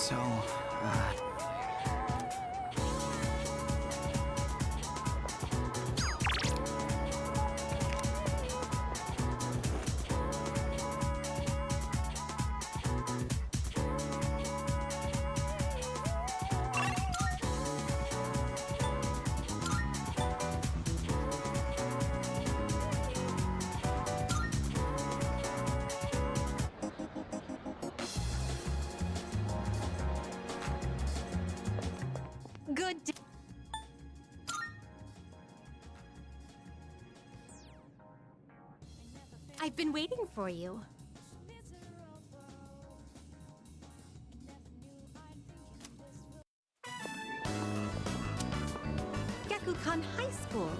So, Good day. I've been waiting for you. Gakukan High School,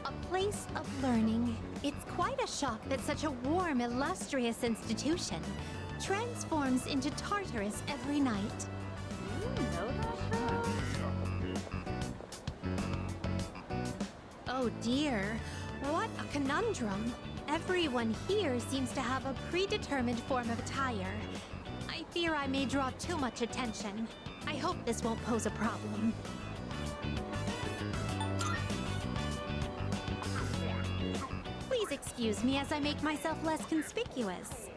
a place of learning. It's quite a shock that such a warm, illustrious institution transforms into Tartarus every night. Oh dear, what a conundrum. Everyone here seems to have a predetermined form of attire. I fear I may draw too much attention. I hope this won't pose a problem. Please excuse me as I make myself less conspicuous.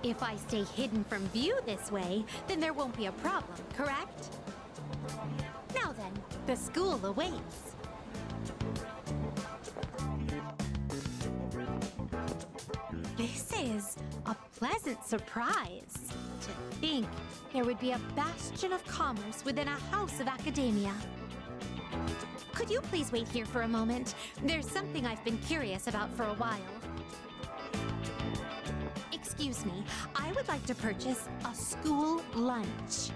If I stay hidden from view this way, then there won't be a problem, correct? Now then, the school awaits. This is a pleasant surprise. To think there would be a bastion of commerce within a house of academia. Could you please wait here for a moment? There's something I've been curious about for a while. Excuse me, I would like to purchase a school lunch.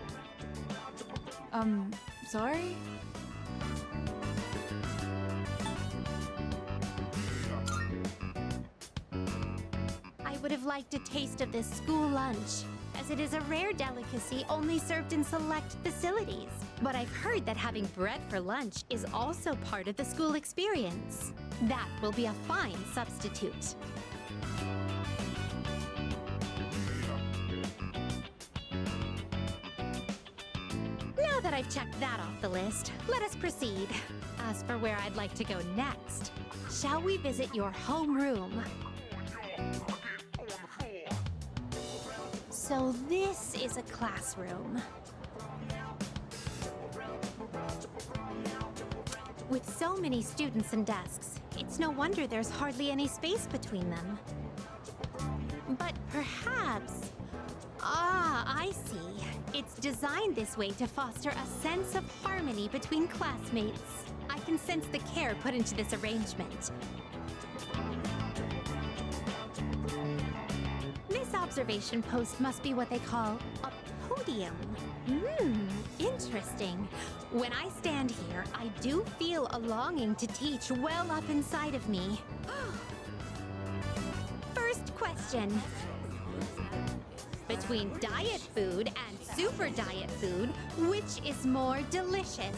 Sorry? I would have liked a taste of this school lunch, as it is a rare delicacy only served in select facilities. But I've heard that having bread for lunch is also part of the school experience. That will be a fine substitute. Now that I've checked that off the list, let us proceed. As for where I'd like to go next, shall we visit your homeroom? So this is a classroom. With so many students and desks, it's no wonder there's hardly any space between them. But perhaps... Ah, I see. It's designed this way to foster a sense of harmony between classmates. I can sense the care put into this arrangement. This observation post must be what they call a podium. Interesting. When I stand here, I do feel a longing to teach well up inside of me. First question. Between diet food and super diet food, which is more delicious?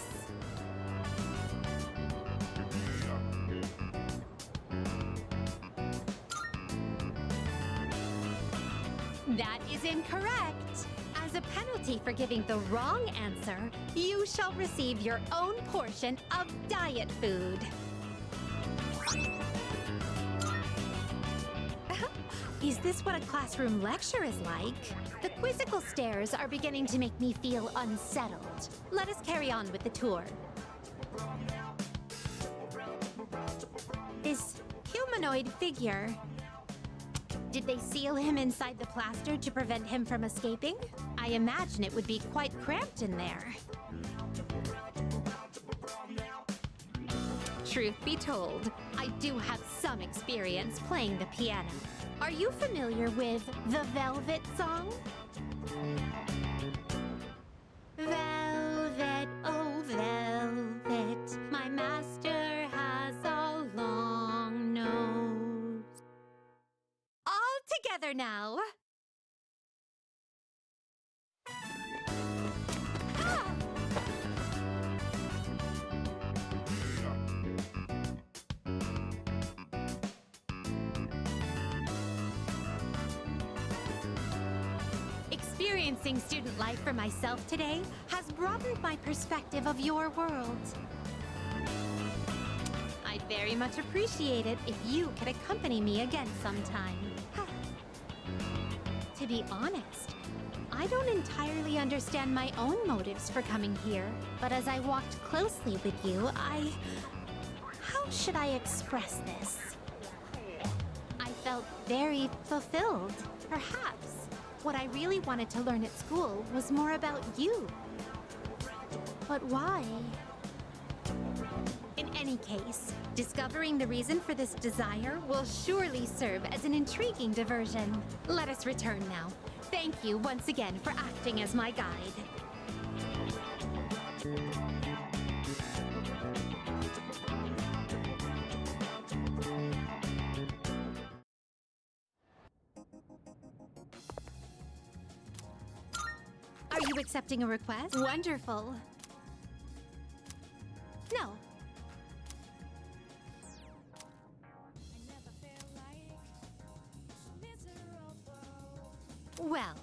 That is incorrect. As a penalty for giving the wrong answer, you shall receive your own portion of diet food. Is this what a classroom lecture is like? The quizzical stares are beginning to make me feel unsettled. Let us carry on with the tour. This humanoid figure... Did they seal him inside the plaster to prevent him from escaping? I imagine it would be quite cramped in there. Truth be told, I do have some experience playing the piano. Are you familiar with the Velvet song? Velvet, oh velvet, my master has a long nose. All together now. Ah! Experiencing student life for myself today has broadened my perspective of your world. I'd very much appreciate it if you could accompany me again sometime. To be honest, I don't entirely understand my own motives for coming here, but as I walked closely with you, how should I express this? I felt very fulfilled. Perhaps what I really wanted to learn at school was more about you. But why? In any case, discovering the reason for this desire will surely serve as an intriguing diversion. Let us return now. Thank you once again for acting as my guide. Are you accepting a request? Wonderful. No. Well.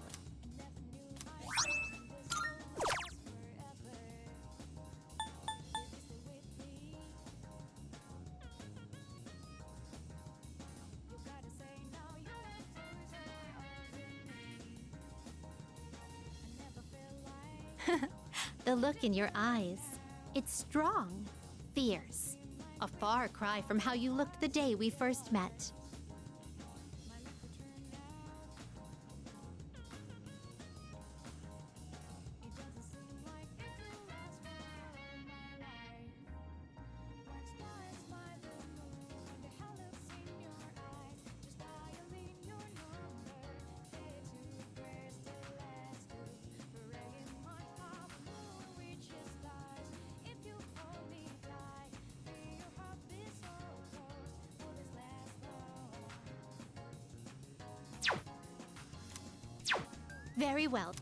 The look in your eyes. It's strong, fierce. A far cry from how you looked the day we first met. Very well.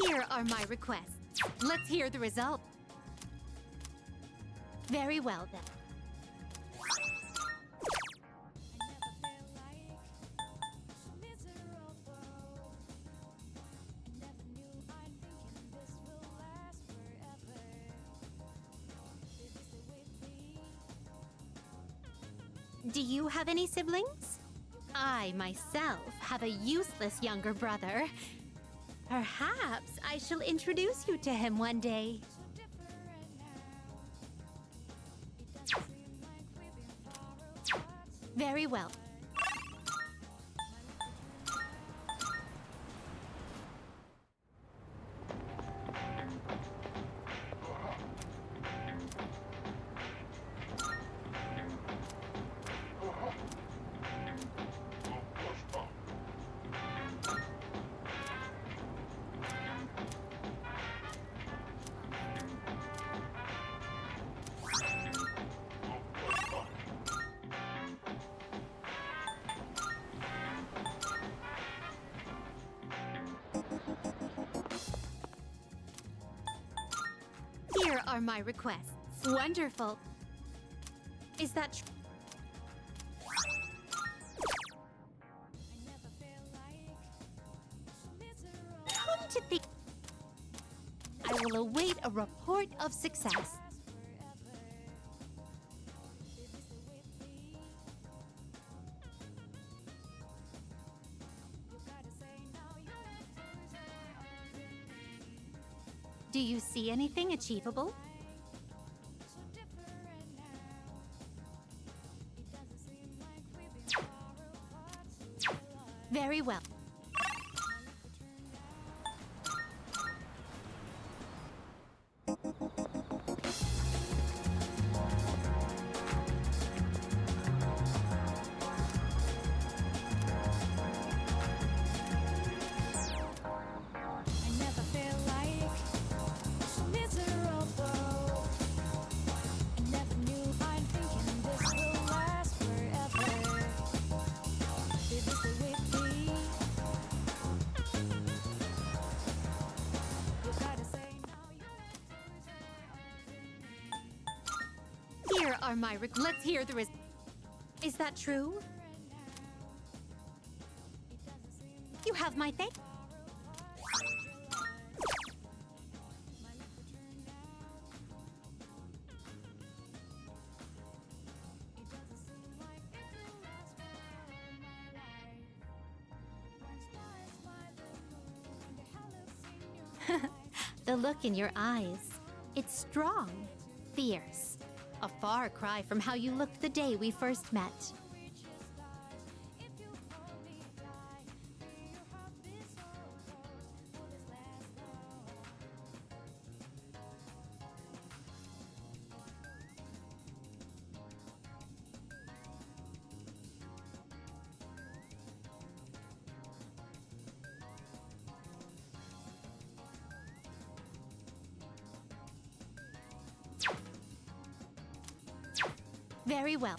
Here are my requests. Let's hear the result. Very well, then. Do you have any siblings? I, myself, have a useless younger brother. Perhaps I shall introduce you to him one day. Very well. are my requests. Wonderful. Is that true? Come to think, I will await a report of success. Do you see anything achievable? Very well. Here are my let's hear the Is that true? You have my thank. The look in your eyes. It's strong, fierce. A far cry from how you looked the day we first met. Very well.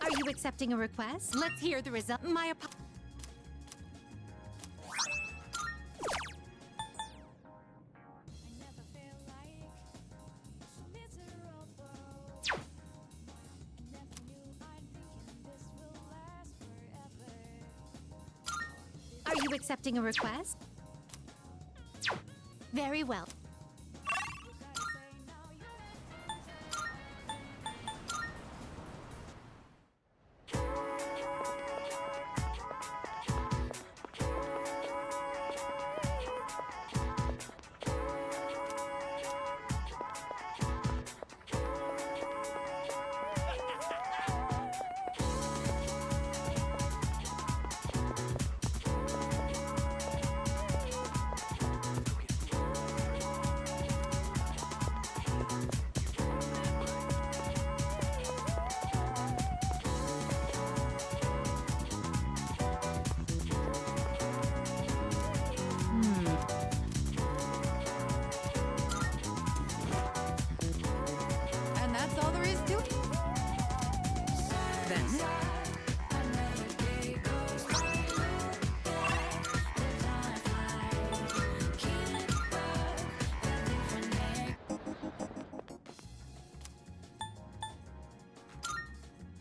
Are you accepting a request? Let's hear the result. My apologies. Are you accepting a request? Very well.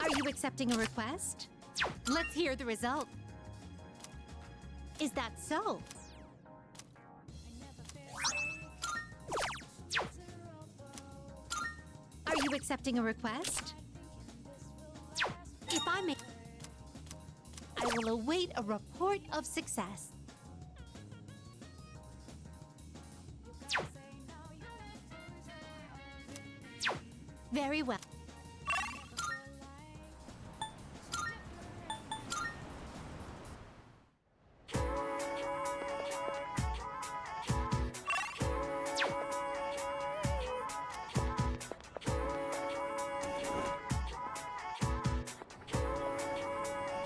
Are you accepting a request? Let's hear the result. Is that so? Are you accepting a request? If I may, I will await a report of success. Very well.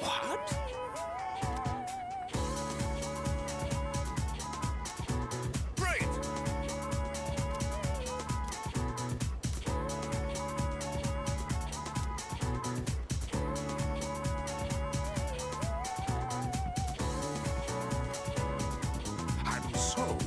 What? Great! And so...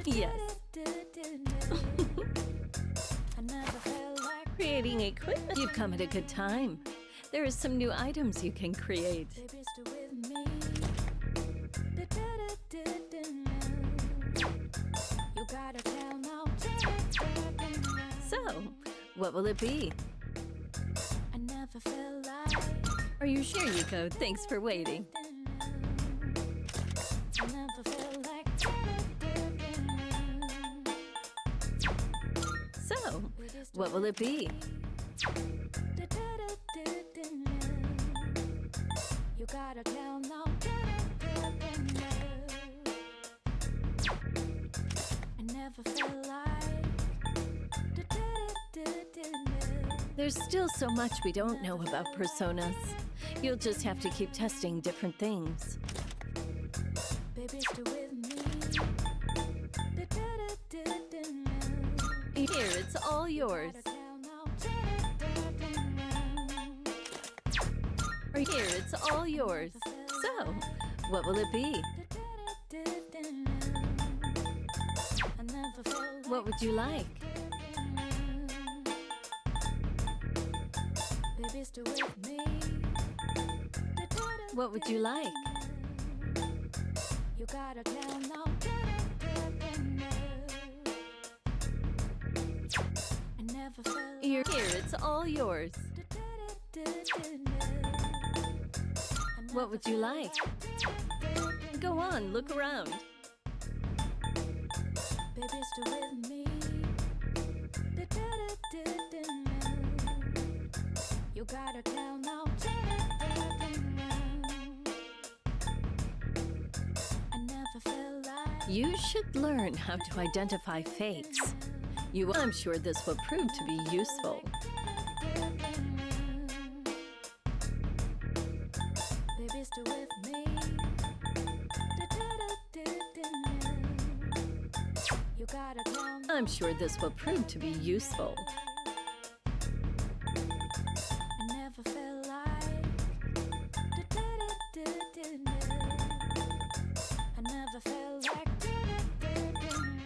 Yes. Creating equipment. You've come at a good time. There are some new items you can create. So, what will it be? Are you sure, Yuko? Thanks for waiting. So, what will it be? There's still so much we don't know about personas. You'll just have to keep testing different things. Here, it's all yours. Here, it's all yours. So, what will it be? What would you like? What would you like? Here, it's all yours. What would you like? Go on, look around. You should learn how to identify fakes. I'm sure this will prove to be useful. I'm sure this will prove to be useful.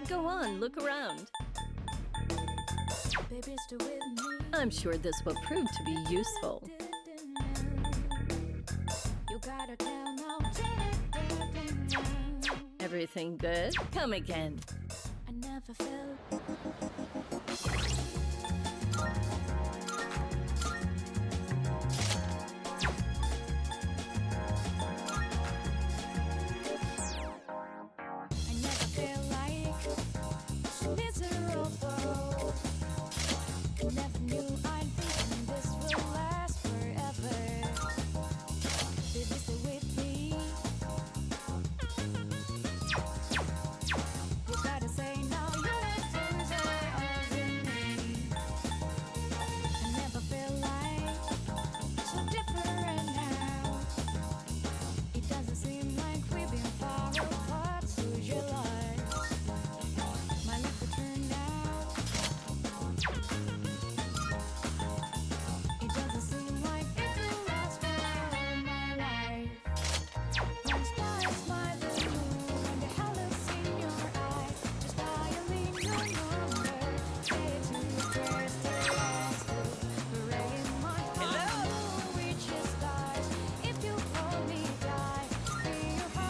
Go on, look around. I'm sure this will prove to be useful. Everything good? Come again.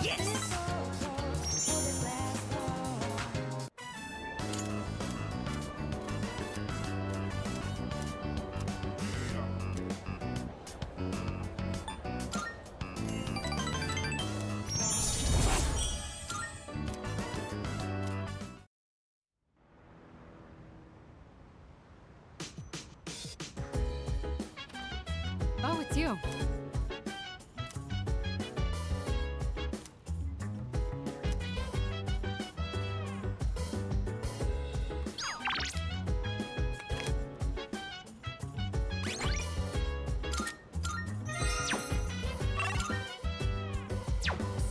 Yes! Oh, it's you.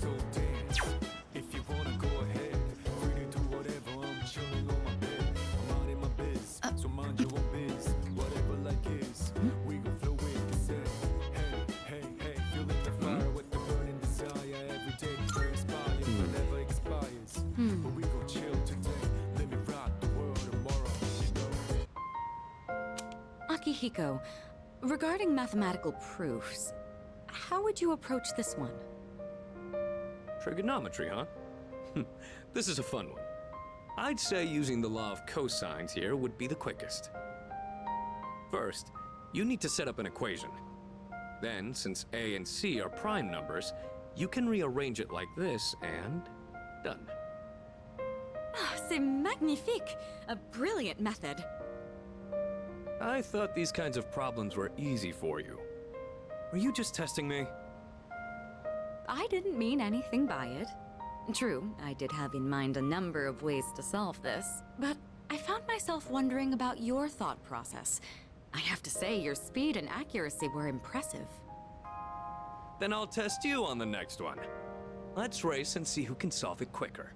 So dance, if you wanna go ahead. Free to do whatever, I'm chilling on my bed. I'm out in my biz, so mind your own biz. Whatever like is, we gon' flow with the set. Hey, hey, hey, feeling the fire with the burning desire. Every day we inspire, never expires. But we gon' chill today, let me rock the world tomorrow, you know. Akihiko, regarding mathematical proofs, how would you approach this one? Trigonometry, huh? This is a fun one. I'd say using the law of cosines here would be the quickest. First, you need to set up an equation. Then, since a and c are prime numbers, you can rearrange it like this and done. C'est magnifique! A brilliant method. I thought these kinds of problems were easy for you. Were you just testing me? I didn't mean anything by it. True, I did have in mind a number of ways to solve this, but I found myself wondering about your thought process. I have to say, your speed and accuracy were impressive. Then I'll test you on the next one. Let's race and see who can solve it quicker.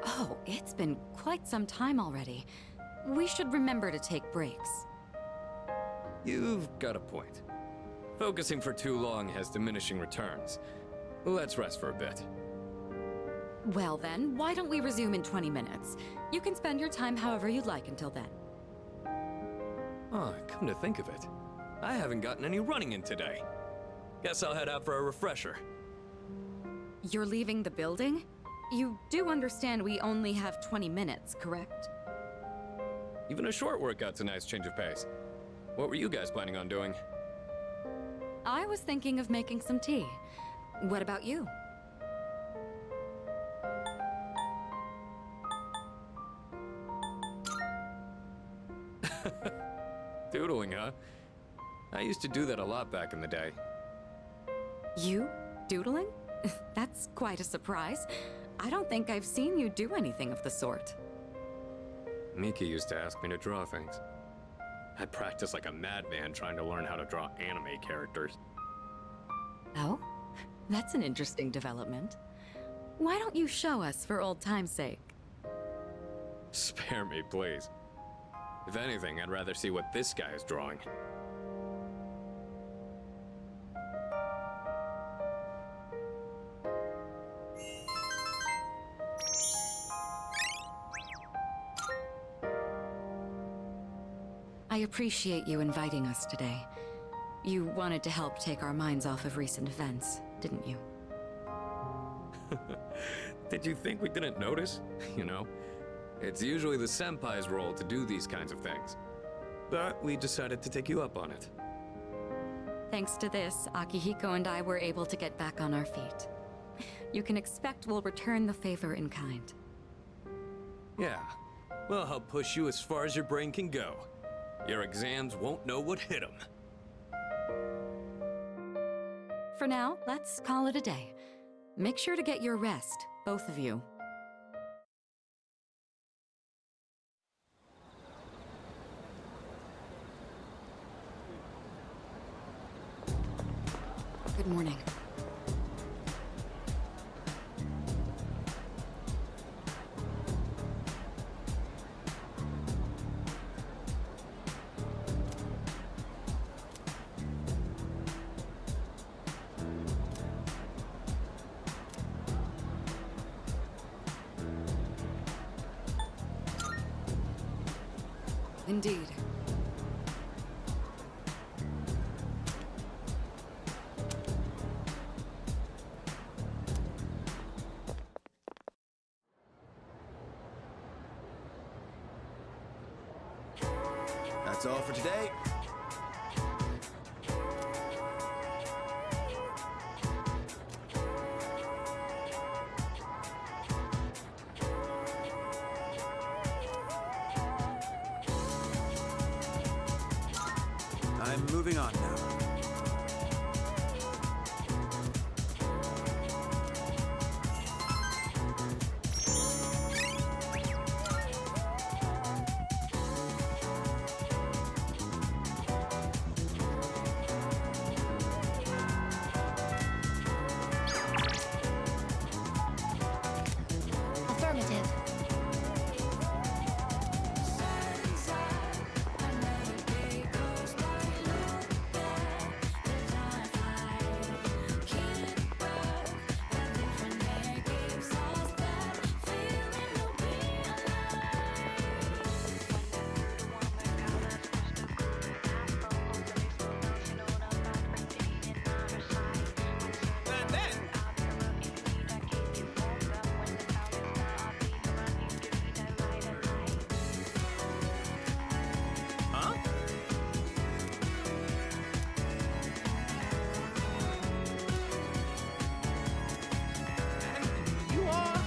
Oh, it's been quite some time already. We should remember to take breaks. You've got a point. Focusing for too long has diminishing returns. Let's rest for a bit. Well then, why don't we resume in 20 minutes? You can spend your time however you'd like until then. Oh, come to think of it, I haven't gotten any running in today. Guess I'll head out for a refresher. You're leaving the building? You do understand we only have 20 minutes, correct? Even a short workout's a nice change of pace. What were you guys planning on doing? I was thinking of making some tea. What about you? Doodling, huh? I used to do that a lot back in the day. You? Doodling? That's quite a surprise. I don't think I've seen you do anything of the sort. Miki used to ask me to draw things. I'd practice like a madman trying to learn how to draw anime characters. Oh? That's an interesting development. Why don't you show us for old time's sake? Spare me, please. If anything, I'd rather see what this guy is drawing. I appreciate you inviting us today. You wanted to help take our minds off of recent events, didn't you? Did you think we didn't notice? You know, it's usually the senpai's role to do these kinds of things. But we decided to take you up on it. Thanks to this, Akihiko and I were able to get back on our feet. You can expect we'll return the favor in kind. Yeah. Well, I'll push you as far as your brain can go. Your exams won't know what hit them. For now, let's call it a day. Make sure to get your rest, both of you. Good morning. Indeed. That's all for today. I'm moving on now. Affirmative. And then, huh? And you are.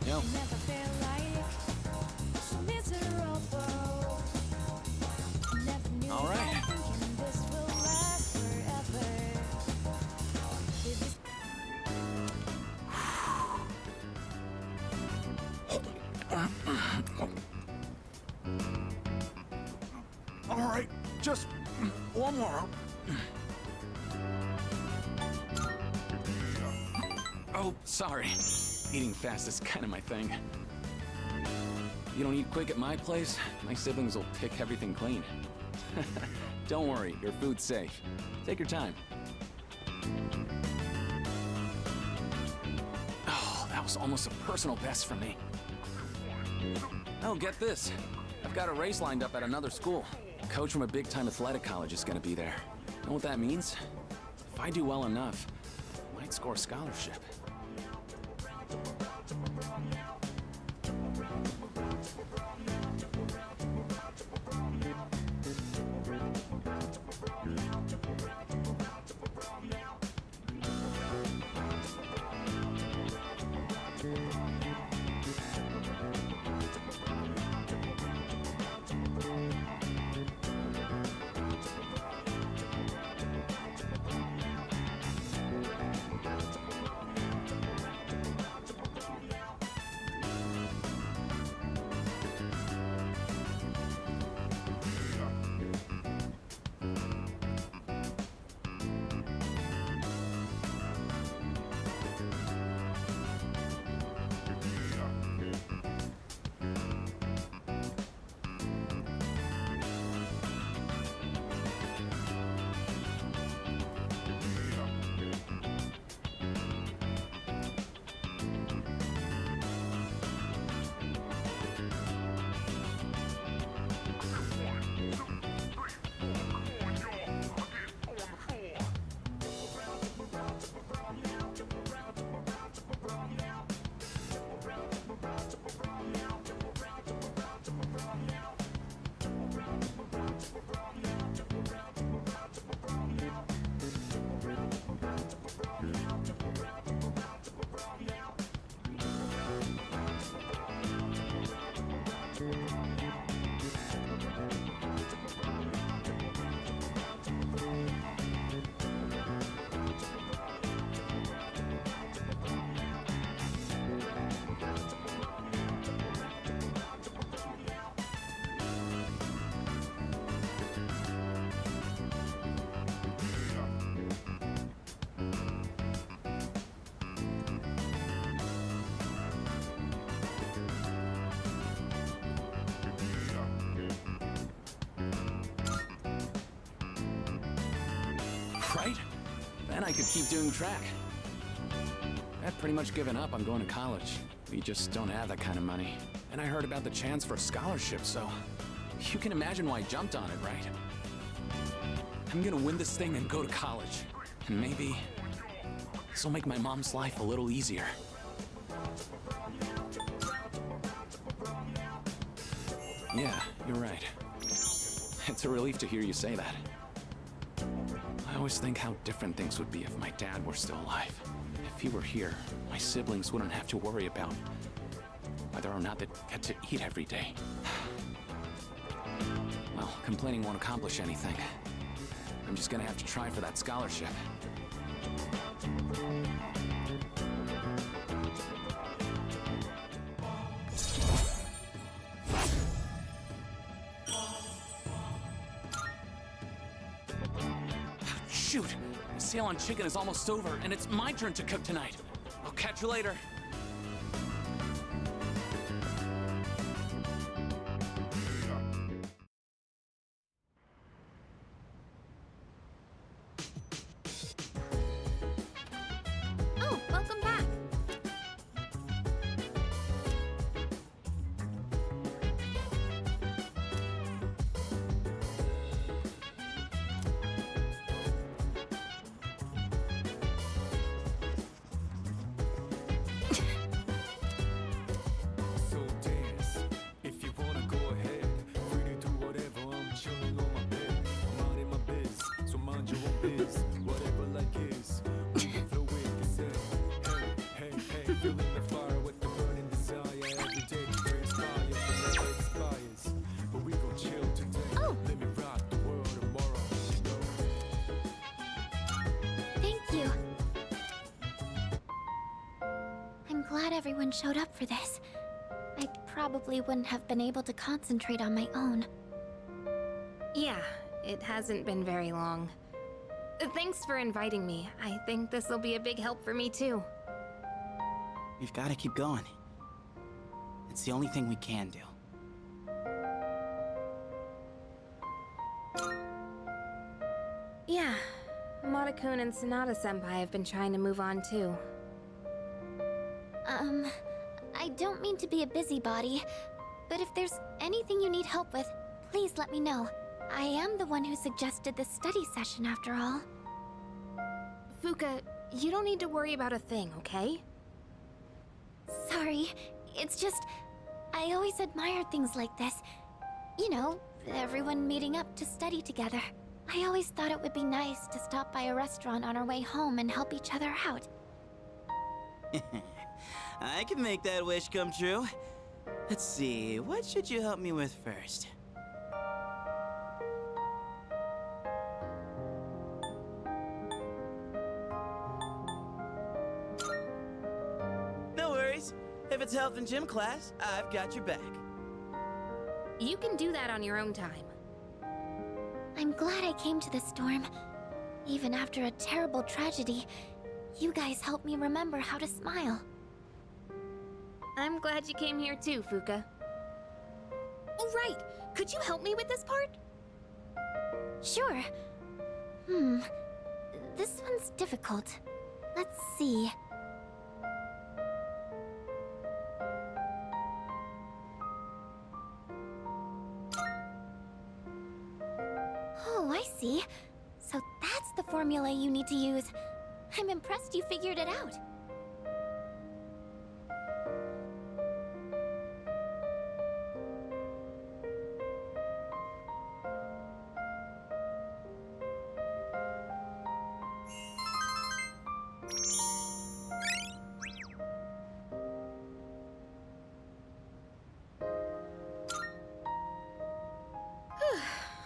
Yo. All right. All right, just one more. Oh, sorry. Eating fast is kind of my thing. You don't eat quick at my place, my siblings will pick everything clean. Don't worry, your food's safe. Take your time. Oh, that was almost a personal best for me. Oh, get this. I've got a race lined up at another school. A coach from a big-time athletic college is gonna be there. Know what that means? If I do well enough, I might score a scholarship. right? Then I could keep doing track. I'd pretty much given up on going to college. We just don't have that kind of money. And I heard about the chance for a scholarship, so you can imagine why I jumped on it, right? I'm gonna win this thing and go to college. And maybe this'll make my mom's life a little easier. Yeah, you're right. It's a relief to hear you say that. I always think how different things would be if my dad were still alive. If he were here, my siblings wouldn't have to worry about whether or not they'd get to eat every day. Well, complaining won't accomplish anything. I'm just gonna have to try for that scholarship. Shoot! Sale on chicken is almost over, and it's my turn to cook tonight. I'll catch you later. Oh, welcome back. So dance, if you wanna go ahead. Free to do whatever, I'm chilling on my bed. I'm minding my biz, so mind your own biz. Whatever like is, we can flow with the set. Hey, hey, hey, feeling the fire with the burning desire. Every day we raise fire, but never expires. But we gon' chill today. Oh. Let me rock the world tomorrow, you know? Thank you. I'm glad everyone showed up for this. I probably wouldn't have been able to concentrate on my own. Yeah, it hasn't been very long. Thanks for inviting me. I think this will be a big help for me too. We've got to keep going. It's the only thing we can do. Yeah, Mata-kun and Sonata-senpai have been trying to move on too. I don't mean to be a busybody, but if there's anything you need help with, please let me know. I am the one who suggested this study session after all. Fuka, you don't need to worry about a thing, okay? Sorry, it's just, I always admired things like this. You know, everyone meeting up to study together. I always thought it would be nice to stop by a restaurant on our way home and help each other out. I can make that wish come true. Let's see, what should you help me with first? No worries. If it's health and gym class, I've got your back. You can do that on your own time. I'm glad I came to this storm. Even after a terrible tragedy, you guys helped me remember how to smile. I'm glad you came here too, Fuka. Oh, right! Could you help me with this part? Sure. This one's difficult. Let's see. Oh, I see. So that's the formula you need to use. I'm impressed you figured it out.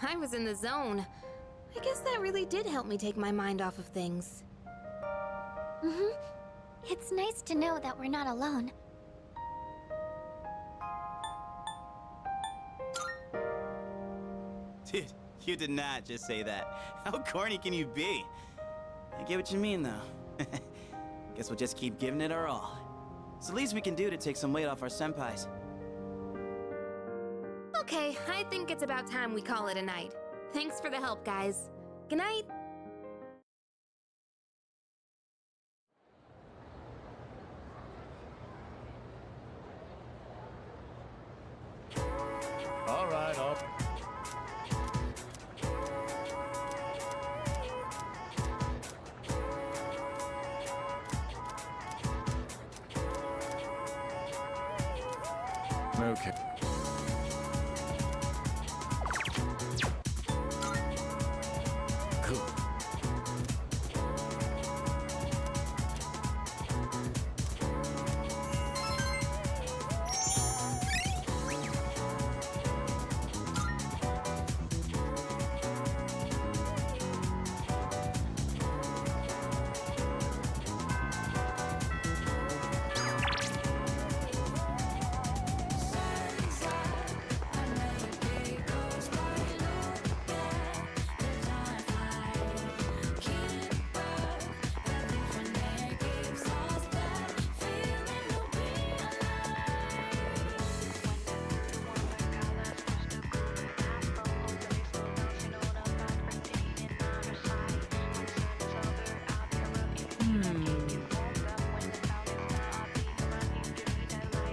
I was in the zone. I guess that really did help me take my mind off of things. It's nice to know that we're not alone. Dude, you did not just say that. How corny can you be? I get what you mean, though. Guess we'll just keep giving it our all. It's the least we can do to take some weight off our senpais. Okay, I think it's about time we call it a night. Thanks for the help, guys. Good night. Okay. Cool.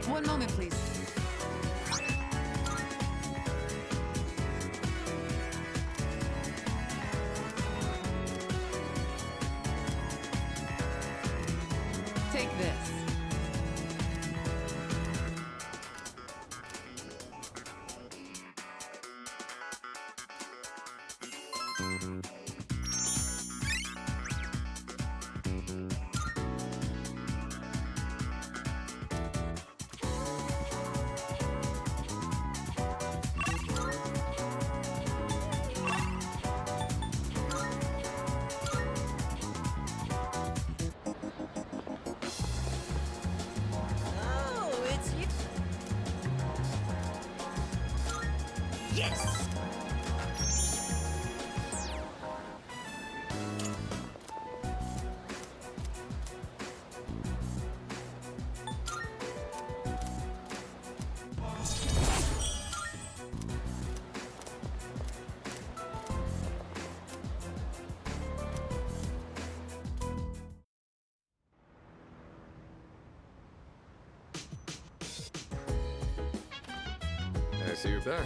One moment, please. Take this. I see you're back.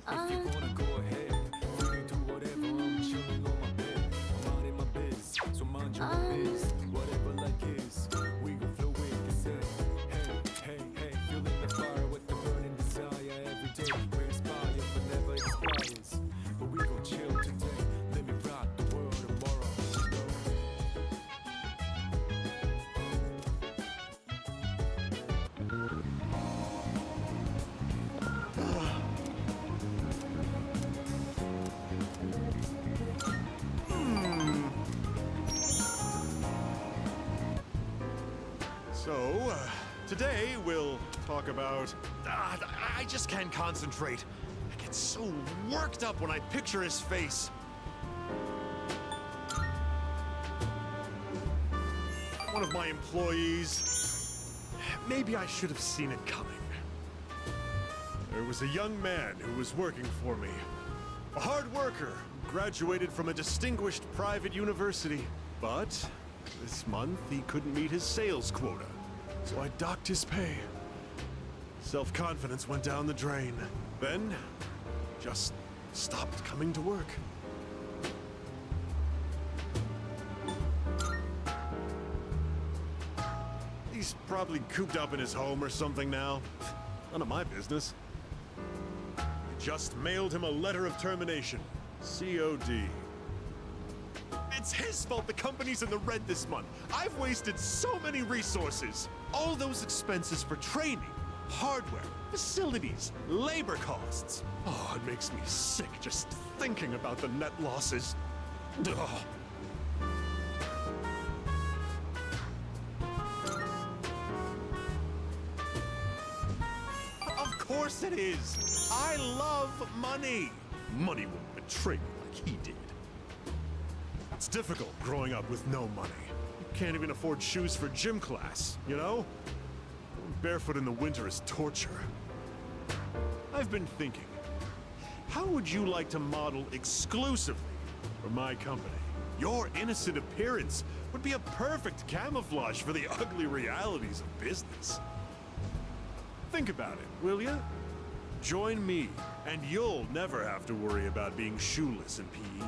If you wanna go ahead, free to do whatever. I'm chilling on my bed. I'm minding my biz, so mind your own biz. Whatever like is, we gon' flow with the set. Hey, hey, hey, feeling the fire with the burning desire every day. We inspire, but never expires. But we gon' chill today. Let me rock the world tomorrow. So, today we'll talk about... I just can't concentrate. I get so worked up when I picture his face. One of my employees. Maybe I should have seen it coming. There was a young man who was working for me. A hard worker, graduated from a distinguished private university. But this month he couldn't meet his sales quota. So I docked his pay. Self-confidence went down the drain. Then, just stopped coming to work. He's probably cooped up in his home or something now. None of my business. I just mailed him a letter of termination. COD. It's his fault the company's in the red this month. I've wasted so many resources. All those expenses for training, hardware, facilities, labor costs. Oh, it makes me sick just thinking about the net losses. Ugh. Of course it is. I love money. Money won't betray me like he did. It's difficult growing up with no money. You can't even afford shoes for gym class, you know? Going barefoot in the winter is torture. I've been thinking, how would you like to model exclusively for my company? Your innocent appearance would be a perfect camouflage for the ugly realities of business. Think about it, will ya? Join me, and you'll never have to worry about being shoeless in PE.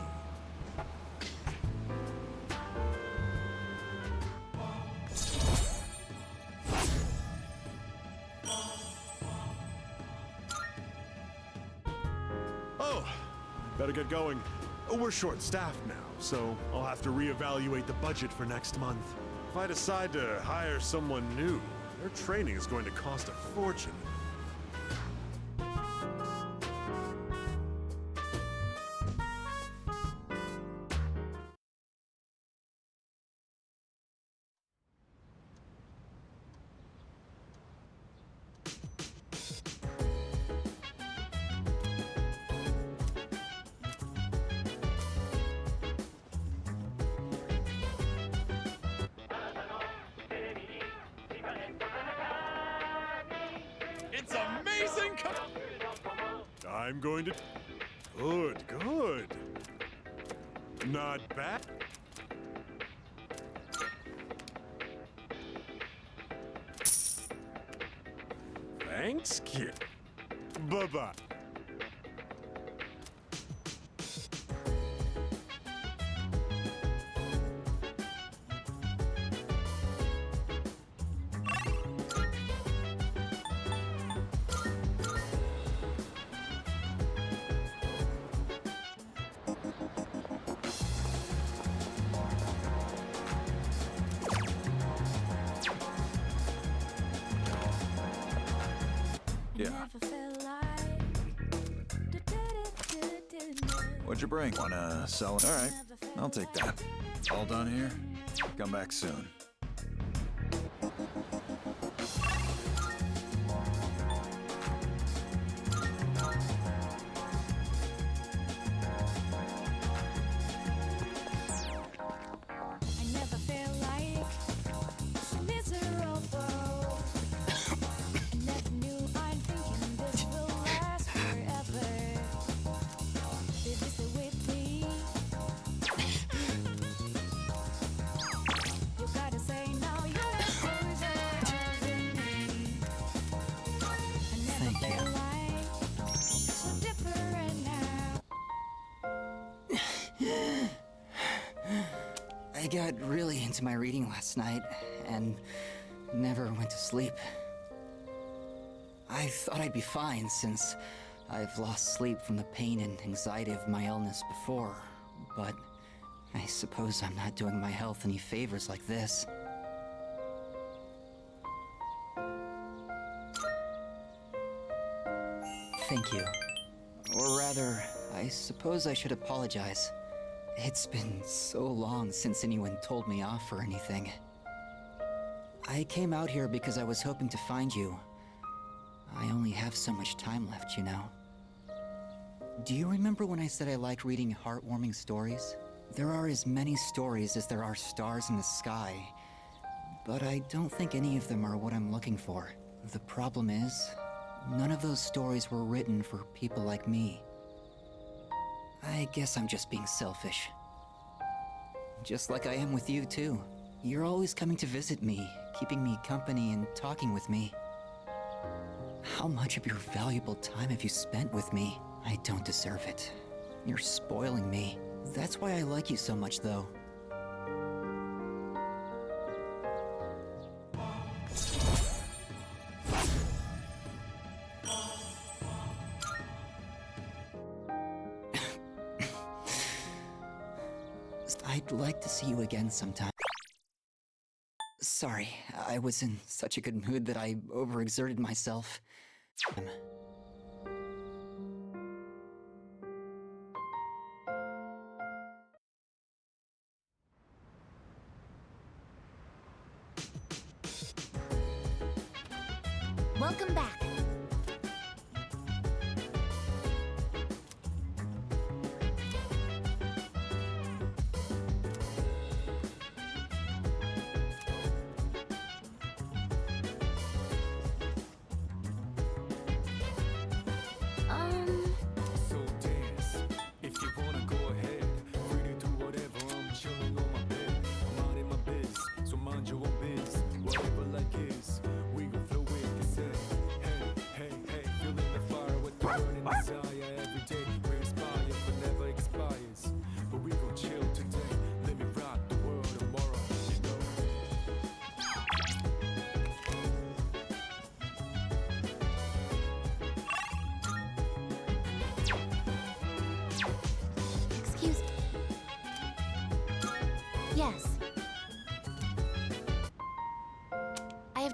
Oh, better get going. We're short-staffed now, so I'll have to reevaluate the budget for next month. If I decide to hire someone new, their training is going to cost a fortune. It's amazing! I'm going to... Good, good. Not bad. Thanks, kid. Bye-bye. Yeah. What'd you bring? Wanna sell it? All right, I'll take that. All done here? Come back soon. I got really into my reading last night and never went to sleep. I thought I'd be fine since I've lost sleep from the pain and anxiety of my illness before, but I suppose I'm not doing my health any favors like this. Thank you. Or rather, I suppose I should apologize. It's been so long since anyone told me off or anything. I came out here because I was hoping to find you. I only have so much time left, you know. Do you remember when I said I liked reading heartwarming stories? There are as many stories as there are stars in the sky, but I don't think any of them are what I'm looking for. The problem is, none of those stories were written for people like me. I guess I'm just being selfish. Just like I am with you, too. You're always coming to visit me, keeping me company and talking with me. How much of your valuable time have you spent with me? I don't deserve it. You're spoiling me. That's why I like you so much, though. I'd like to see you again sometime. Sorry, I was in such a good mood that I overexerted myself. Welcome back. So dance, if you wanna go ahead. Free to do whatever, I'm chilling on my bed. I'm out in my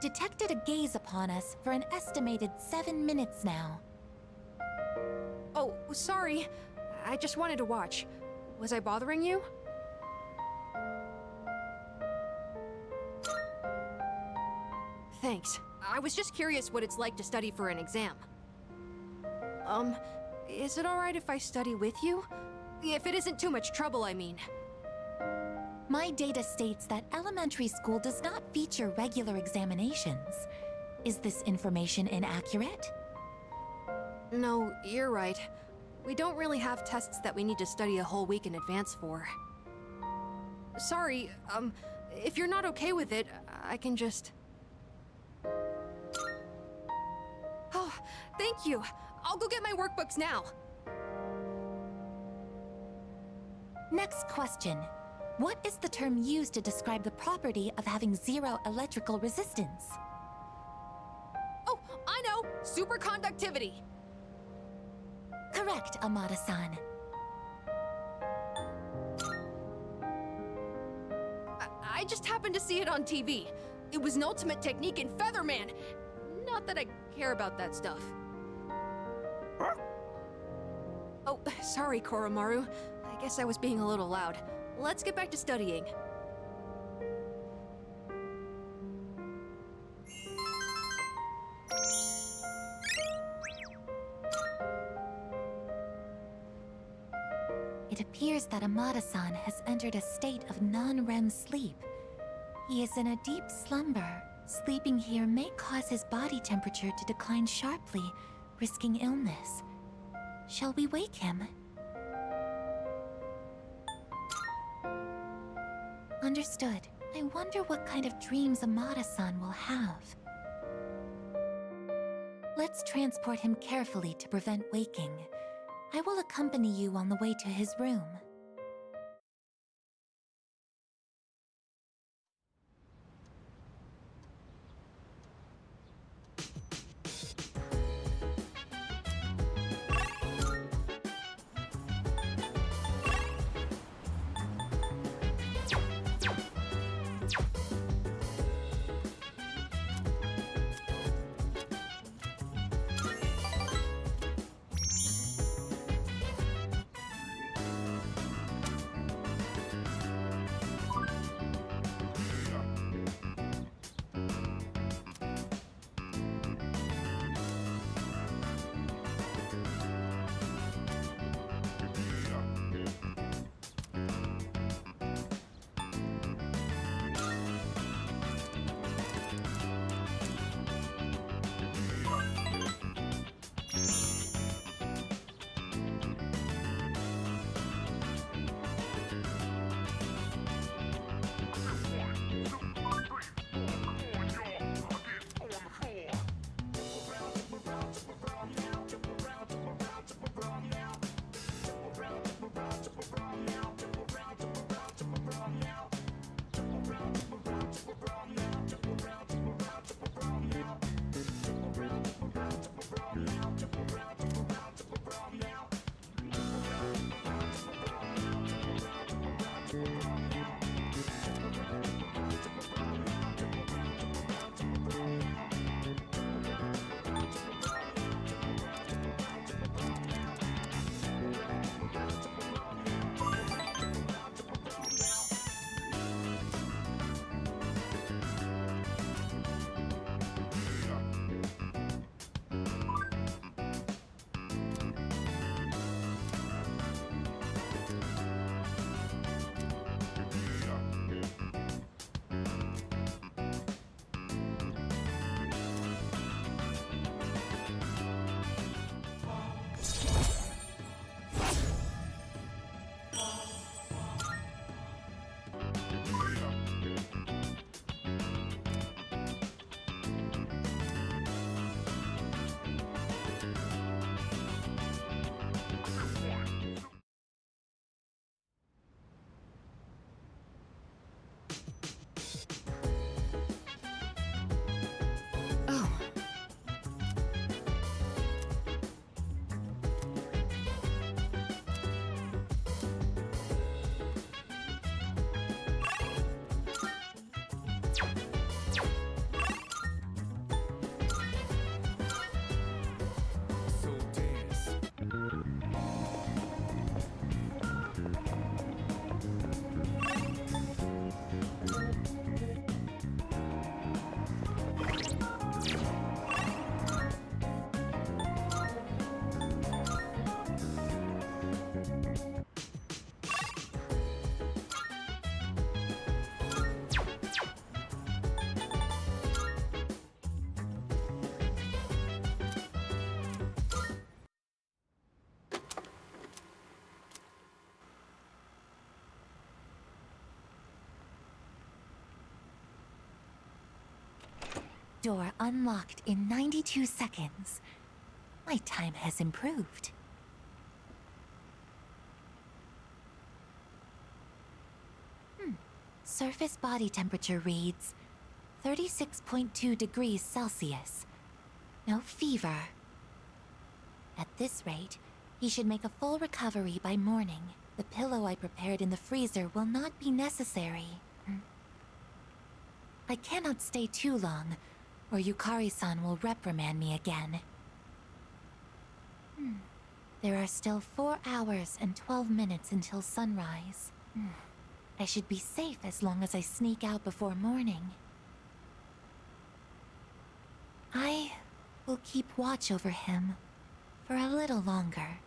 detected a gaze upon us for an estimated 7 minutes now. Oh, sorry. I just wanted to watch. Was I bothering you? Thanks. I was just curious what it's like to study for an exam. Is it alright if I study with you? If it isn't too much trouble, I mean. My data states that elementary school does not feature regular examinations. Is this information inaccurate? No, you're right. We don't really have tests that we need to study a whole week in advance for. Sorry, if you're not okay with it, I can just... Oh, thank you! I'll go get my workbooks now! Next question. What is the term used to describe the property of having zero electrical resistance? Oh, I know! Superconductivity! Correct, Amada-san. I just happened to see it on TV. It was an ultimate technique in Featherman. Not that I care about that stuff. Oh, sorry, Koromaru. I guess I was being a little loud. Let's get back to studying. It appears that Amada-san has entered a state of non-REM sleep. He is in a deep slumber. Sleeping here may cause his body temperature to decline sharply, risking illness. Shall we wake him? Understood. I wonder what kind of dreams Amada-san will have. Let's transport him carefully to prevent waking. I will accompany you on the way to his room. door unlocked in 92 seconds. My time has improved. Surface body temperature reads 36.2 degrees Celsius. No fever. At this rate, he should make a full recovery by morning. The pillow I prepared in the freezer will not be necessary. I cannot stay too long, or Yukari-san will reprimand me again. There are still 4 hours and 12 minutes until sunrise. I should be safe as long as I sneak out before morning. I will keep watch over him for a little longer.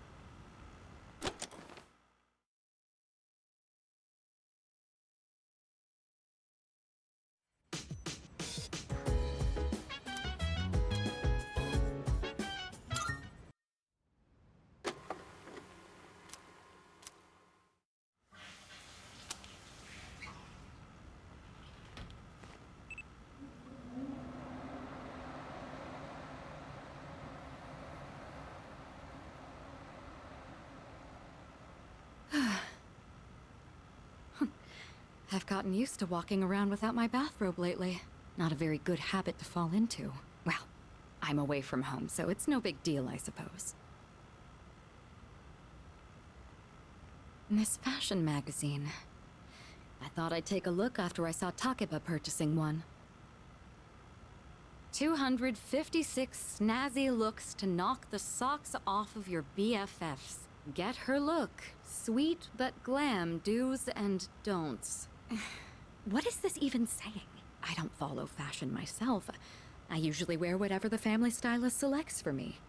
I've gotten used to walking around without my bathrobe lately. Not a very good habit to fall into. Well, I'm away from home, so it's no big deal, I suppose. This fashion magazine. I thought I'd take a look after I saw Takeba purchasing one. 256 snazzy looks to knock the socks off of your BFFs. Get her look. Sweet but glam do's and don'ts. What is this even saying? I don't follow fashion myself. I usually wear whatever the family stylist selects for me.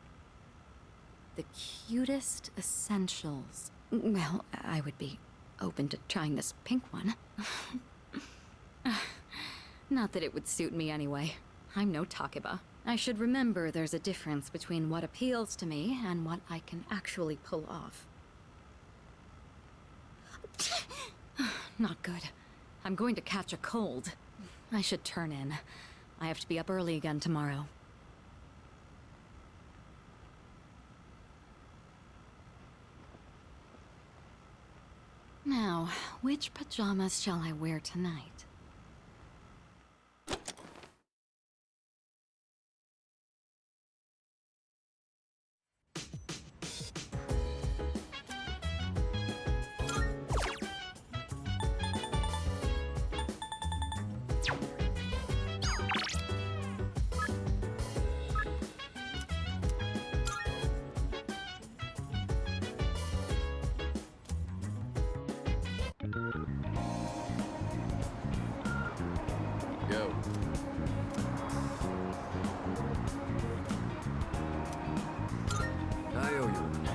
The cutest essentials. Well, I would be open to trying this pink one. Not that it would suit me anyway. I'm no Takeba. I should remember there's a difference between what appeals to me and what I can actually pull off. Not good. I'm going to catch a cold. I should turn in. I have to be up early again tomorrow. Now, which pajamas shall I wear tonight? Go. I owe you one.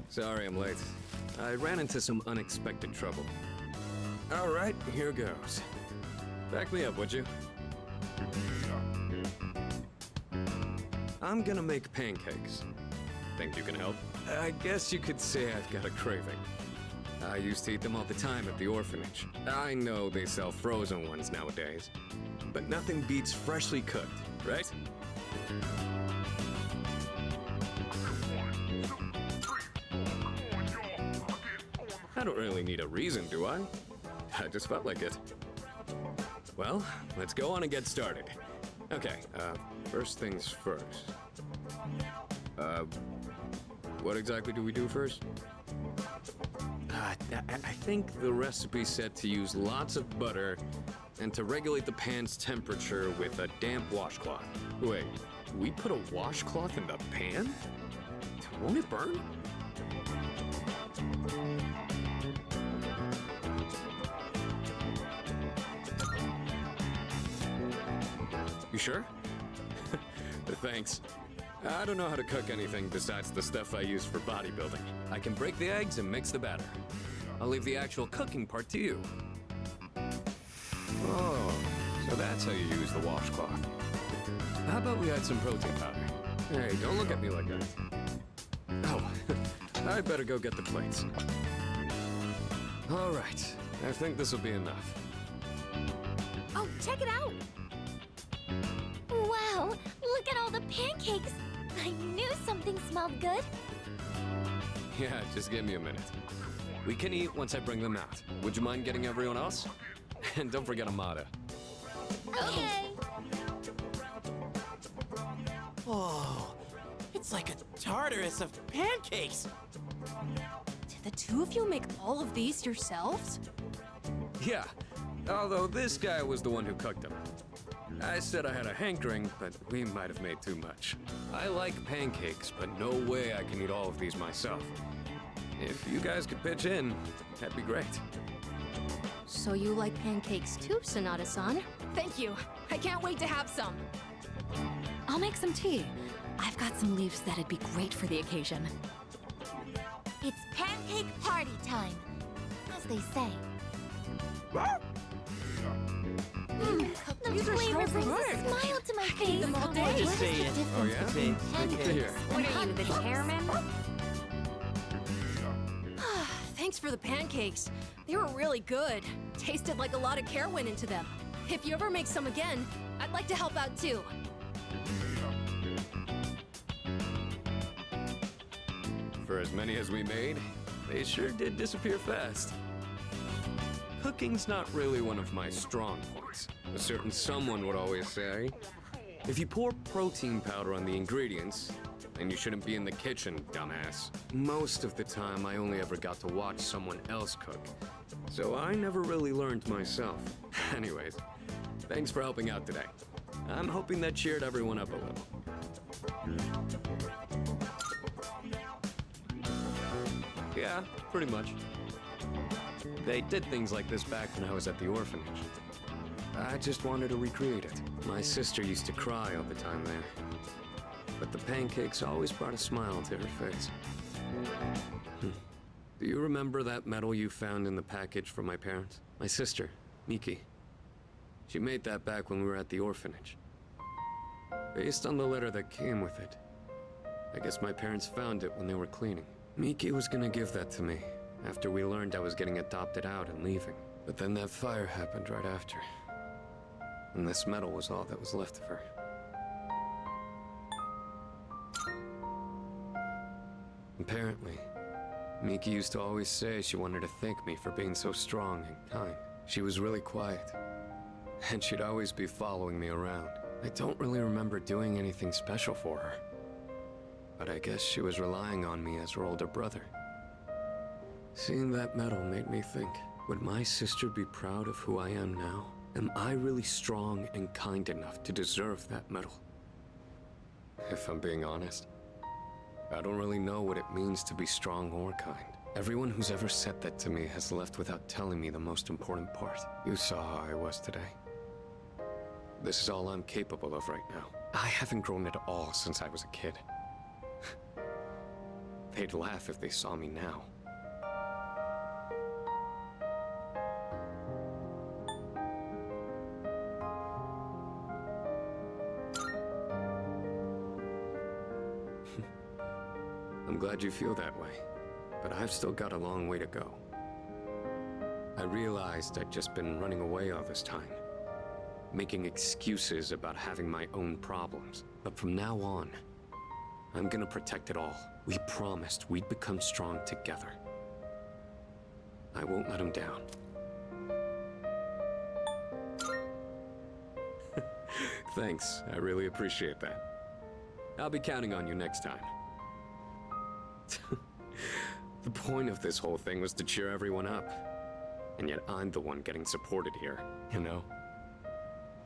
Sorry I'm late. I ran into some unexpected trouble. All right, here goes. Back me up, would you? I'm gonna make pancakes. Think you can help? I guess you could say I've got a craving. I used to eat them all the time at the orphanage. I know they sell frozen ones nowadays, but nothing beats freshly cooked, right? I don't really need a reason, do I? I just felt like it. Well, let's go on and get started. Okay, first things first. What exactly do we do first? I think the recipe said to use lots of butter and to regulate the pan's temperature with a damp washcloth. Wait, we put a washcloth in the pan? Won't it burn? You sure? Thanks. I don't know how to cook anything besides the stuff I use for bodybuilding. I can break the eggs and mix the batter. I'll leave the actual cooking part to you. Oh, so that's how you use the washcloth. How about we add some protein powder? Hey, don't look at me like that. Oh, I better go get the plates. All right, I think this will be enough. Oh, check it out! Wow, look at all the pancakes! I knew something smelled good. Yeah, just give me a minute. We can eat once I bring them out. Would you mind getting everyone else? And don't forget Amada. Okay. Whoa, it's like a Tartarus of pancakes. Did the two of you make all of these yourselves? Yeah, although this guy was the one who cooked them. I said I had a hankering, but we might have made too much. I like pancakes, but no way I can eat all of these myself. If you guys could pitch in, that'd be great. So you like pancakes too, Sonata-san? Thank you. I can't wait to have some. I'll make some tea. I've got some leaves that'd be great for the occasion. It's pancake party time, as they say. The flavor brings a smile to my face. them all day. Just say it. Oh yeah? Say Good to hear. What are you, the chairman? Thanks for the pancakes. They were really good. Tasted like a lot of care went into them. If you ever make some again, I'd like to help out too. For as many as we made, they sure did disappear fast. Cooking's not really one of my strong points. A certain someone would always say, if you pour protein powder on the ingredients, then you shouldn't be in the kitchen, dumbass. Most of the time, I only ever got to watch someone else cook, so I never really learned myself. Anyways, thanks for helping out today. I'm hoping that cheered everyone up a little. Yeah, pretty much. They did things like this back when I was at the orphanage. I just wanted to recreate it. My sister used to cry all the time there. But the pancakes always brought a smile to her face. Do you remember that medal you found in the package from my parents? My sister, Miki. She made that back when we were at the orphanage. Based on the letter that came with it. I guess my parents found it when they were cleaning. Miki was gonna give that to me after we learned I was getting adopted out and leaving. But then that fire happened right after. And this medal was all that was left of her. Apparently, Miki used to always say she wanted to thank me for being so strong and kind. She was really quiet, and she'd always be following me around. I don't really remember doing anything special for her, but I guess she was relying on me as her older brother. Seeing that medal made me think, would my sister be proud of who I am now? Am I really strong and kind enough to deserve that medal? If I'm being honest, I don't really know what it means to be strong or kind. Everyone who's ever said that to me has left without telling me the most important part. You saw how I was today. This is all I'm capable of right now. I haven't grown at all since I was a kid. They'd laugh if they saw me now. I'm glad you feel that way, but I've still got a long way to go. I realized I'd just been running away all this time, making excuses about having my own problems. But from now on, I'm gonna protect it all. We promised we'd become strong together. I won't let him down. Thanks, I really appreciate that. I'll be counting on you next time. The point of this whole thing was to cheer everyone up. And yet I'm the one getting supported here, you know?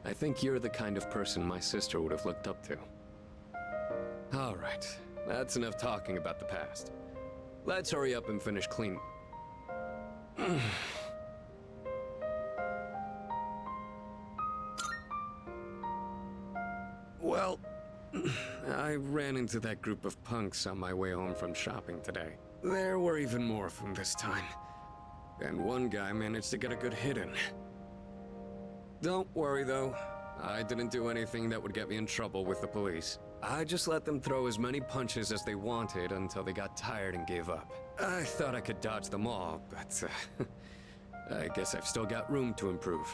I think you're the kind of person my sister would have looked up to. All right, that's enough talking about the past. Let's hurry up and finish clean. Well, I ran into that group of punks on my way home from shopping today. There were even more of them this time. And one guy managed to get a good hit in. Don't worry, though. I didn't do anything that would get me in trouble with the police. I just let them throw as many punches as they wanted until they got tired and gave up. I thought I could dodge them all, but I guess I've still got room to improve.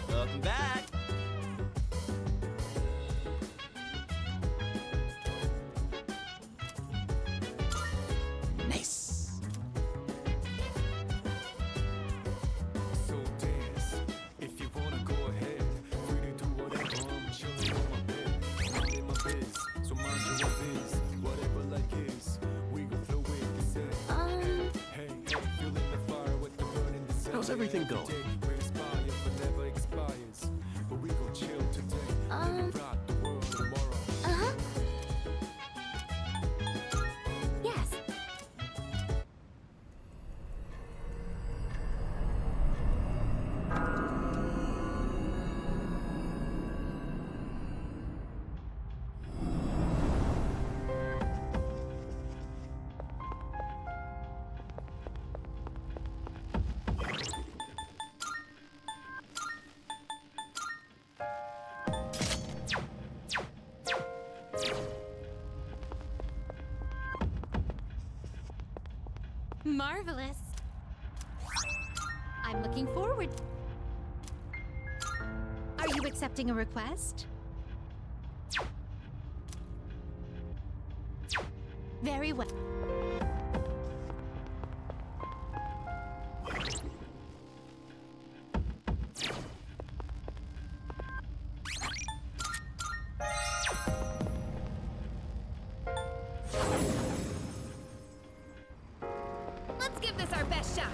Welcome back. Nice. So dance. If you wanna go ahead, free to do whatever. I'm chilling on my bed, minding my biz. So mind your own biz, whatever like is. We gon' flow with the set. Hey, feeling the fire with the burning desire. How's everything going? We inspire, but never expires. But we gon' chill today. Then we rock the world tomorrow. Yes. Marvelous. I'm looking forward. Are you accepting a request? Very well. Let's give this our best shot.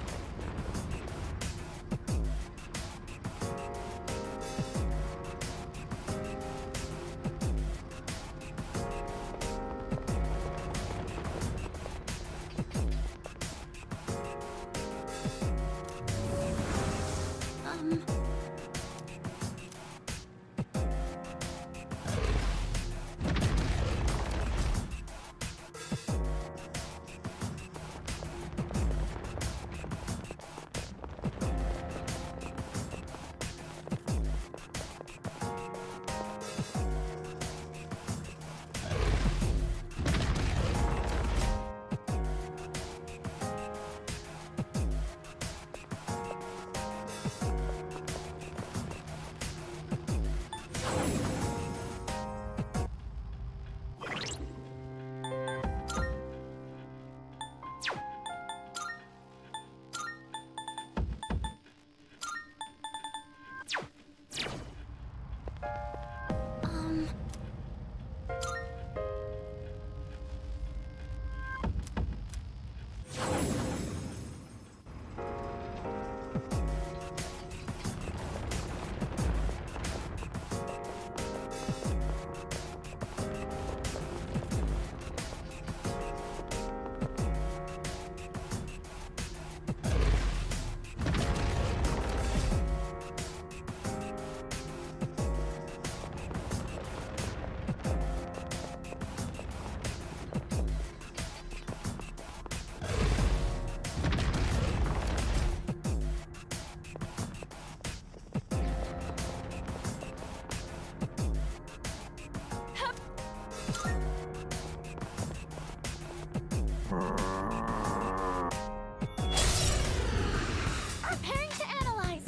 Preparing to analyze.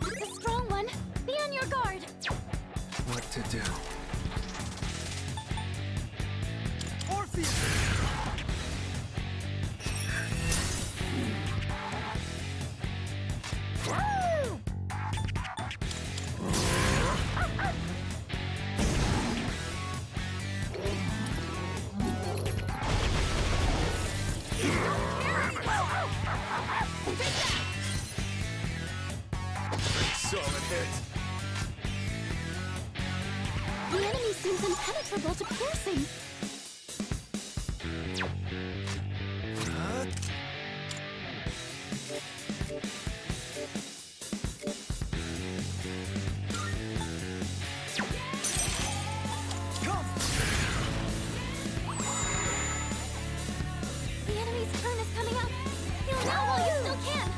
It's a strong one. Be on your guard. What to do? Solid hit. The enemy seems impenetrable to piercing. The enemy's turn is coming up. Heal now while you still can.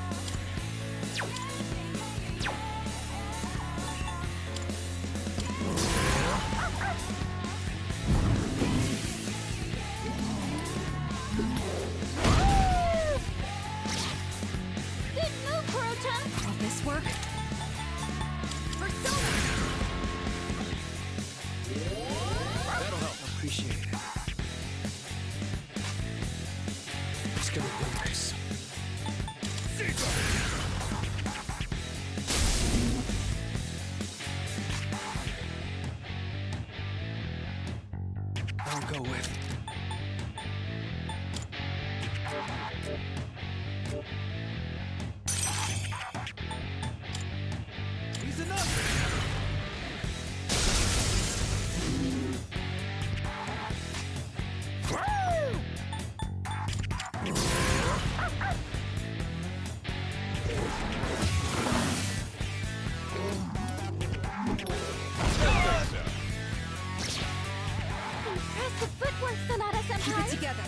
gonna win this. I'll go with. He's enough! Impressive footwork, Sonata-senpai! Keep it together.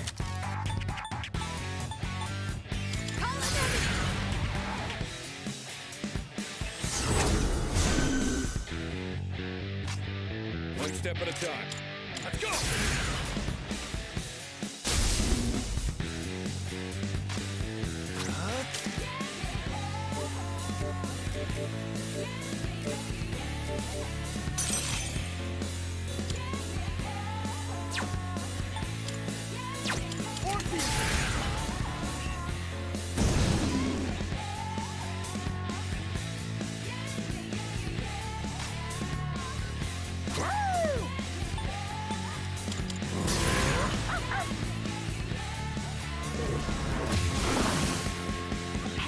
One step at a time. Let's go!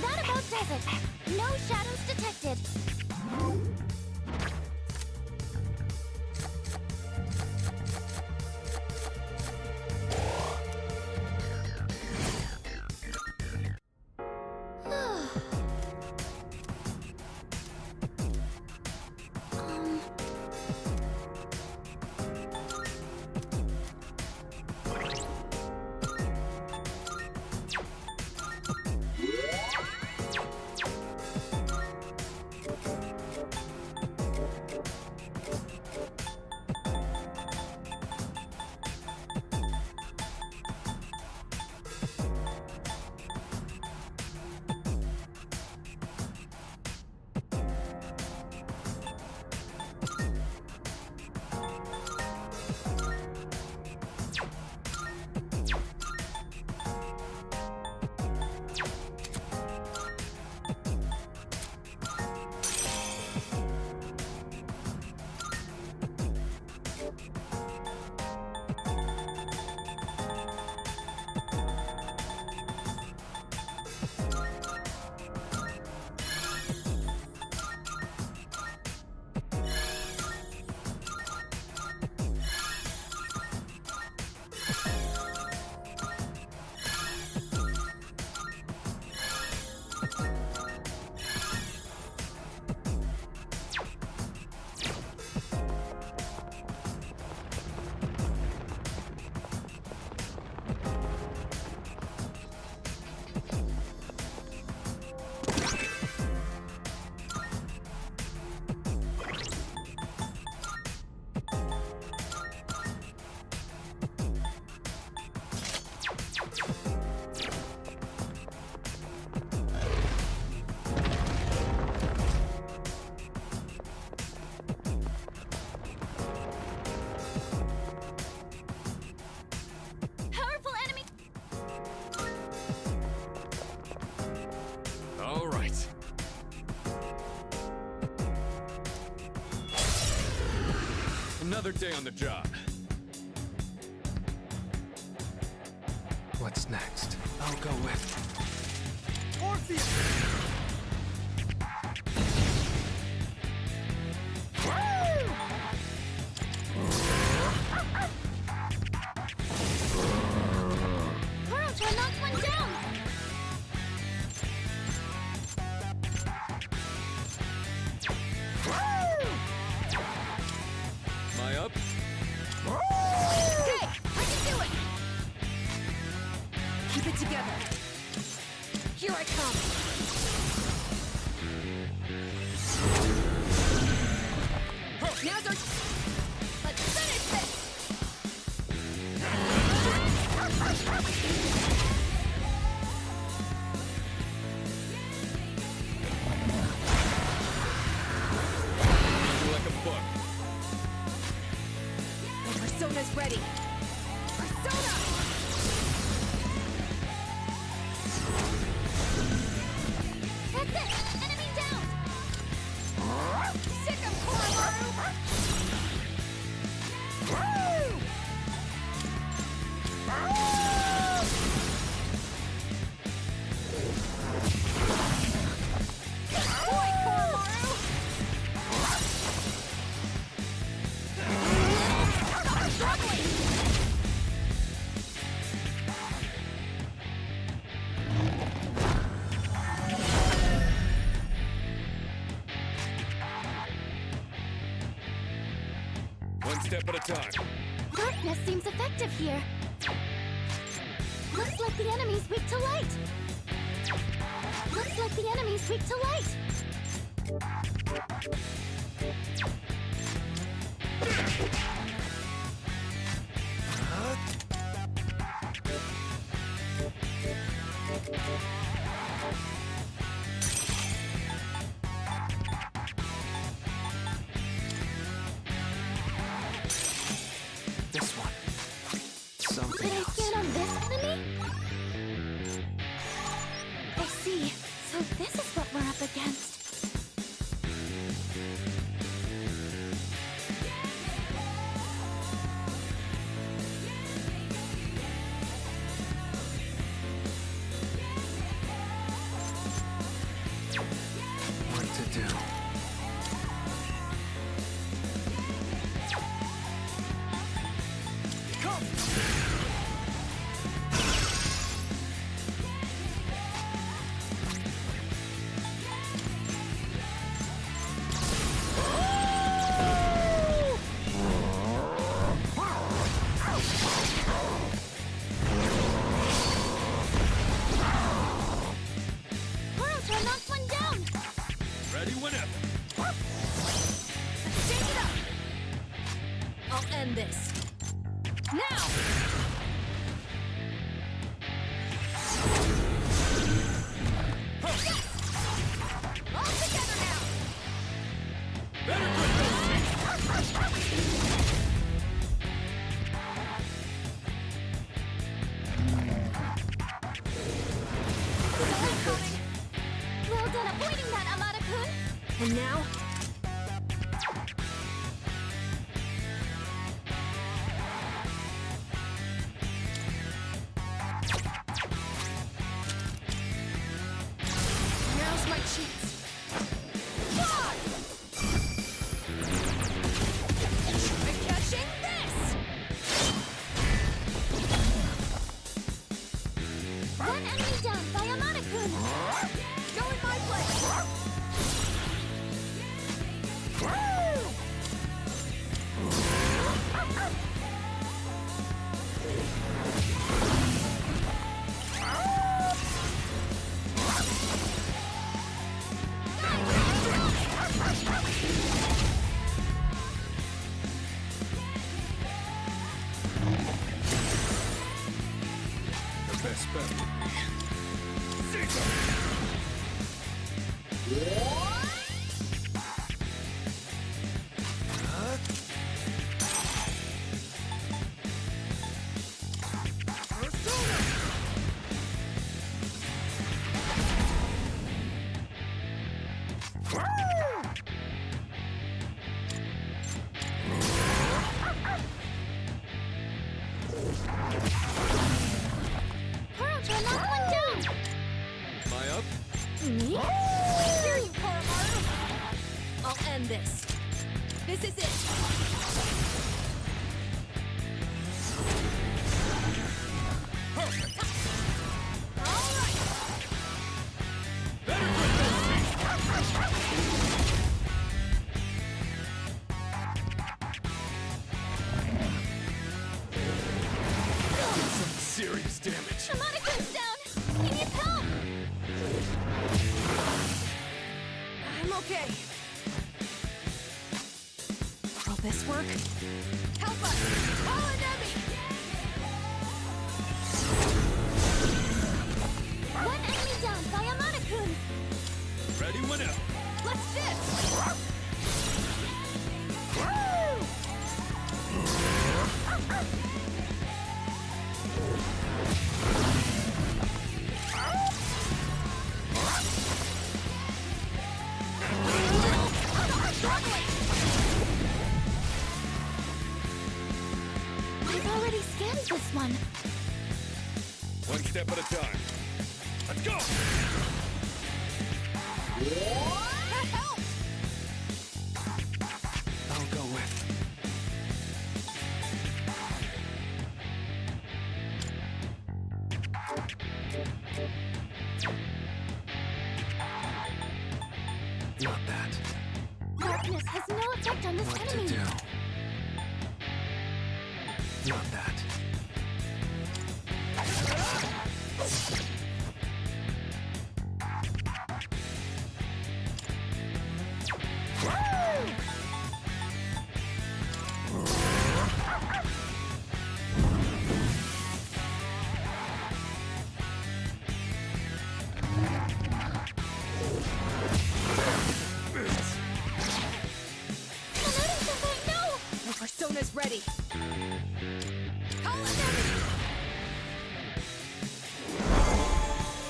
Runabout Desert. No shadows detected. Powerful enemy! All right. Another day on the job. What's next? I'll go with. Orpheus! Pearl, try knock one down! Am I up? Okay, I can do it! Keep it together. Here I come. Now's our... Let's finish this! You're like a book. My persona's ready. Persona! step at a time. Darkness seems effective here. Looks like the enemy's weak to light. Looks like the enemy's weak to light. This one. Something Did I else. stand on this enemy? I see. So this is what we're up against. What to do? Boruto knocked one down! Ready whenever. Shake it up! I'll end this. Now! All together now! Better quit those feet. Well done avoiding that, Amada-kun! And now, now's my chance. I'm catching this! One enemy down by Amada-kun! Go in my place! The best bet would be Zika. Boruto knocked one down! Am I up? Me? I hear you, Koromaru! I'll end this. This is it! Better quit those feet. Did some serious damage. Amada-kun's down! He needs help! I'm okay. Will this work? Help us! Call an enemy! One enemy down by Amada-kun! Ready whenever. Let's dip! I've already scanned this one. One step at a time. Let's go! That helped! I'll go with. Not that. Darkness has no effect on this What enemy. to do? Not that. My persona's ready.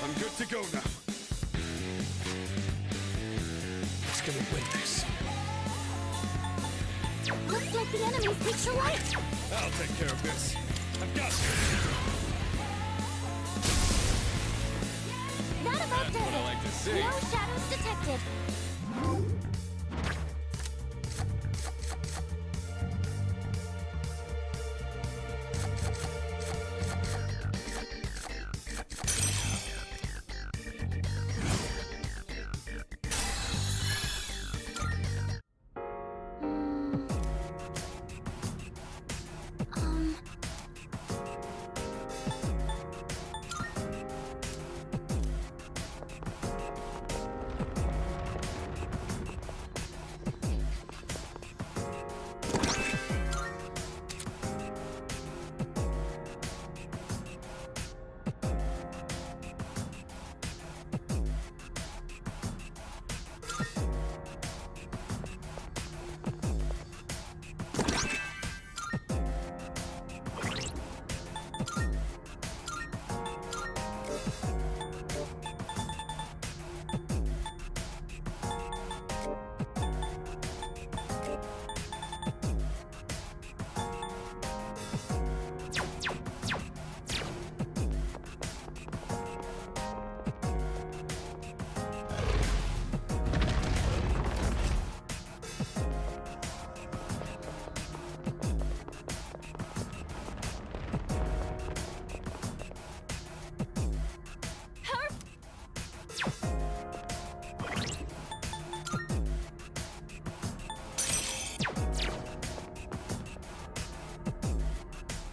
I'm good to go now. Who's gonna win this? Looks like the enemy's picture light. I'll take care of this. I've got this. That about That's does what I it. like to see. No shadows detected.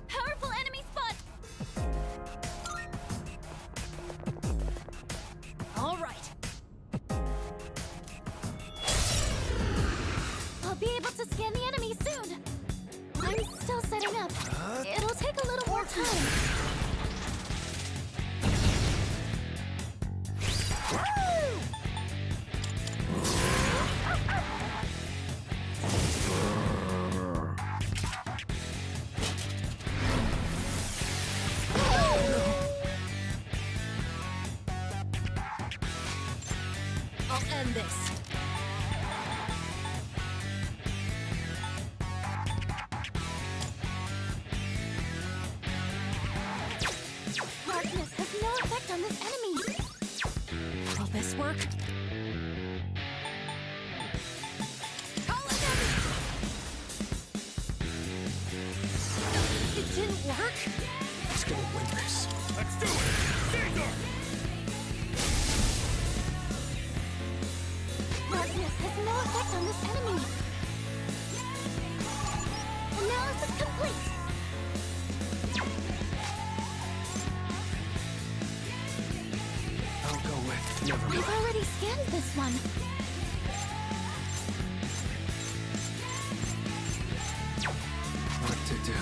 Powerful enemy spot. All right. I'll be able to scan the enemy soon. I'm still setting up. It'll take a little more time. I'll end this. Darkness has no effect on this enemy. Will this work? It didn't work? Who's gonna win this? Let's do it! Caesar! Darkness has no effect on this enemy. Analysis complete. I'll go with never mind. I've already scanned this one. What to do?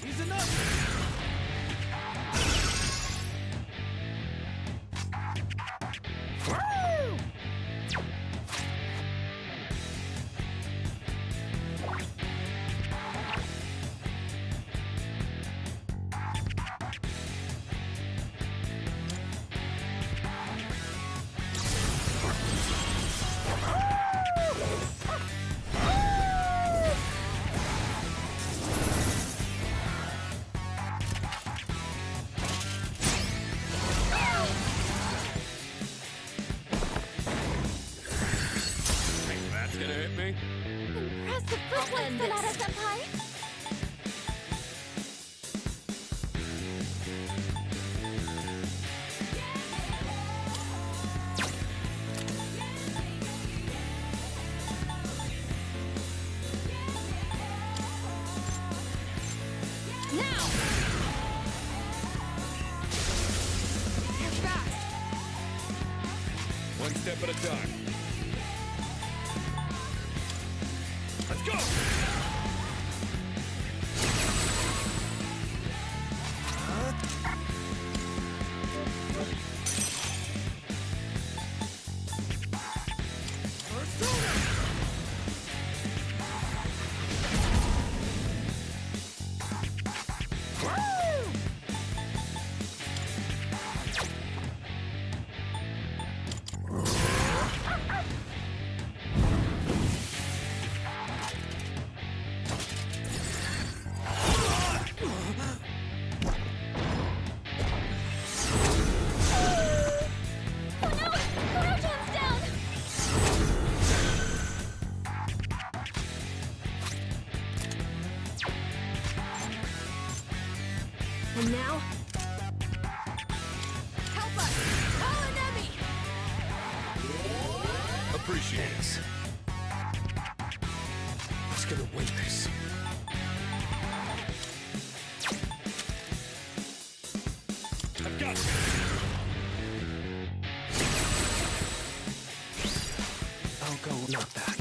He's enough! gonna hit me? Impressive footwork, Sonata-senpai! One step at a time. Let's go! And now, help us! Call an enemy! Appreciate it. Who's gonna win this? I've got you. I'll go not that.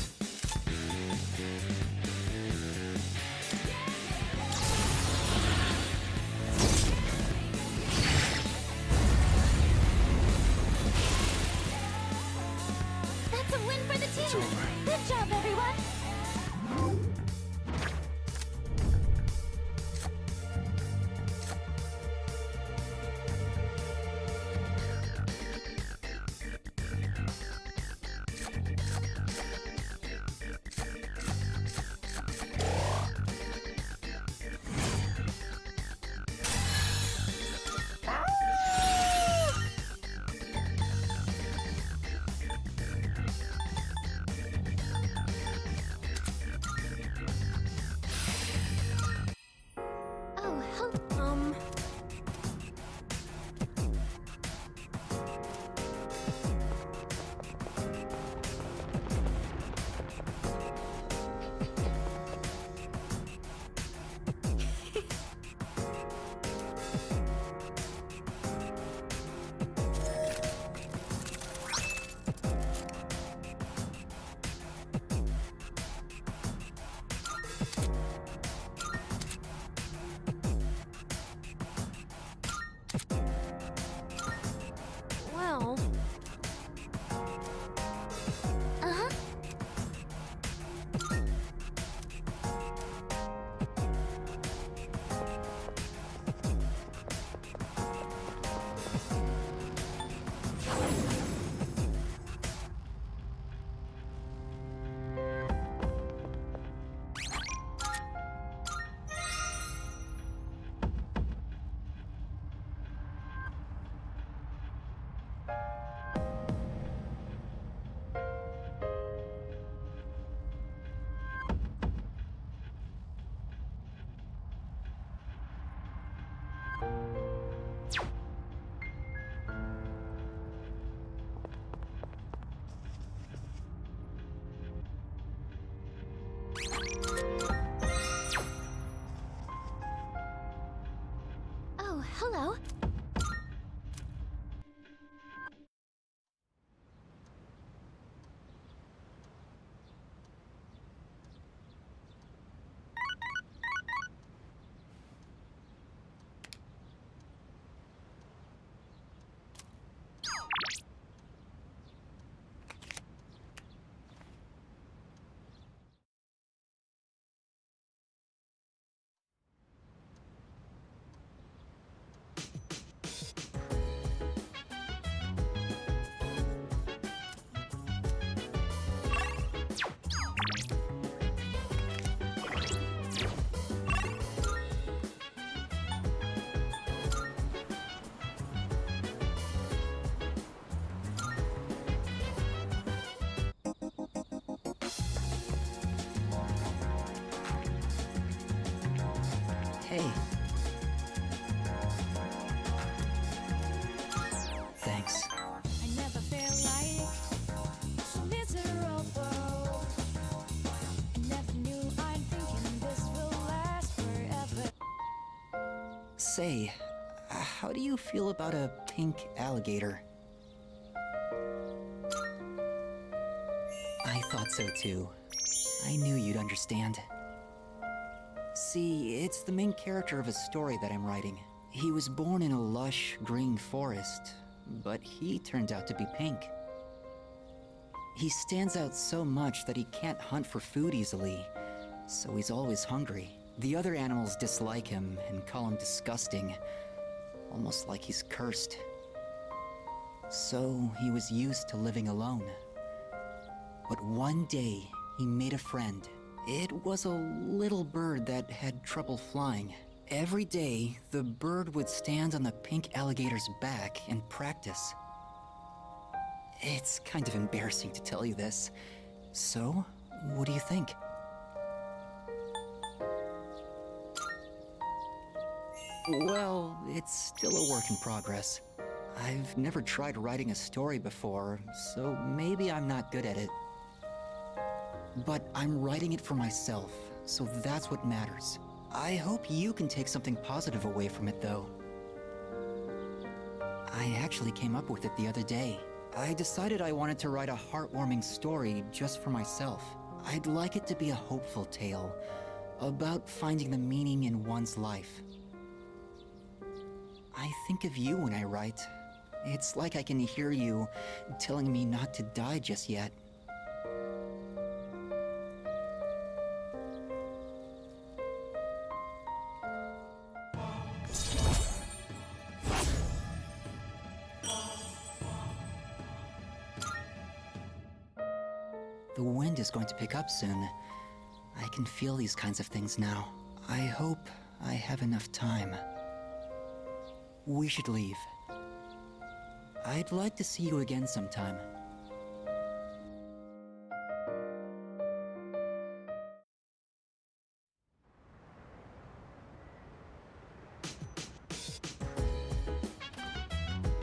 That's a win for the team! It's over. Good job, everyone! Hey. Thanks. I never felt like so miserable. I never knew I'm thinking this will last forever. Say, how do you feel about a pink alligator? I thought so too. I knew you'd understand. See, it's the main character of a story that I'm writing. He was born in a lush, green forest, but he turned out to be pink. He stands out so much that he can't hunt for food easily, so he's always hungry. The other animals dislike him and call him disgusting, almost like he's cursed. So he was used to living alone. But one day, he made a friend. It was a little bird that had trouble flying. Every day, the bird would stand on the pink alligator's back and practice. It's kind of embarrassing to tell you this. So, what do you think? Well, it's still a work in progress. I've never tried writing a story before, so maybe I'm not good at it. But I'm writing it for myself, so that's what matters. I hope you can take something positive away from it, though. I actually came up with it the other day. I decided I wanted to write a heartwarming story just for myself. I'd like it to be a hopeful tale about finding the meaning in one's life. I think of you when I write. It's like I can hear you telling me not to die just yet. The wind is going to pick up soon. I can feel these kinds of things now. I hope I have enough time. We should leave. I'd like to see you again sometime.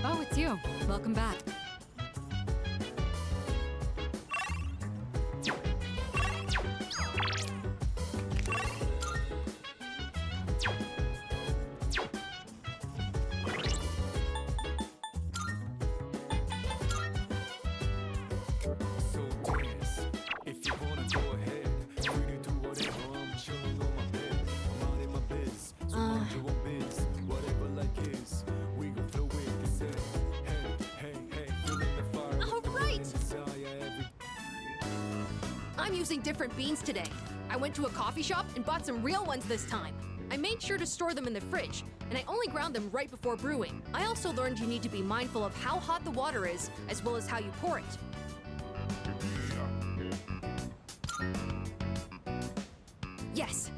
Oh, it's you. Welcome back. I'm using different beans today. I went to a coffee shop and bought some real ones this time. I made sure to store them in the fridge, and I only ground them right before brewing. I also learned you need to be mindful of how hot the water is, as well as how you pour it. Yes,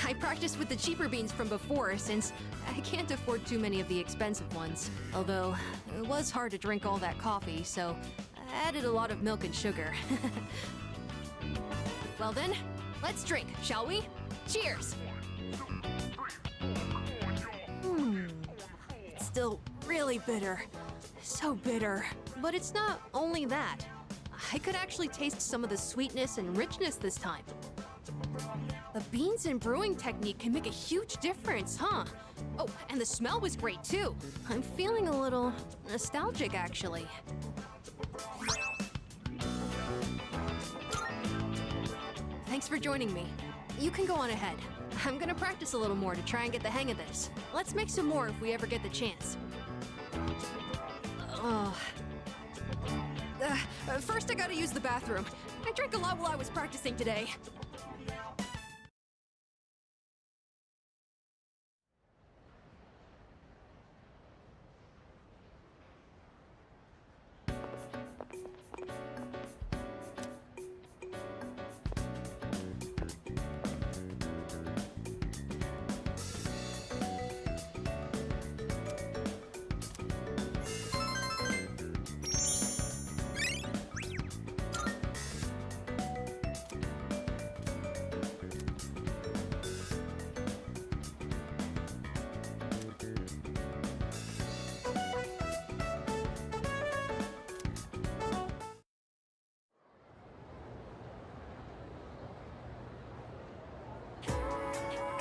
I practiced with the cheaper beans from before since I can't afford too many of the expensive ones. Although, it was hard to drink all that coffee, so I added a lot of milk and sugar. Well then, let's drink, shall we? Cheers! It's still really bitter. So bitter. But it's not only that. I could actually taste some of the sweetness and richness this time. The beans and brewing technique can make a huge difference, huh? Oh, and the smell was great too. I'm feeling a little nostalgic, actually. Thanks for joining me. You can go on ahead. I'm gonna practice a little more to try and get the hang of this. Let's make some more if we ever get the chance. First I gotta use the bathroom. I drank a lot while I was practicing today.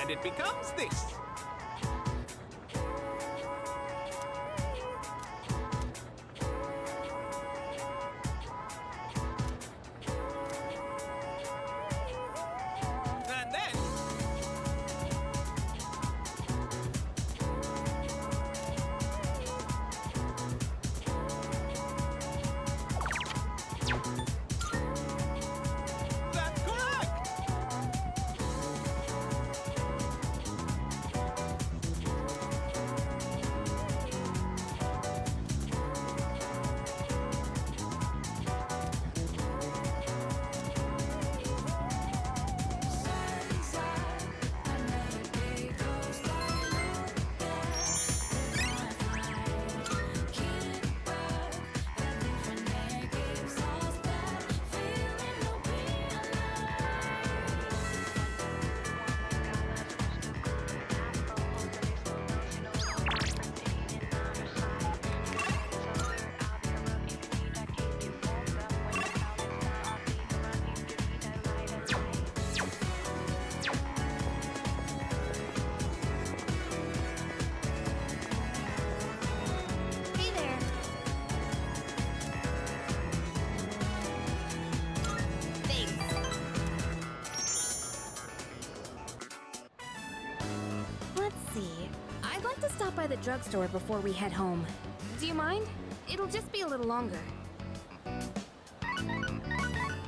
and it becomes this. And then that's correct. Hey there. Let's see. I'd like to stop by the drugstore before we head home. Do you mind? It'll just be a little longer.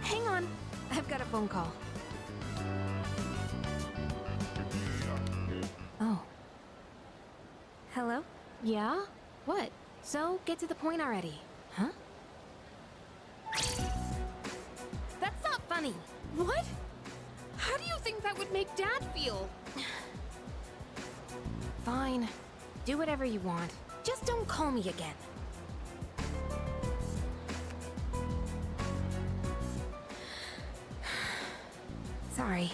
Hang on. I've got a phone call. Oh. Hello? Yeah? What? So, get to the point already. Huh? That's not funny. What? How do you think that would make Dad feel? Fine. Do whatever you want. Just don't call me again. Sorry.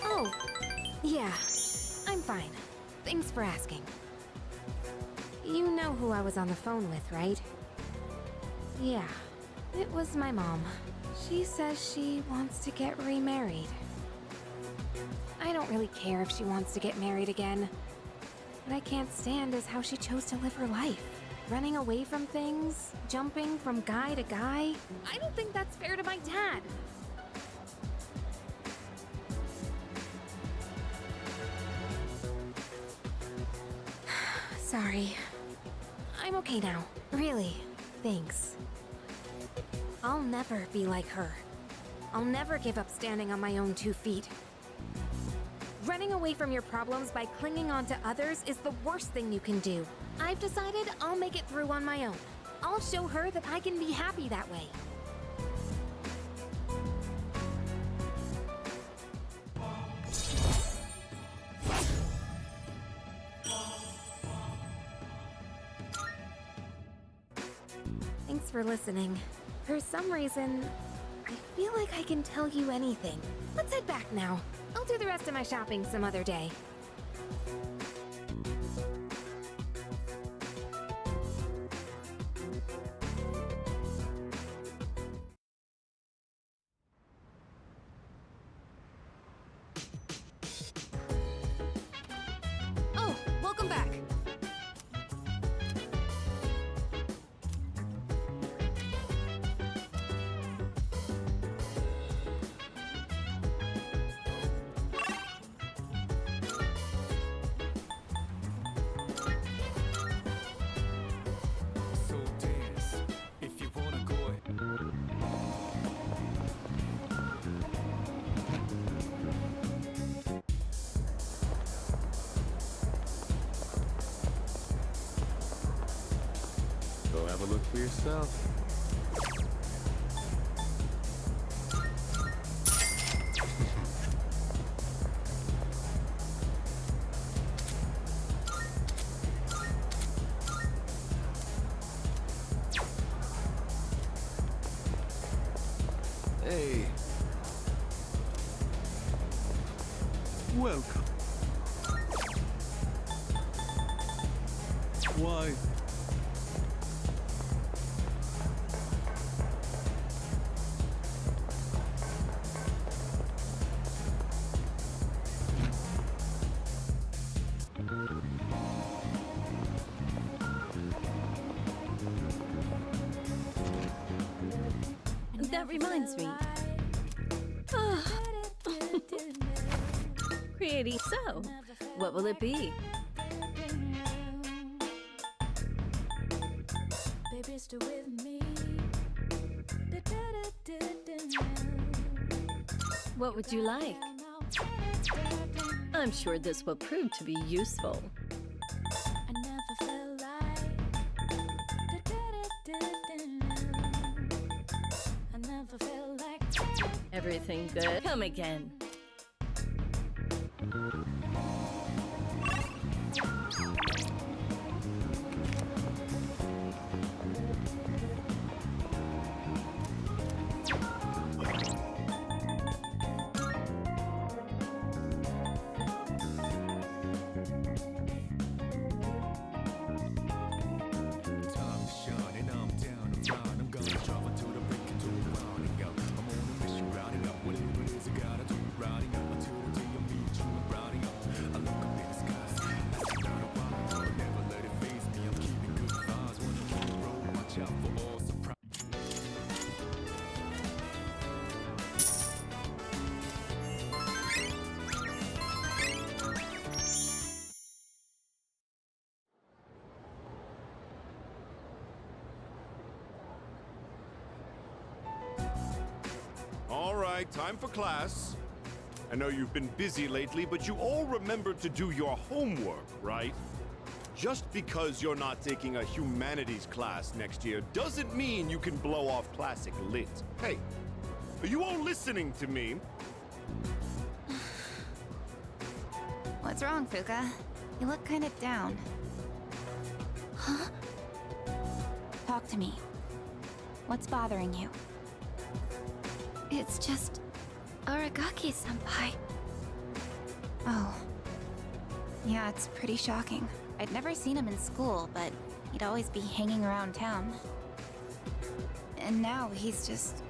Oh, yeah. I'm fine. Thanks for asking. You know who I was on the phone with, right? Yeah. It was my mom. She says she wants to get remarried. I don't really care if she wants to get married again. What I can't stand is how she chose to live her life. Running away from things, jumping from guy to guy. I don't think that's fair to my dad. Sorry. I'm okay now. Really. Thanks. I'll never be like her. I'll never give up standing on my own 2 feet. Running away from your problems by clinging on to others is the worst thing you can do. I've decided I'll make it through on my own. I'll show her that I can be happy that way. Thanks for listening. For some reason, I feel like I can tell you anything. Let's head back now. I'll do the rest of my shopping some other day. Oh, welcome back. So dance if you wanna go ahead. Go have a look for yourself. Hey. Welcome. Why? That reminds me. Pretty so. What will it be? Baby, stay with me. What would you like? I'm sure this will prove to be useful. I never felt like I never felt like Everything good? Come again. All right, time for class. I know you've been busy lately, but you all remembered to do your homework, right? Just because you're not taking a humanities class next year doesn't mean you can blow off classic lit. Hey, are you all listening to me? What's wrong, Fuka? You look kind of down. Huh? Talk to me. What's bothering you? It's just Aragaki-senpai. Oh. Yeah, it's pretty shocking. I'd never seen him in school, but he'd always be hanging around town. And now he's just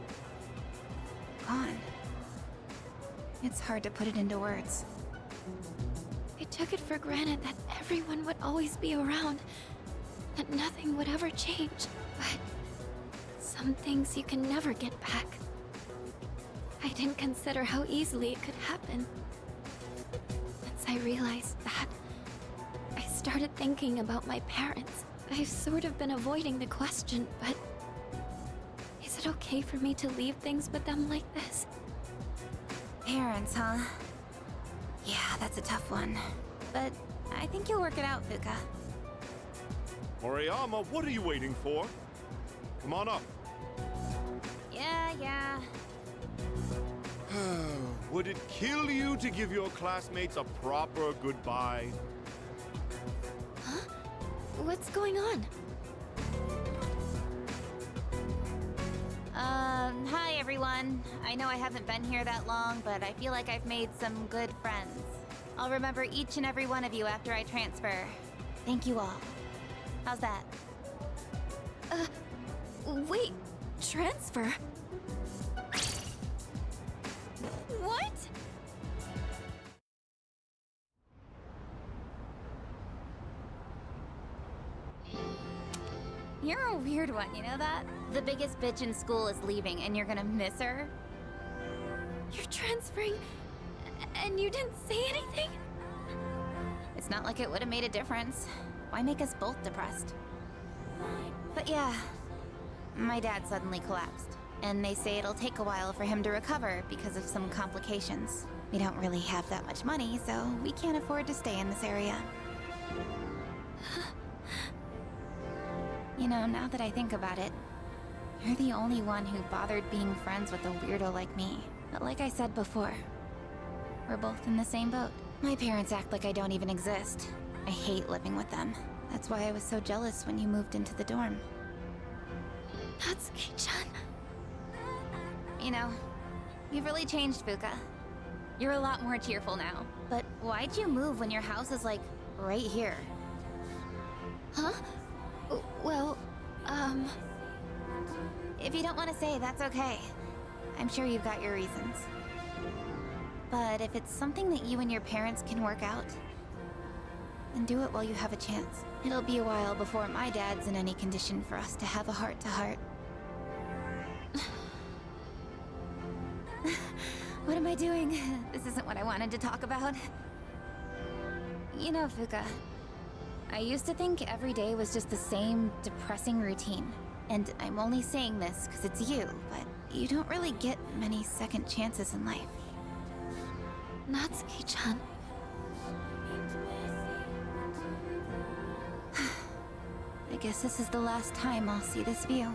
gone. It's hard to put it into words. I took it for granted that everyone would always be around, that nothing would ever change. But some things you can never get back. I didn't consider how easily it could happen. Once I realized that, I started thinking about my parents. I've sort of been avoiding the question, but is it okay for me to leave things with them like this? Parents, huh? Yeah, that's a tough one. But I think you'll work it out, Fuka. Moriyama, what are you waiting for? Come on up. Yeah. Would it kill you to give your classmates a proper goodbye? Huh? What's going on? Hi everyone. I know I haven't been here that long, but I feel like I've made some good friends. I'll remember each and every one of you after I transfer. Thank you all. How's that? Wait, transfer? What? You're a weird one, you know that? The biggest bitch in school is leaving and you're gonna miss her? You're transferring, and you didn't say anything? It's not like it would have made a difference. Why make us both depressed? But yeah, my dad suddenly collapsed. And they say it'll take a while for him to recover because of some complications. We don't really have that much money, so we can't afford to stay in this area. You know, now that I think about it, you're the only one who bothered being friends with a weirdo like me. But like I said before, we're both in the same boat. My parents act like I don't even exist. I hate living with them. That's why I was so jealous when you moved into the dorm. Natsuki-chan. You know, you've really changed, Fuka. You're a lot more cheerful now. But why'd you move when your house is, like, right here? Huh? Well, If you don't want to say, that's okay. I'm sure you've got your reasons. But if it's something that you and your parents can work out, then do it while you have a chance. It'll be a while before my dad's in any condition for us to have a heart-to-heart. What am I doing? This isn't what I wanted to talk about. You know, Fuka, I used to think every day was just the same depressing routine. And I'm only saying this because it's you, but you don't really get many second chances in life. Natsuki-chan. I guess this is the last time I'll see this view.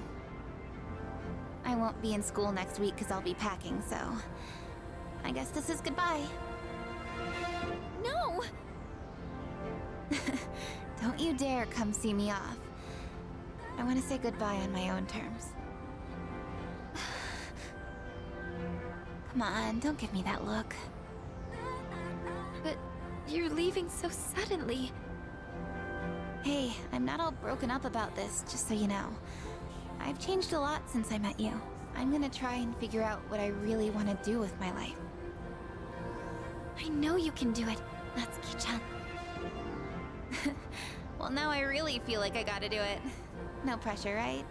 I won't be in school next week because I'll be packing, so... I guess this is goodbye. No! Don't you dare come see me off. I want to say goodbye on my own terms. Come on, don't give me that look. But you're leaving so suddenly. Hey, I'm not all broken up about this, just so you know. I've changed a lot since I met you. I'm gonna try and figure out what I really want to do with my life. I know you can do it, Natsuki-chan. Well, now I really feel like I gotta do it. No pressure, right?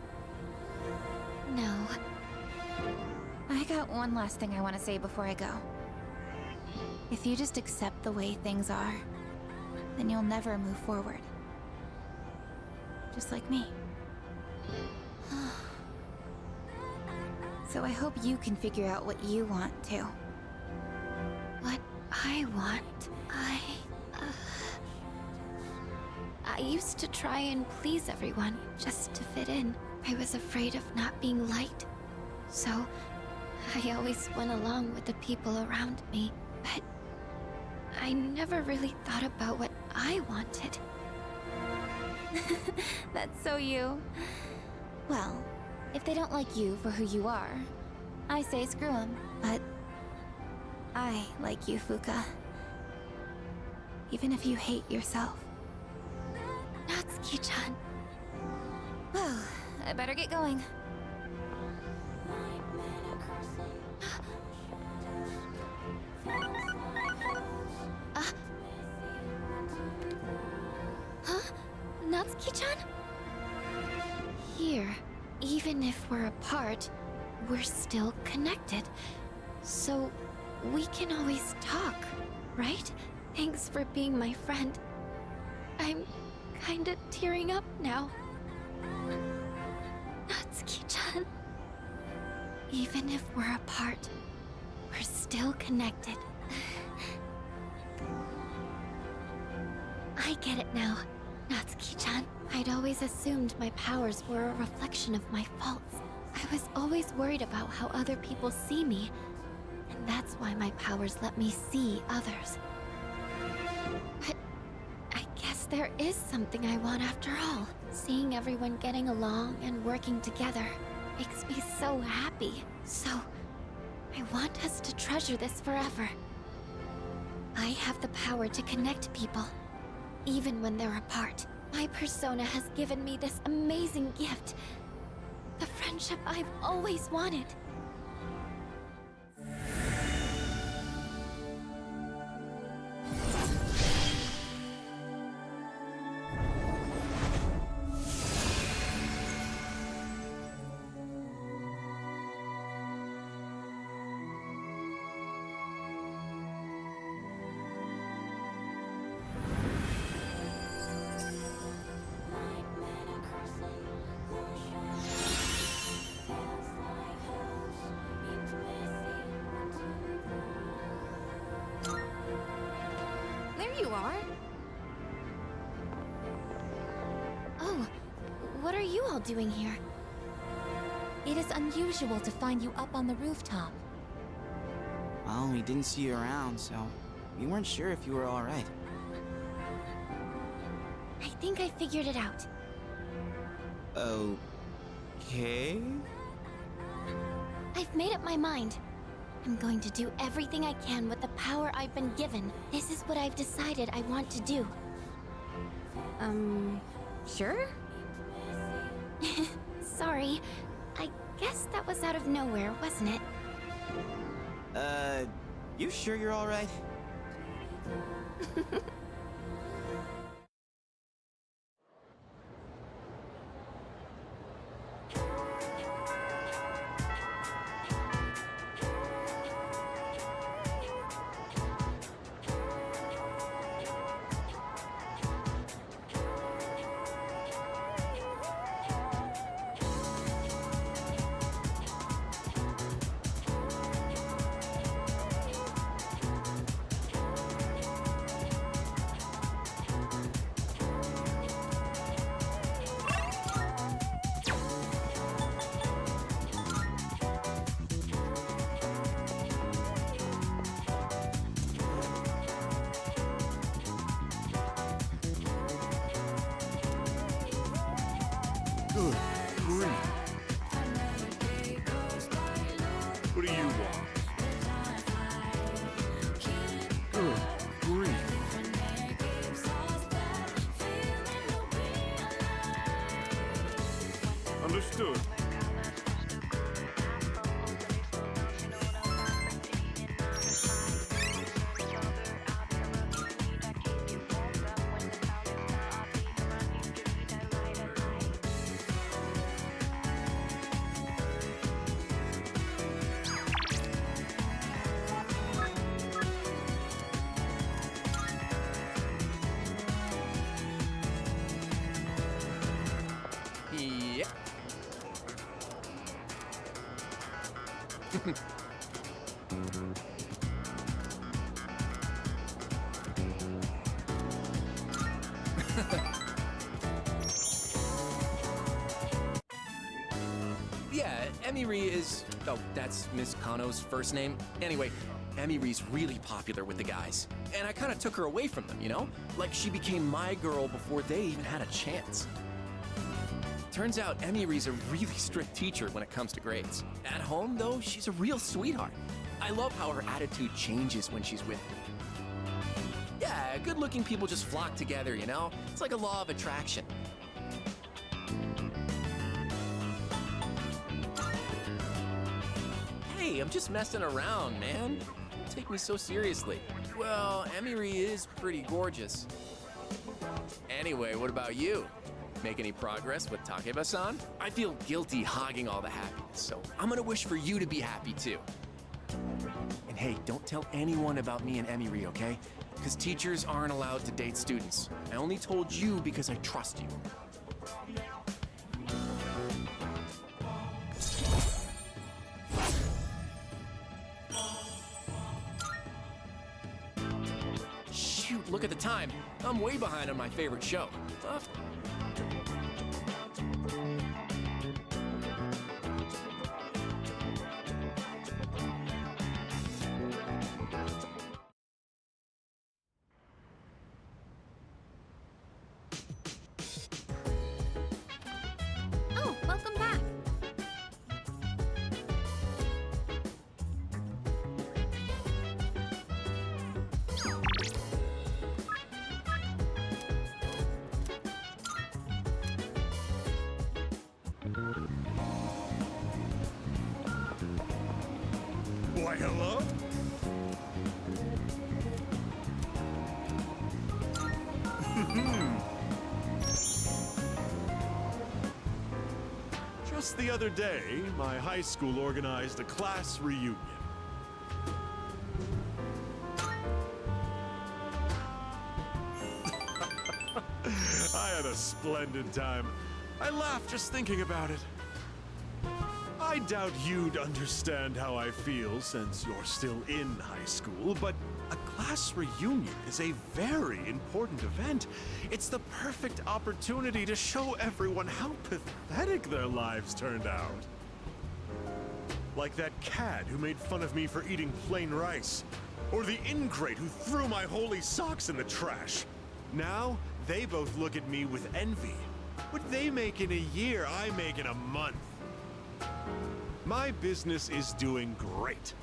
No. I got one last thing I want to say before I go. If you just accept the way things are, then you'll never move forward. Just like me. So I hope you can figure out what you want too. What I want, I used to try and please everyone just to fit in. I was afraid of not being liked. So, I always went along with the people around me. But I never really thought about what I wanted. That's so you. Well, if they don't like you for who you are, I say screw them. But I like you, Fuka. Even if you hate yourself. Natsuki-chan. Well, I better get going. Huh? Natsuki-chan? Here, even if we're apart, we're still connected. So, we can always talk, right? Thanks for being my friend. I'm kinda tearing up now. Natsuki-chan. Even if we're apart, we're still connected. I get it now, Natsuki-chan. I'd always assumed my powers were a reflection of my faults. I was always worried about how other people see me, and that's why my powers let me see others. But I guess there is something I want after all. Seeing everyone getting along and working together makes me so happy. So, I want us to treasure this forever. I have the power to connect people, even when they're apart. My persona has given me this amazing gift. The friendship I've always wanted. You are? Oh, what are you all doing here? It is unusual to find you up on the rooftop. Well, we didn't see you around, so we weren't sure if you were all right. I think I figured it out. Okay? I've made up my mind. I'm going to do everything I can with the power I've been given. This is what I've decided I want to do. Sure? Sorry. I guess that was out of nowhere, wasn't it? You sure you're all right? Good grief. What do you want? Good grief. Understood. Yep. Yeah, Emiri is... Oh, that's Miss Kano's first name. Anyway, Emiri's really popular with the guys. And I kind of took her away from them, you know? Like she became my girl before they even had a chance. Turns out Emiri's a really strict teacher when it comes to grades. At home, though, she's a real sweetheart. I love how her attitude changes when she's with me. Yeah, good-looking people just flock together, you know? It's like a law of attraction. Hey, I'm just messing around, man. Don't take me so seriously. Well, Emiri is pretty gorgeous. Anyway, what about you? Make any progress with Takeba-san? I feel guilty hogging all the happiness, so I'm gonna wish for you to be happy too. And hey, don't tell anyone about me and Emiri, okay? Because teachers aren't allowed to date students. I only told you because I trust you. Shoot, look at the time. I'm way behind on my favorite show. Oh, welcome back. Why, hello? Just the other day, my high school organized a class reunion. I had a splendid time. I laughed just thinking about it. I doubt you'd understand how I feel since you're still in high school, but a class reunion is a very important event. It's the perfect opportunity to show everyone how pathetic their lives turned out. Like that cad who made fun of me for eating plain rice, or the ingrate who threw my holy socks in the trash. Now, they both look at me with envy. What they make in a year, I make in a month. My business is doing great,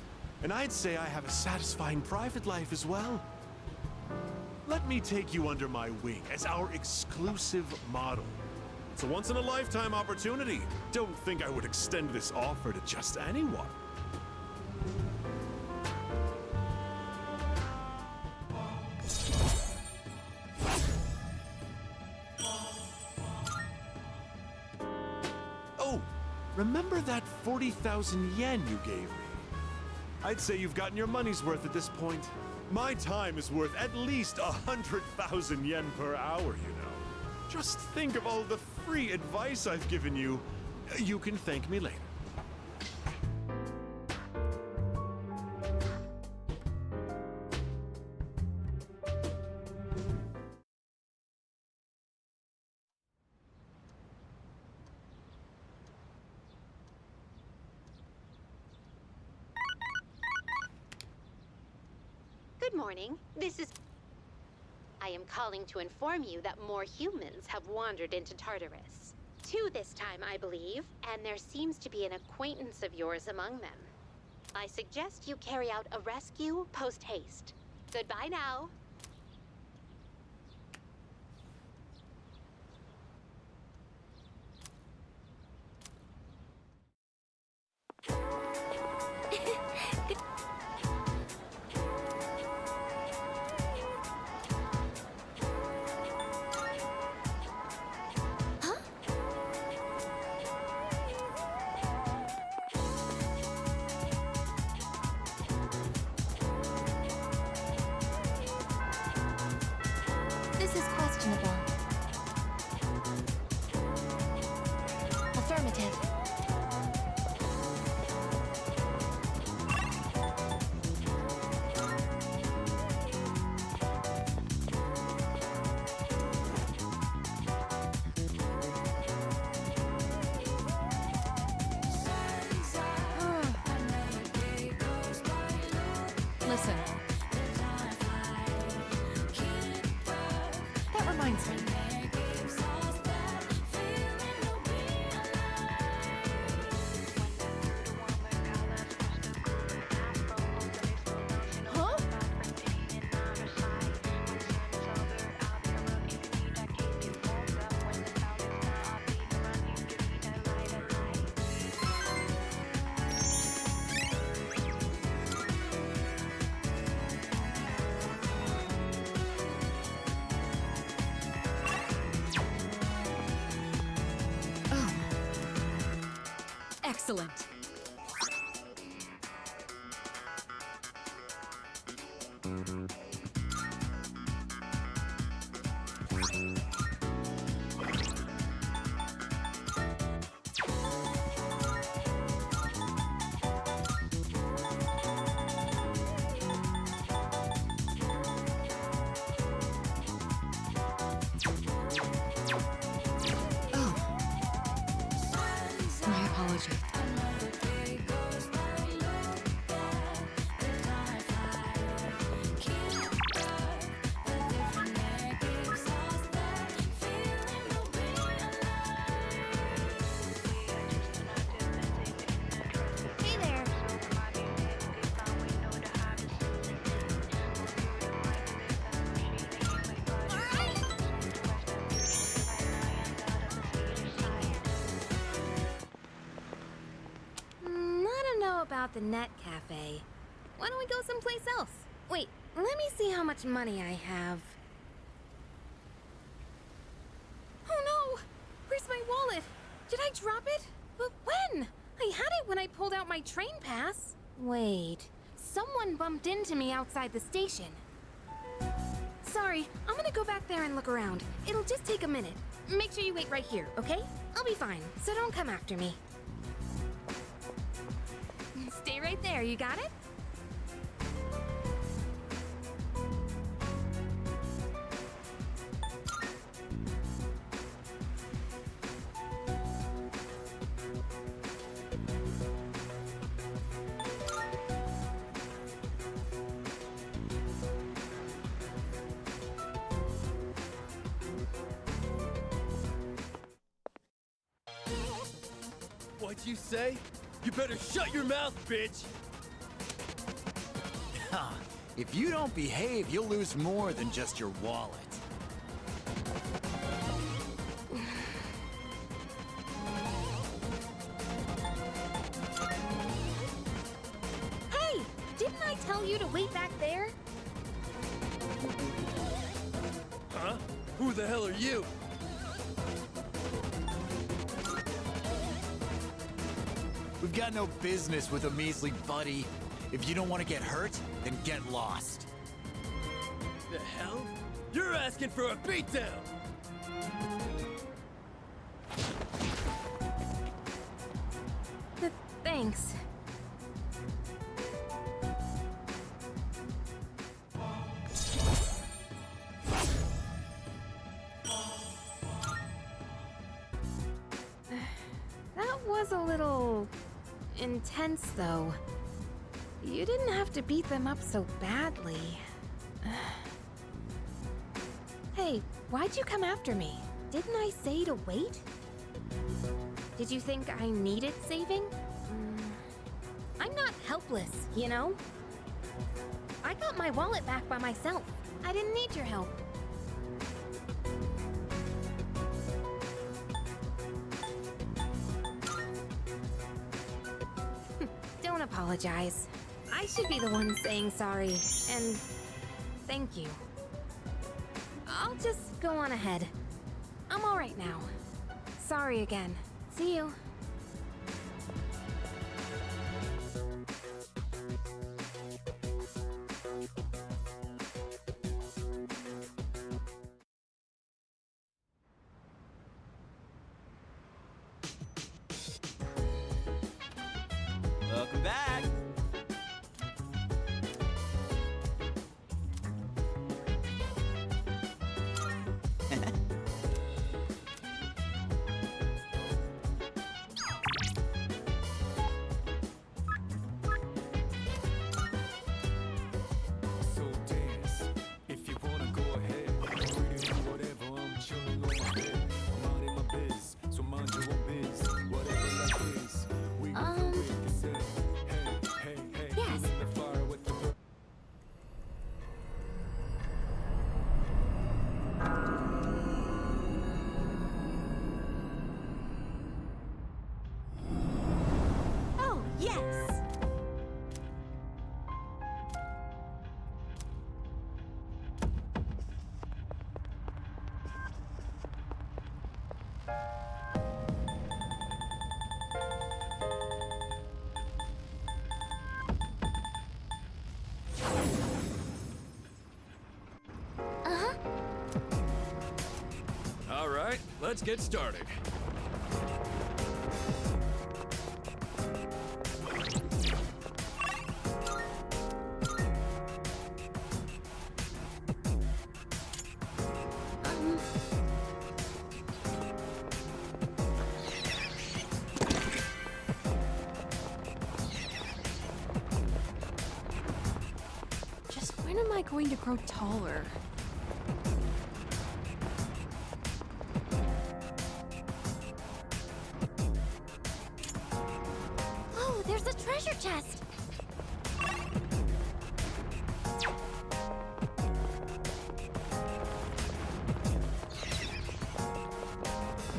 and I'd say I have a satisfying private life as well. Let me take you under my wing as our exclusive model. It's a once-in-a-lifetime opportunity. Don't think I would extend this offer to just anyone. Oh, remember that 40,000 yen you gave me? I'd say you've gotten your money's worth at this point. My time is worth at least 100,000 yen per hour, you know. Just think of all the free advice I've given you. You can thank me later. Good morning. This is... I am calling to inform you that more humans have wandered into Tartarus. 2 this time, I believe, and there seems to be an acquaintance of yours among them. I suggest you carry out a rescue post-haste. Goodbye now. This is questionable. Affirmative. Listen. That reminds me. Huh? Excellent. My apologies. Hey there. I don't know about the Net Cafe. Why don't we go someplace else? Wait, let me see how much money I have. Oh no! Where's my wallet? Did I drop it? But when? I had it when I pulled out my train pass. Wait, someone bumped into me outside the station. Sorry, I'm gonna go back there and look around. It'll just take a minute. Make sure you wait right here, okay? I'll be fine, so don't come after me. Stay right there, you got it? What'd you say? You better shut your mouth, bitch! If you don't behave, you'll lose more than just your wallet. Hey! Didn't I tell you to wait back there? Huh? Who the hell are you? We've got no business with a measly buddy. If you don't want to get hurt, then get lost. The hell? You're asking for a beatdown! Thanks. That was a little intense, though. You didn't have to beat them up so badly. Hey, why'd you come after me? Didn't I say to wait? Did you think I needed saving? I'm not helpless, you know? I got my wallet back by myself. I didn't need your help. Don't apologize. I should be the one saying sorry, and thank you. I'll just go on ahead. I'm alright now. Sorry again. See you. Welcome back. So dance, if you wanna go ahead. Free to do whatever, I'm chilling on my bed. I'm out in my biz, so mind your own biz. Whatever that is, we gon' do it. They say, hey, hey, hey, Yes. I'm in the fire with the Oh, yes! All right, let's get started. Just when am I going to grow taller? Oh, there's a treasure chest!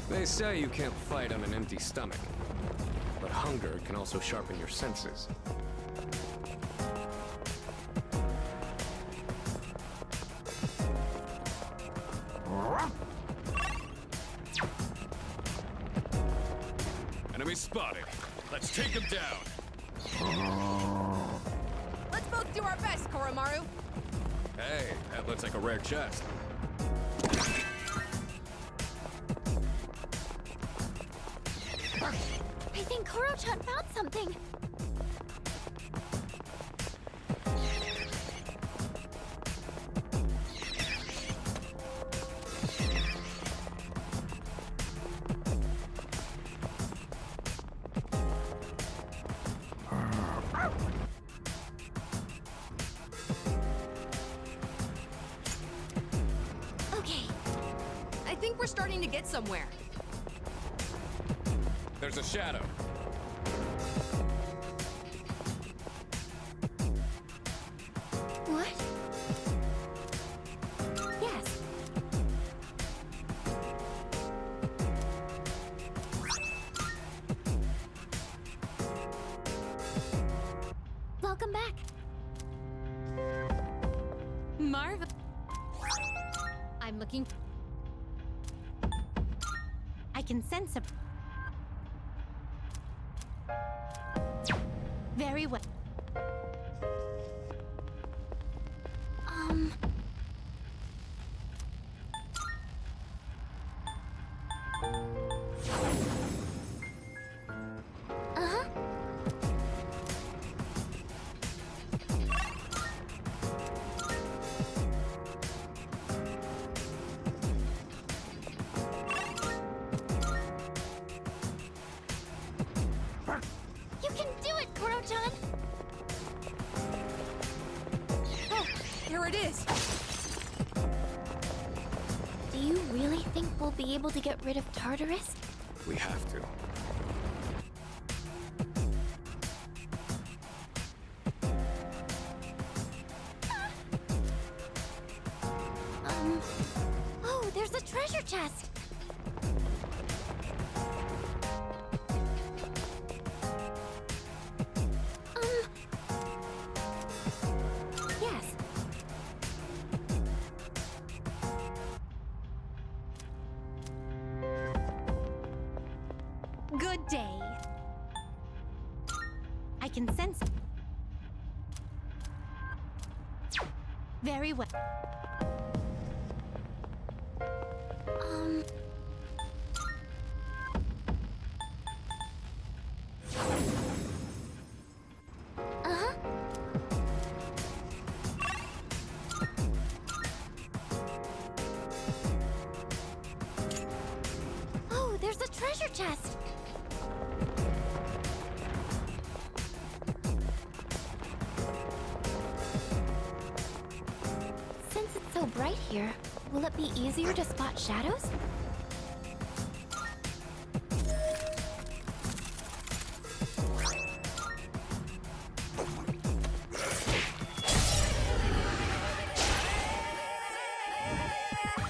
They say you can't fight on an empty stomach, but hunger can also sharpen your senses. Enemy spotted. Let's take him down. Let's both do our best, Koromaru. Hey, that looks like a rare chest. I think Koro-chan found something. Okay. I think we're starting to get somewhere. There's a shadow. What? Yes. Welcome back. Marvel. I'm looking. I can sense a. Very well. Uh-huh. You can do it, Koro-chan! Oh, here it is. Do you really think we'll be able to get rid of Tartarus? We have to. Oh, there's a treasure chest. Yes. Good day. I can sense. Very well. Uh-huh. Oh, there's a treasure chest. Since it's so bright here, will it be easier to spot shadows?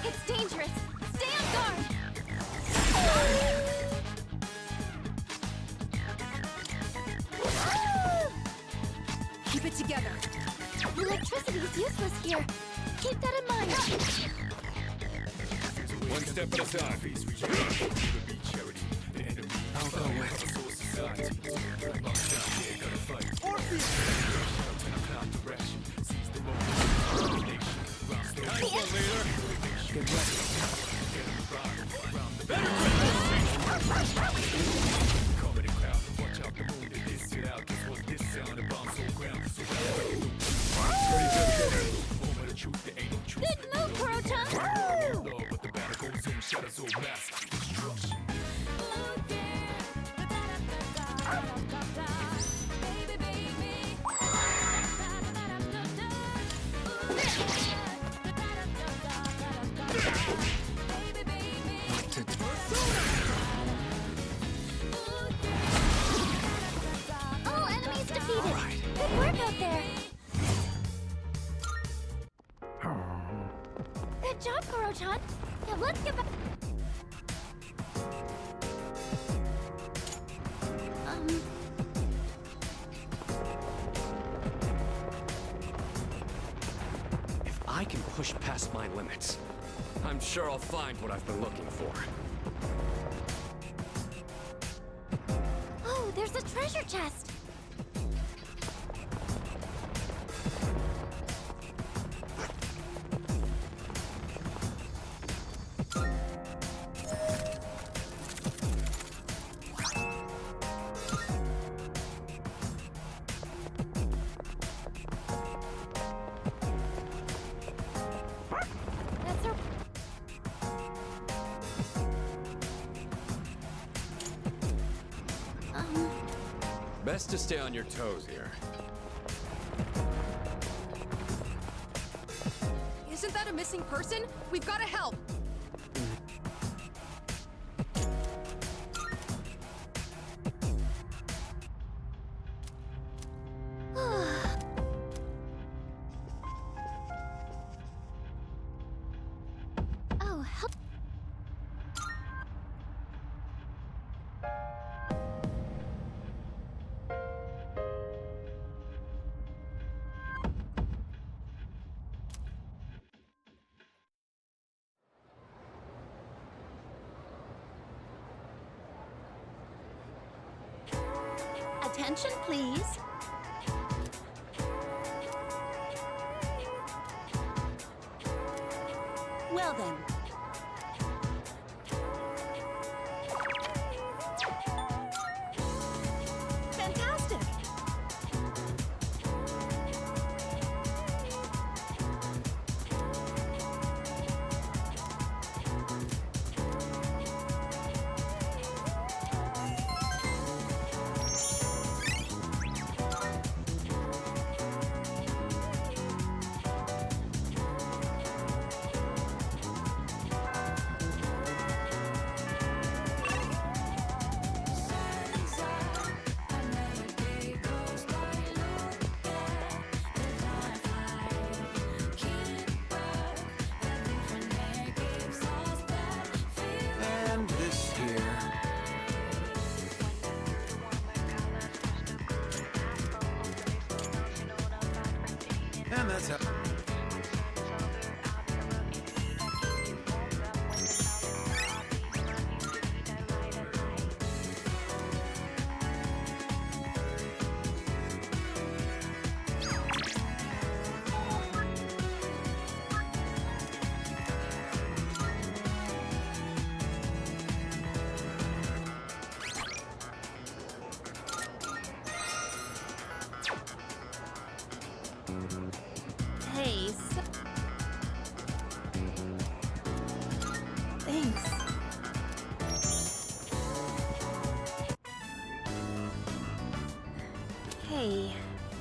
It's dangerous. Stay on guard. Keep it together. Electricity is useless here. Keep that in mind. One step at a time. I'll go Good move, Kurotan! All enemies defeated! Good work out there! Good job, Kurotan! Now let's get back... If I can push past my limits, I'm sure I'll find what I've been looking for. Oh, there's a treasure chest! That's a... Best to stay on your toes here. Isn't that a missing person? We've got to help. Oh, help. Attention, please. Well then. Fantastic. and that's how. Hey, thanks. Hey,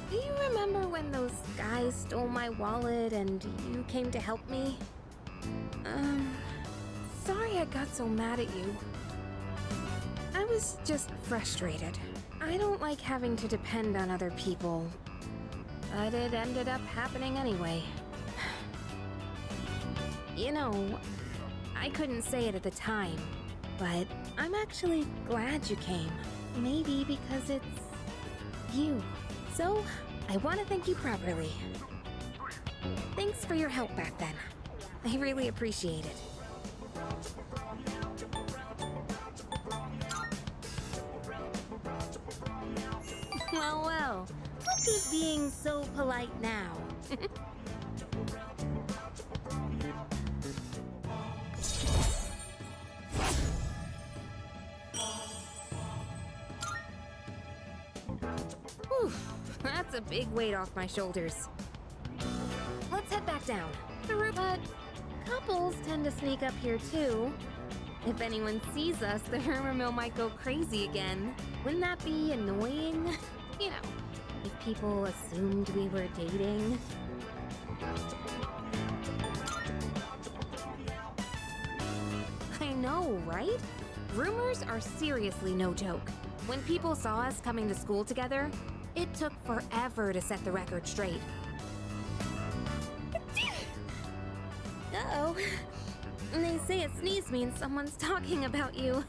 do you remember when those guys stole my wallet and you came to help me? Sorry I got so mad at you. I was just frustrated. I don't like having to depend on other people. But it ended up happening anyway. You know, I couldn't say it at the time, but I'm actually glad you came. Maybe because it's you. So, I want to thank you properly. Thanks for your help back then. I really appreciate it. Well. Look who's being so polite now. Whew, that's a big weight off my shoulders. Let's head back down. But couples tend to sneak up here too. If anyone sees us, the rumor mill might go crazy again. Wouldn't that be annoying? You know, if people assumed we were dating. I know, right? Rumors are seriously no joke. When people saw us coming to school together, it took forever to set the record straight. Uh-oh. They say a sneeze means someone's talking about you.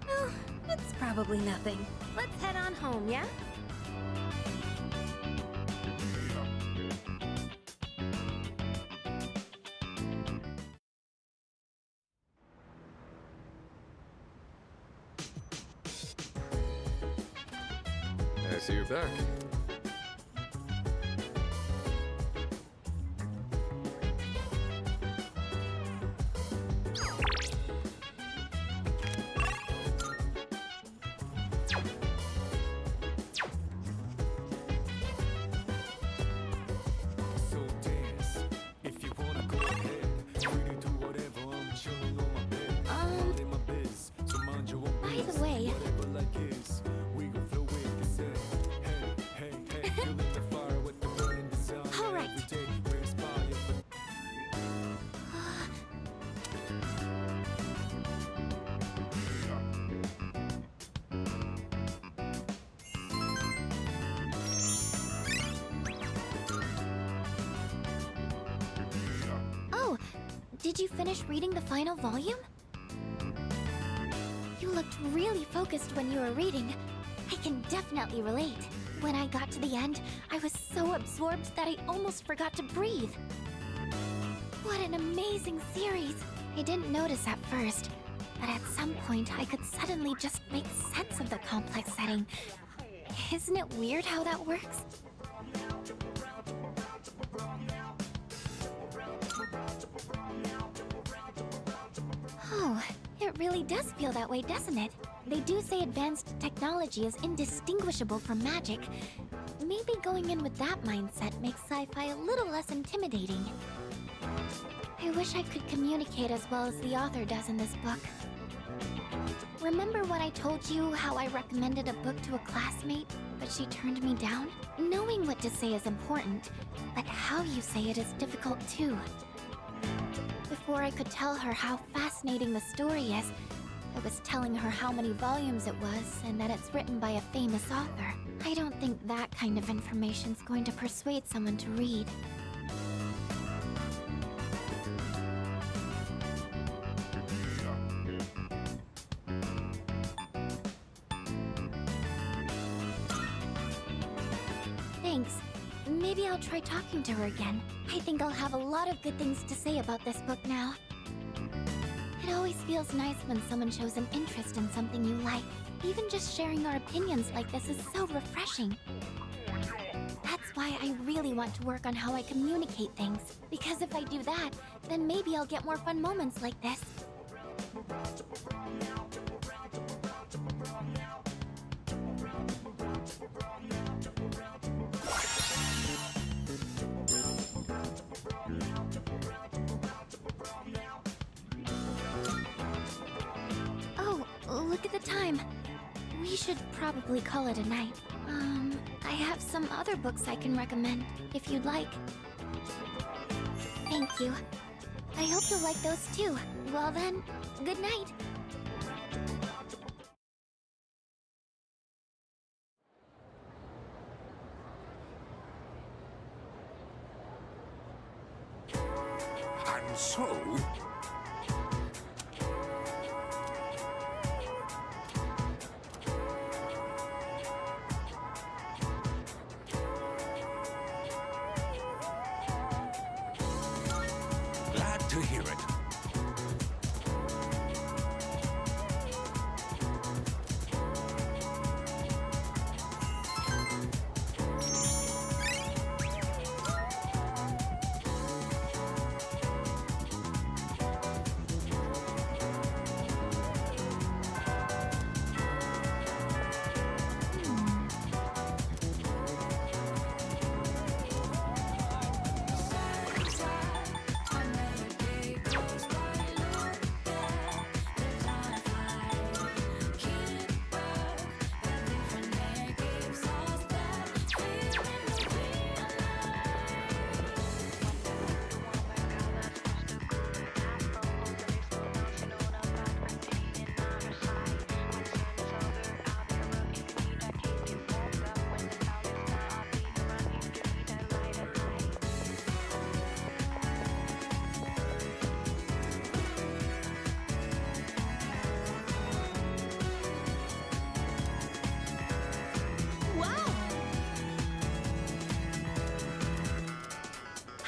Well, it's probably nothing. Let's head on home, yeah? I see you're back. So dance. If you wanna go ahead, free to do whatever. I'm chilling on my bed. All in my biz. So mind your own By the biz. way- Whatever like is, we gon' flow with the set. Hey, hey, hey, feeling the fire with the burning desire. All right. Every day we inspire, but Oh, did you finish reading the final volume? You looked really focused when you were reading. I can definitely relate. When I got to the end, I was so absorbed that I almost forgot to breathe. What an amazing series! I didn't notice at first, but at some point I could suddenly just make sense of the complex setting. Isn't it weird how that works? Oh, it really does feel that way, doesn't it? They do say advanced technology is indistinguishable from magic. Maybe going in with that mindset makes sci-fi a little less intimidating. I wish I could communicate as well as the author does in this book. Remember when I told you how I recommended a book to a classmate, but she turned me down? Knowing what to say is important, but how you say it is difficult too. Before I could tell her how fascinating the story is, I was telling her how many volumes it was and that it's written by a famous author. I don't think that kind of information's going to persuade someone to read. Maybe I'll try talking to her again. I think I'll have a lot of good things to say about this book now. It always feels nice when someone shows an interest in something you like. Even just sharing our opinions like this is so refreshing. That's why I really want to work on how I communicate things. Because if I do that, then maybe I'll get more fun moments like this. Oh, look at the time. We should probably call it a night. I have some other books I can recommend, if you'd like. Thank you. I hope you'll like those too. Well then, good night. And so, glad to hear it.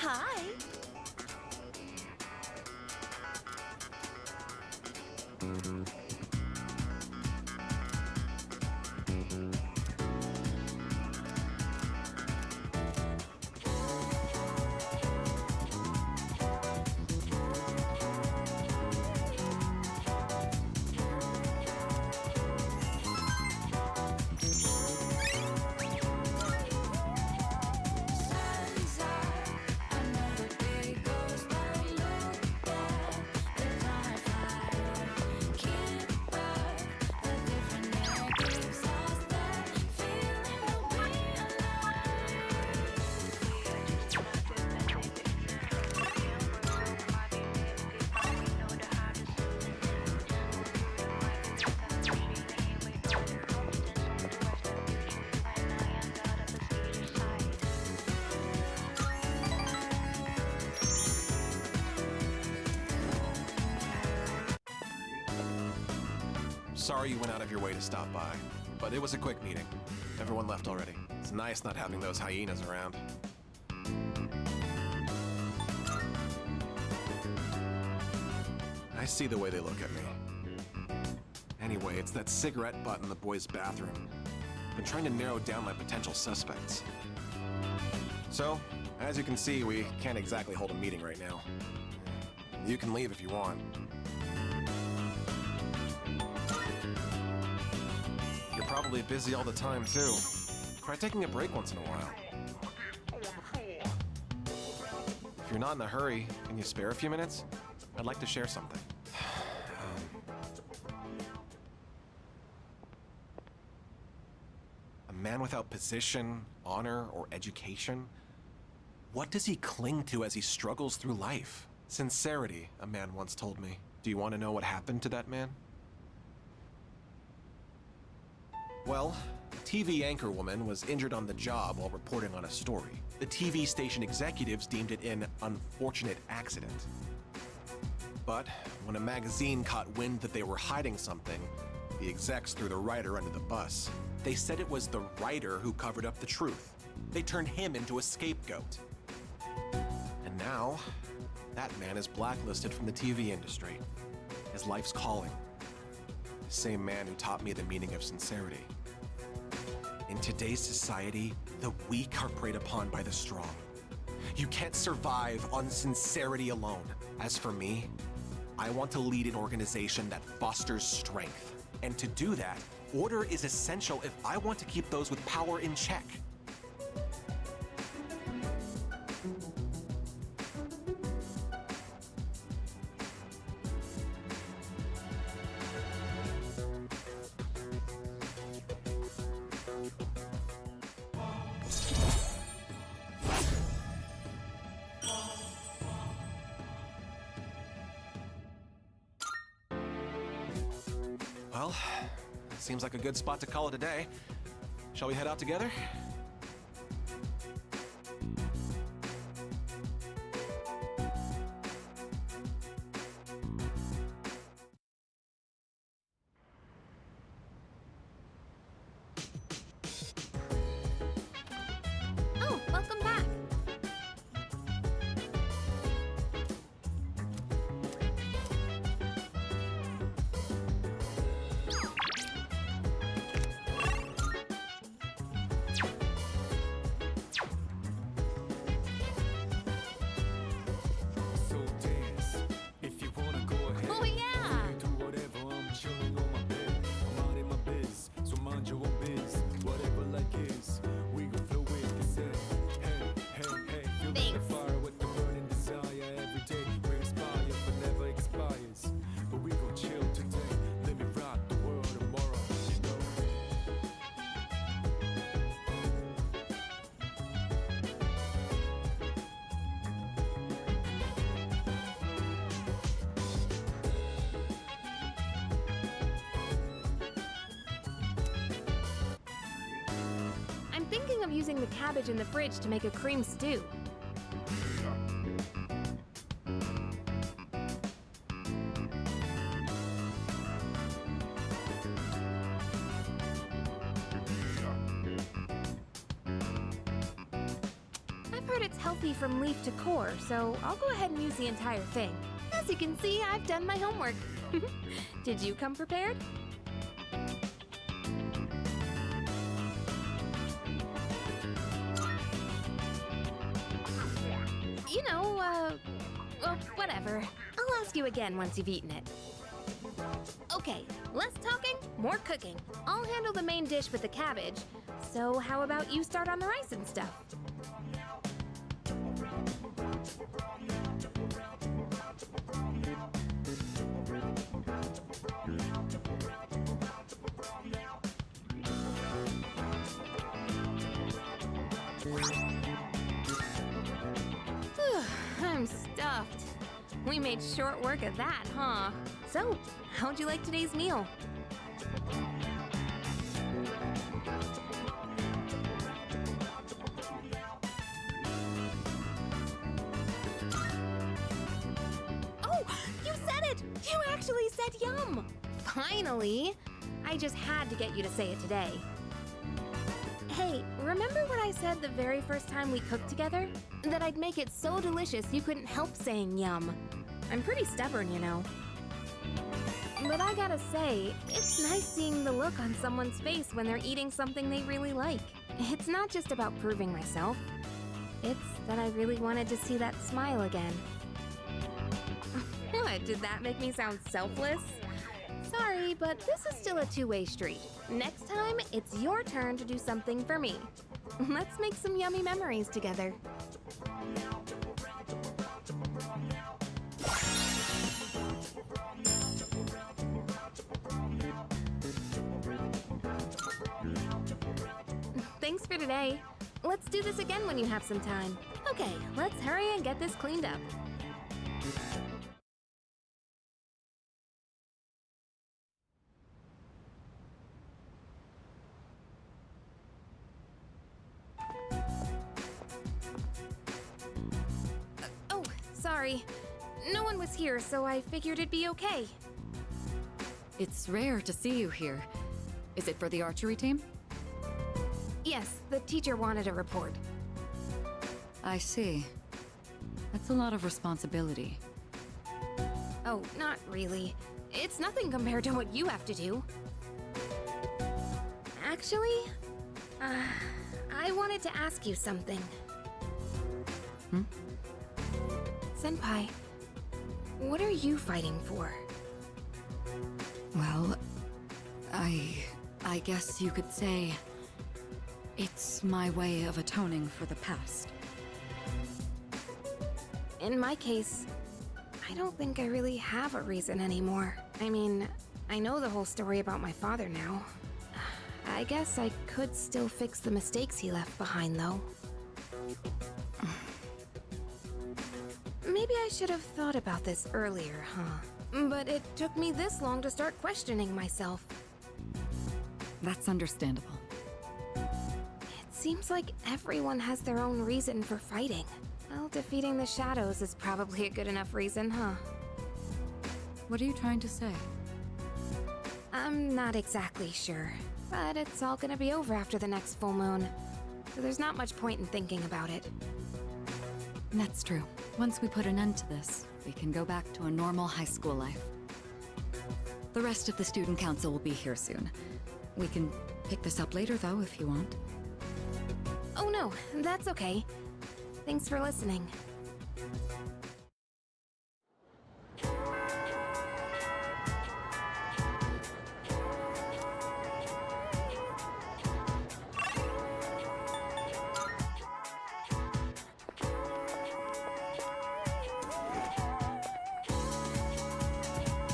Hi. Sorry you went out of your way to stop by, but it was a quick meeting. Everyone left already. It's nice not having those hyenas around. I see the way they look at me. Anyway, it's that cigarette butt in the boys' bathroom. Been trying to narrow down my potential suspects. So, as you can see, we can't exactly hold a meeting right now. You can leave if you want. You're probably busy all the time, too. Try taking a break once in a while. If you're not in a hurry, can you spare a few minutes? I'd like to share something. A man without position, honor, or education? What does he cling to as he struggles through life? Sincerity, a man once told me. Do you want to know what happened to that man? Well, a TV anchorwoman was injured on the job while reporting on a story. The TV station executives deemed it an unfortunate accident. But when a magazine caught wind that they were hiding something, the execs threw the writer under the bus. They said it was the writer who covered up the truth. They turned him into a scapegoat. And now, that man is blacklisted from the TV industry. His life's calling. The same man who taught me the meaning of sincerity. In today's society, the weak are preyed upon by the strong. You can't survive on sincerity alone. As for me, I want to lead an organization that fosters strength. And to do that, order is essential if I want to keep those with power in check. Well, seems like a good spot to call it a day. Shall we head out together? Oh, welcome back. So dance. If you wanna go ahead. Oh, yeah. Do whatever, I'm chilling on my bed. I'm out in my biz, so mind your own biz. Whatever like is, we gon' flow with this head. Hey, hey, hey, feel the Thanks. fire with the burning desire every day. We inspire, but never expires. But we gon' chill today. Let me rock the world tomorrow, you know. I'm thinking of using the cabbage in the fridge to make a cream stew. I've heard it's healthy from leaf to core, so I'll go ahead and use the entire thing. As you can see, I've done my homework. Did you come prepared? You know, well, whatever. I'll ask you again once you've eaten it. Okay, less talking, more cooking. I'll handle the main dish with the cabbage. So how about you start on the rice and stuff? I'm stuffed. We made short work of that, huh? So, how'd you like today's meal? Oh, you said it! You actually said yum! Finally! I just had to get you to say it today. Hey, remember what I said the very first time we cooked together? That I'd make it so delicious you couldn't help saying yum. I'm pretty stubborn, you know. But I gotta say, it's nice seeing the look on someone's face when they're eating something they really like. It's not just about proving myself. It's that I really wanted to see that smile again. What, did that make me sound selfless? Sorry, but this is still a two-way street. Next time, it's your turn to do something for me. Let's make some yummy memories together. Thanks for today. Let's do this again when you have some time. Okay, let's hurry and get this cleaned up. Oh, sorry. No one was here, so I figured it'd be okay. It's rare to see you here. Is it for the archery team? Yes, the teacher wanted a report. I see. That's a lot of responsibility. Oh, not really. It's nothing compared to what you have to do. Actually, I wanted to ask you something. Senpai, what are you fighting for? Well, I guess you could say it's my way of atoning for the past. In my case, I don't think I really have a reason anymore. I mean, I know the whole story about my father now. I guess I could still fix the mistakes he left behind, though. Maybe I should have thought about this earlier, huh? But it took me this long to start questioning myself. That's understandable. It seems like everyone has their own reason for fighting. Well, defeating the shadows is probably a good enough reason, huh? What are you trying to say? I'm not exactly sure, but it's all gonna be over after the next full moon, so there's not much point in thinking about it. That's true. Once we put an end to this, we can go back to a normal high school life. The rest of the student council will be here soon. We can pick this up later, though, if you want. Oh no, that's okay. Thanks for listening.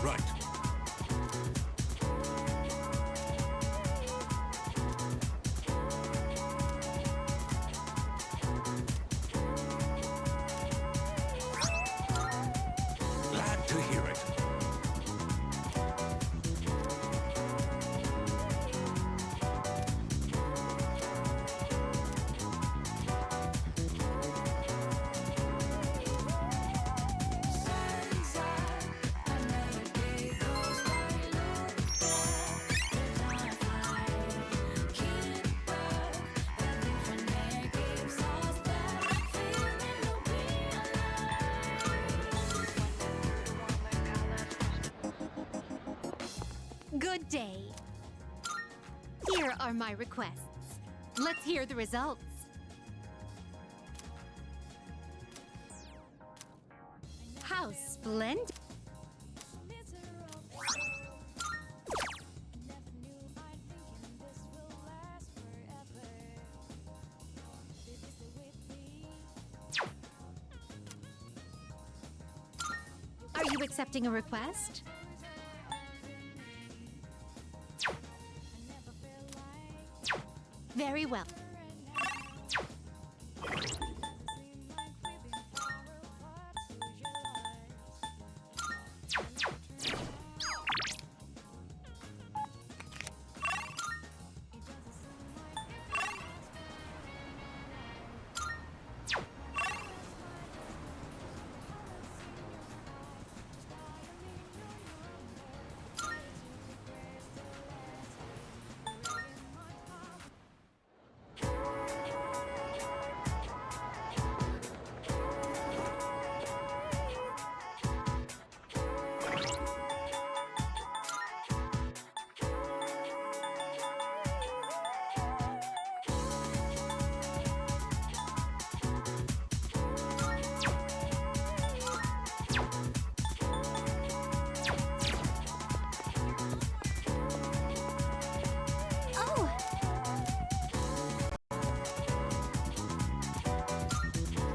Right. Glad to hear it. Good day. Here are my requests. Let's hear the results. How splendid. Are you accepting a request? Very well.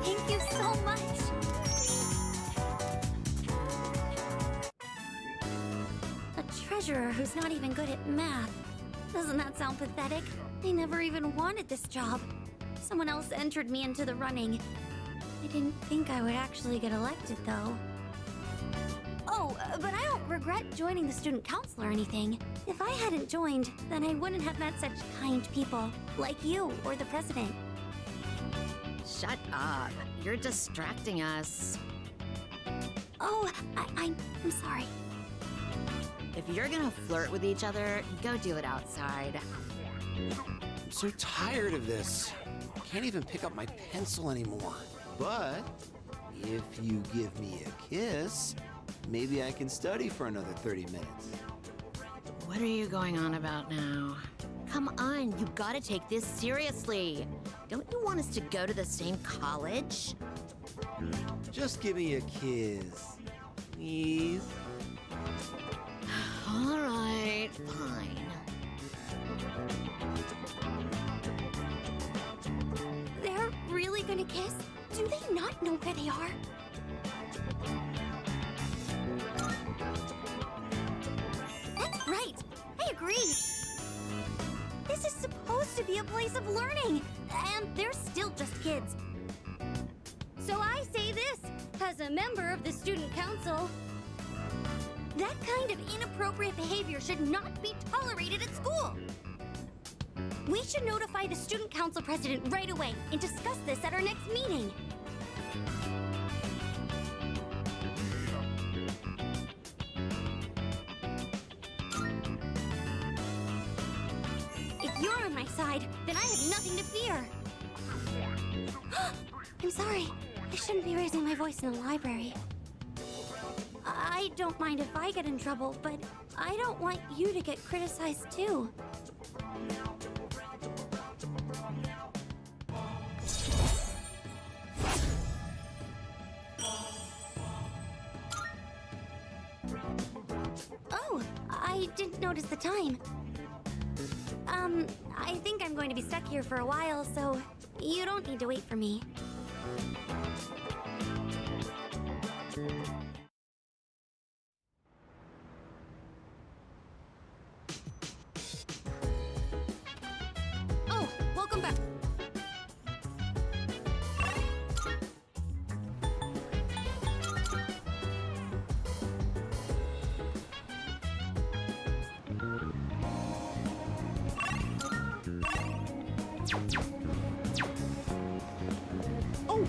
Thank you so much! A treasurer who's not even good at math. Doesn't that sound pathetic? I never even wanted this job. Someone else entered me into the running. I didn't think I would actually get elected, though. Oh, but I don't regret joining the student council or anything. If I hadn't joined, then I wouldn't have met such kind people, like you or the president. Shut up. You're distracting us. Oh, I'm sorry. If you're gonna flirt with each other, go do it outside. I'm so tired of this. I can't even pick up my pencil anymore. But if you give me a kiss, maybe I can study for another 30 minutes. What are you going on about now? Come on, you gotta take this seriously. Don't you want us to go to the same college? Just give me a kiss, please. All right, fine. They're really gonna kiss? Do they not know where they are? That's right! I agree! This is supposed to be a place of learning, and they're still just kids. So I say this, as a member of the student council. That kind of inappropriate behavior should not be tolerated at school. We should notify the student council president right away and discuss this at our next meeting. If you're on my side, then I have nothing to fear. I'm sorry. I shouldn't be raising my voice in the library. I don't mind if I get in trouble, but I don't want you to get criticized too. Oh, I didn't notice the time. I think I'm going to be stuck here for a while, so you don't need to wait for me. Oh, welcome back. Oh!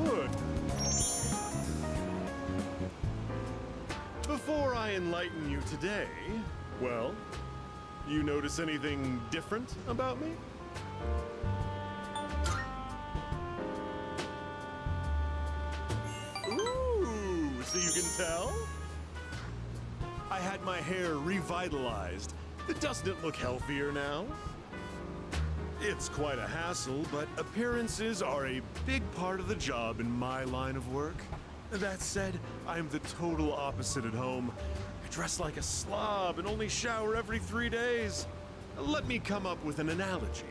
Good. Before I enlighten you today, well, you notice anything different about me? Ooh, so you can tell? I had my hair revitalized. Doesn't it look healthier now? It's quite a hassle, but appearances are a big part of the job in my line of work. That said, I'm the total opposite at home. I dress like a slob and only shower every 3 days. Let me come up with an analogy.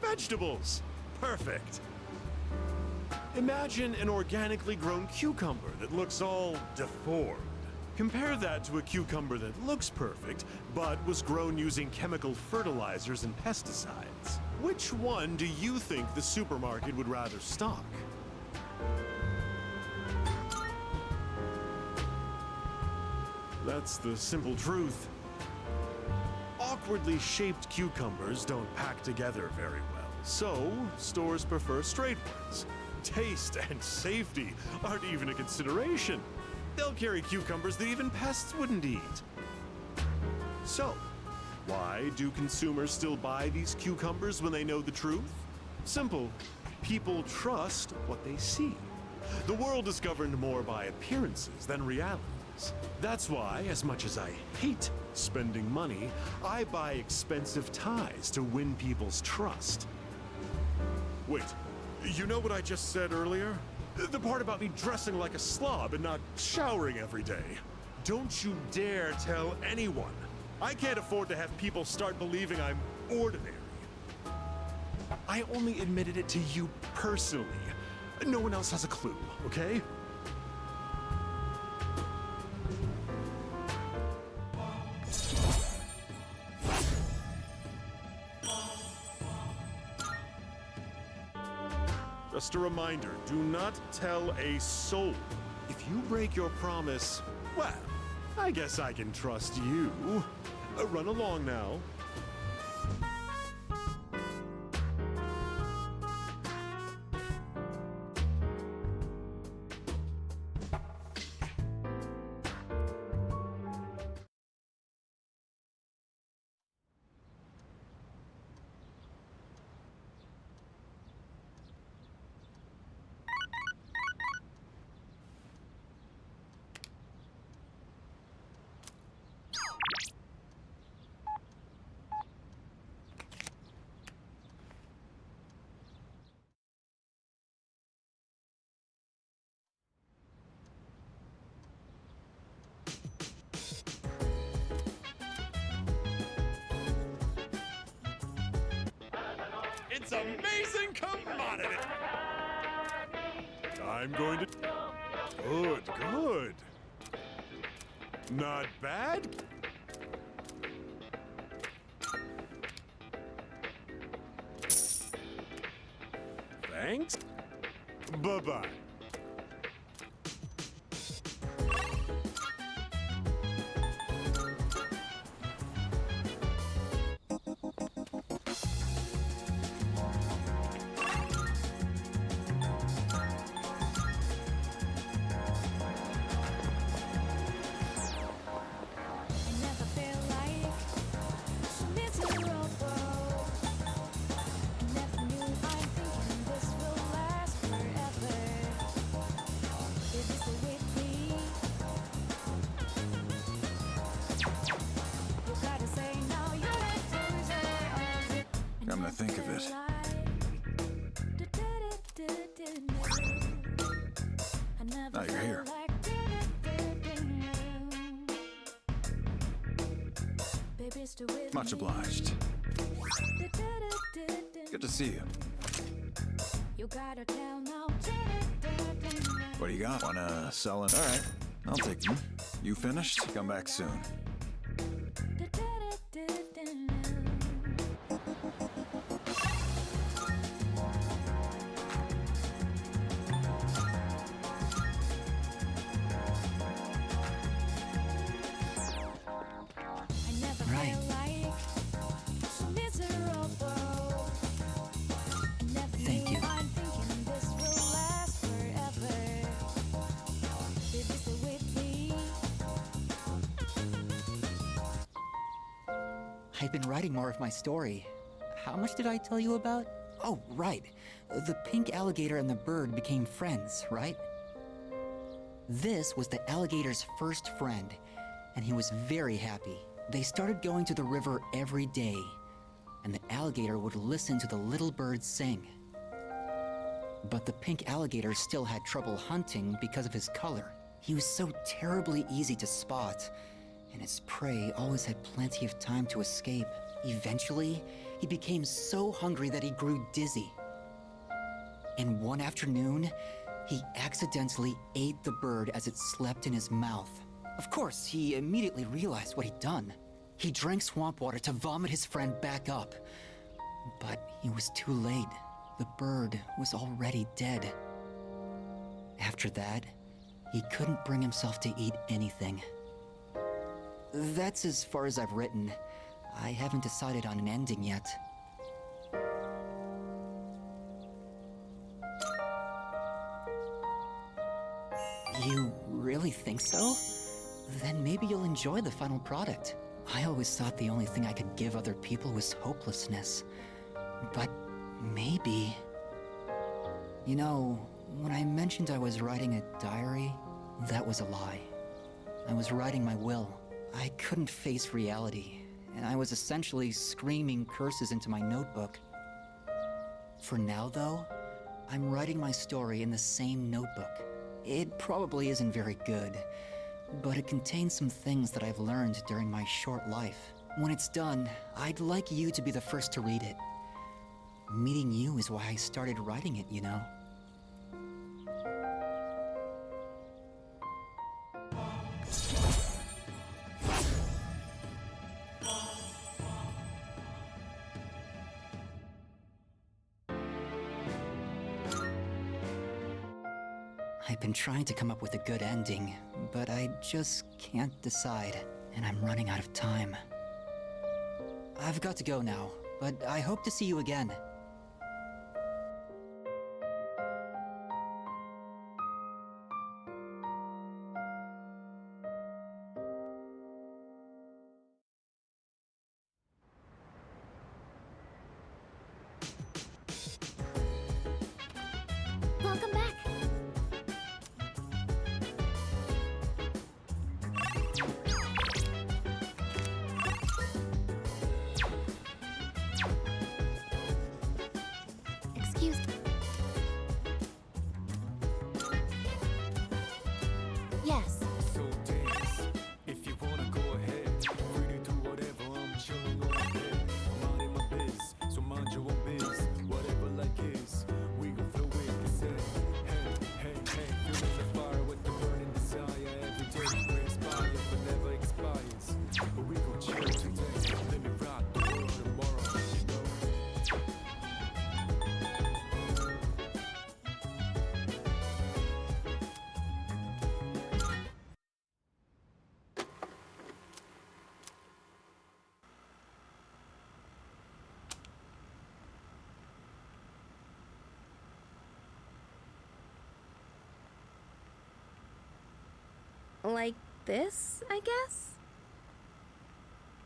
Vegetables. Perfect. Imagine an organically grown cucumber that looks all deformed. Compare that to a cucumber that looks perfect, but was grown using chemical fertilizers and pesticides. Which one do you think the supermarket would rather stock? That's the simple truth. Awkwardly shaped cucumbers don't pack together very well, so stores prefer straight ones. Taste and safety aren't even a consideration. They'll carry cucumbers that even pests wouldn't eat. So, why do consumers still buy these cucumbers when they know the truth? Simple. People trust what they see. The world is governed more by appearances than realities. That's why, as much as I hate spending money, I buy expensive ties to win people's trust. Wait, you know what I just said earlier? The part about me dressing like a slob and not showering every day. Don't you dare tell anyone. I can't afford to have people start believing I'm ordinary. I only admitted it to you personally. No one else has a clue, okay? Just a reminder, do not tell a soul. If you break your promise, well, I guess I can trust you. Run along now. this amazing commodity. I'm going to... Good, good. Not bad. Thanks. Bye-bye. Never felt like so miserable. Never knew I'm thinking this will last forever. It is the with me. You gotta say now you're a loser. Come to think of it, now you're here. Much obliged. Good to see you. You gotta tell now. What do you got? Wanna sell it? All right, I'll take them. You finished? Come back soon. Right. Thank you. I've been writing more of my story. How much did I tell you about? Oh, right. The pink alligator and the bird became friends, right? This was the alligator's first friend, and he was very happy. They started going to the river every day, and the alligator would listen to the little bird sing. But the pink alligator still had trouble hunting because of his color. He was so terribly easy to spot, and his prey always had plenty of time to escape. Eventually, he became so hungry that he grew dizzy. And one afternoon, he accidentally ate the bird as it slept in his mouth. Of course, he immediately realized what he'd done. He drank swamp water to vomit his friend back up. But he was too late. The bird was already dead. After that, he couldn't bring himself to eat anything. That's as far as I've written. I haven't decided on an ending yet. You really think so? Then maybe you'll enjoy the final product. I always thought the only thing I could give other people was hopelessness. But maybe... You know, when I mentioned I was writing a diary, that was a lie. I was writing my will. I couldn't face reality, and I was essentially screaming curses into my notebook. For now, though, I'm writing my story in the same notebook. It probably isn't very good, but it contains some things that I've learned during my short life. When it's done, I'd like you to be the first to read it. Meeting you is why I started writing it, you know? I've been trying to come up with a good ending, but I just can't decide, and I'm running out of time. I've got to go now, but I hope to see you again. Welcome back. Like this, I guess?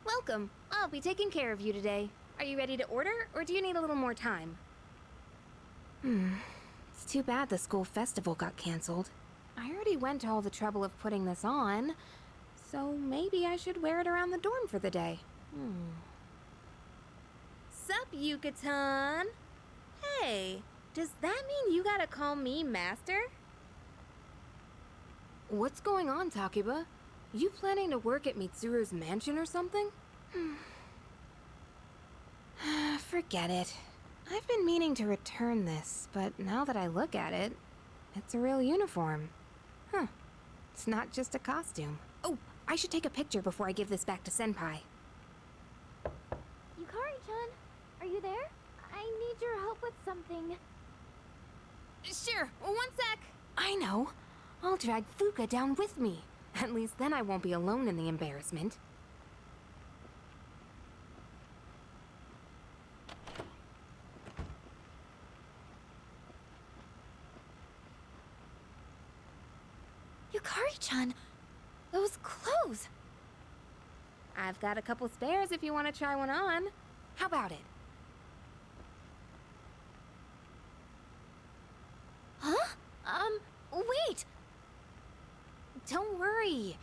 Welcome. I'll be taking care of you today. Are you ready to order, or do you need a little more time? It's too bad the school festival got canceled. I already went to all the trouble of putting this on, so maybe I should wear it around the dorm for the day. Sup, Yuka-tan? Hey, does that mean you gotta call me Master? What's going on, Takiba? You planning to work at Mitsuru's mansion or something? Forget it. I've been meaning to return this, but now that I look at it, it's a real uniform. It's not just a costume. Oh, I should take a picture before I give this back to Senpai. Yukari-chan, are you there? I need your help with something. Sure, 1 sec. I know. I'll drag Fuka down with me. At least then I won't be alone in the embarrassment. Yukari-chan, those clothes. I've got a couple spares if you want to try one on. How about it? Huh? Wait! Don't worry.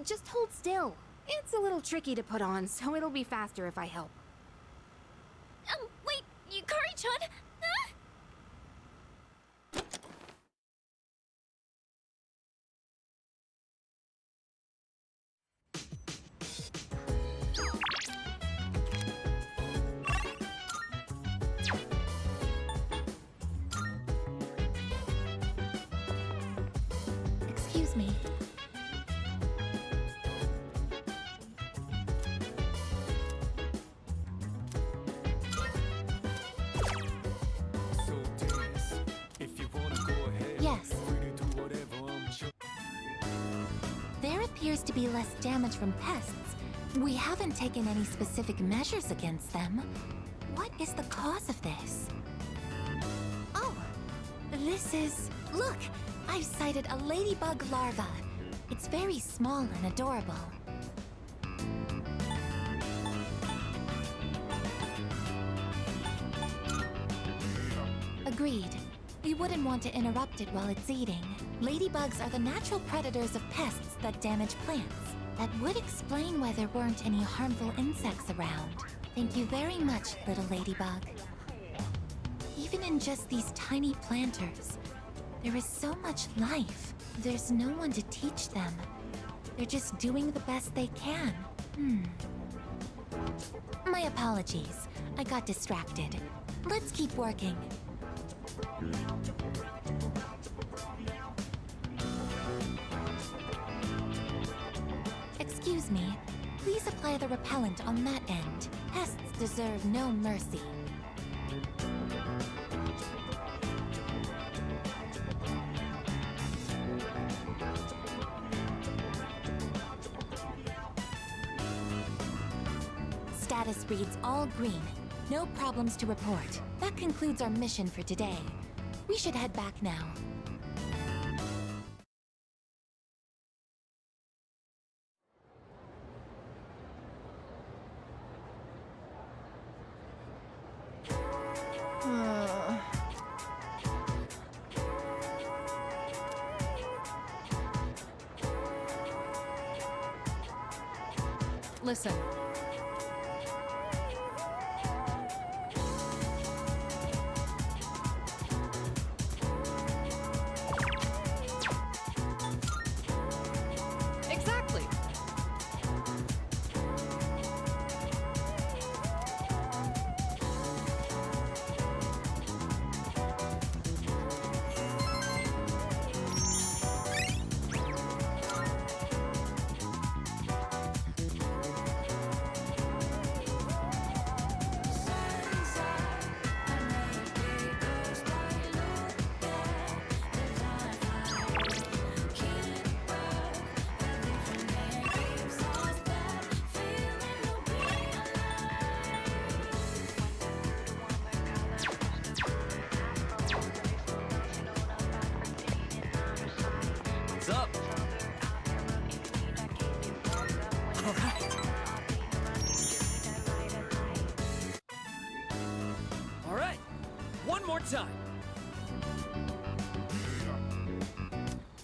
Just hold still. It's a little tricky to put on, so it'll be faster if I help. Wait! Yukari-chan! Excuse me. So dance. If you wanna go ahead. Yes. Free to do whatever, I'm chill. There appears to be less damage from pests. We haven't taken any specific measures against them. What is the cause of this? Oh, this is... Look! I've sighted a ladybug larva. It's very small and adorable. Agreed. We wouldn't want to interrupt it while it's eating. Ladybugs are the natural predators of pests that damage plants. That would explain why there weren't any harmful insects around. Thank you very much, little ladybug. Even in just these tiny planters, there is so much life. There's no one to teach them. They're just doing the best they can. My apologies. I got distracted. Let's keep working. Excuse me. Please apply the repellent on that end. Pests deserve no mercy. Status reads all green. No problems to report. That concludes our mission for today. We should head back now. Listen. Exactly. What's up? All right, one more time.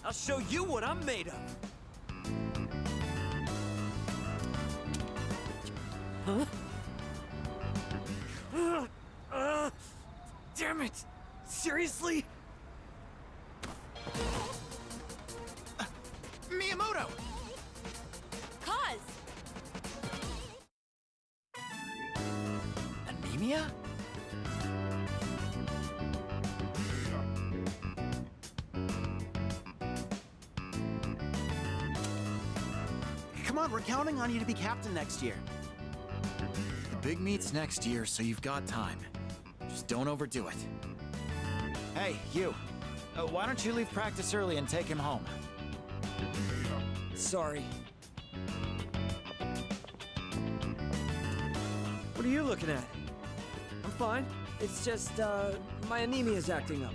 I'll show you what I'm made of. Huh? Damn it! Seriously? Miyamoto! Cause! Anemia? Come on, we're counting on you to be captain next year. The big meet's next year, so you've got time. Just don't overdo it. Hey, you. Why don't you leave practice early and take him home? Sorry. What are you looking at? I'm fine. It's just, my anemia's acting up.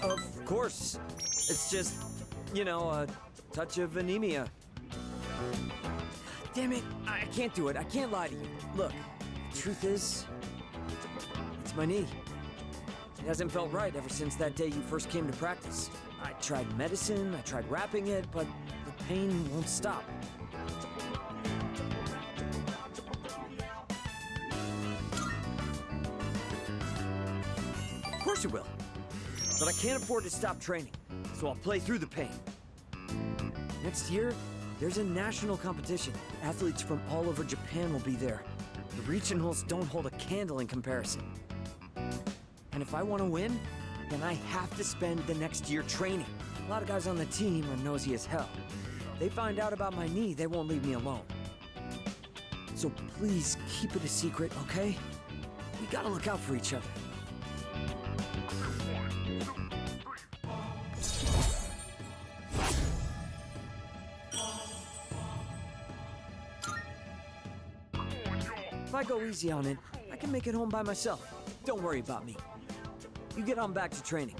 Of course. It's just, you know, a touch of anemia. Damn it, I can't do it. I can't lie to you. Look, the truth is, it's my knee. It hasn't felt right ever since that day you first came to practice. I tried medicine, I tried wrapping it, but the pain won't stop. Of course it will. But I can't afford to stop training, so I'll play through the pain. Next year, there's a national competition. Athletes from all over Japan will be there. The regionals don't hold a candle in comparison. And if I want to win, then I have to spend the next year training. A lot of guys on the team are nosy as hell. If they find out about my knee, they won't leave me alone. So please keep it a secret, okay? We gotta look out for each other. If I go easy on it, I can make it home by myself. Don't worry about me. You get on back to training.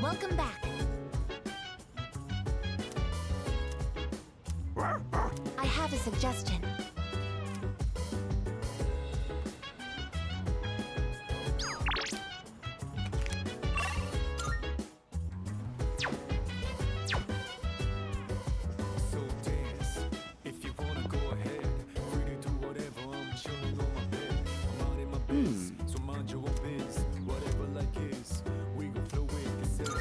Welcome back. I have a suggestion. So dance. If you wanna go ahead, free to do whatever. I'm chilling on my bed. I'm out in my biz, so mind your own biz. Whatever like is, we gon' flow with this.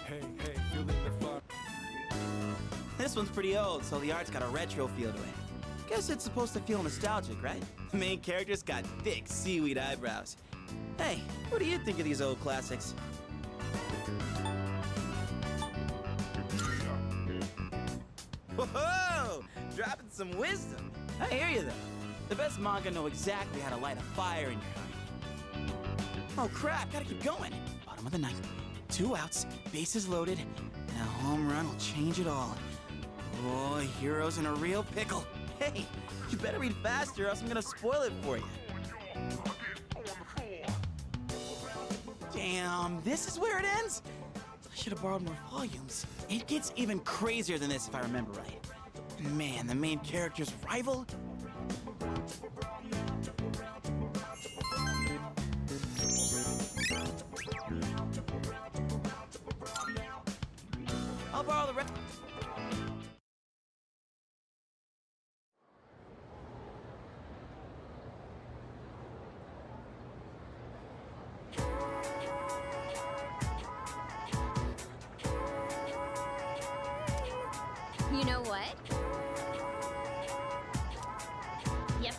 Hey, feeling the fire. This one's pretty old, so the art's got a retro feel to it. Guess it's supposed to feel nostalgic, right? The main character's got thick seaweed eyebrows. Hey, what do you think of these old classics? Whoa! Dropping some wisdom. I hear you, though. The best manga know exactly how to light a fire in your heart. Oh, crap. Gotta keep going. Bottom of the ninth. 2 outs. Bases loaded. And a home run will change it all. Oh, Hero's in a real pickle. Hey, you better read faster or else I'm gonna spoil it for you. Damn, this is where it ends? I should have borrowed more volumes. It gets even crazier than this if I remember right. Man, the main character's rival? I'll borrow the rest. You know what? Yep.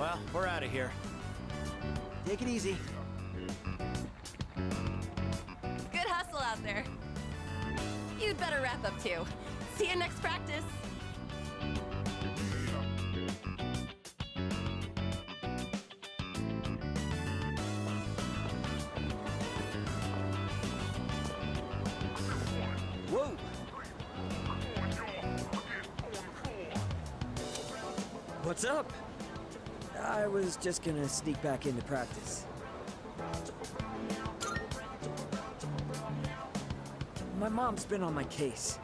Well, we're out of here. Take it easy. Good hustle out there. You'd better wrap up too. See you next practice. Whoa! What's up? I was just gonna sneak back into practice. My mom's been on my case.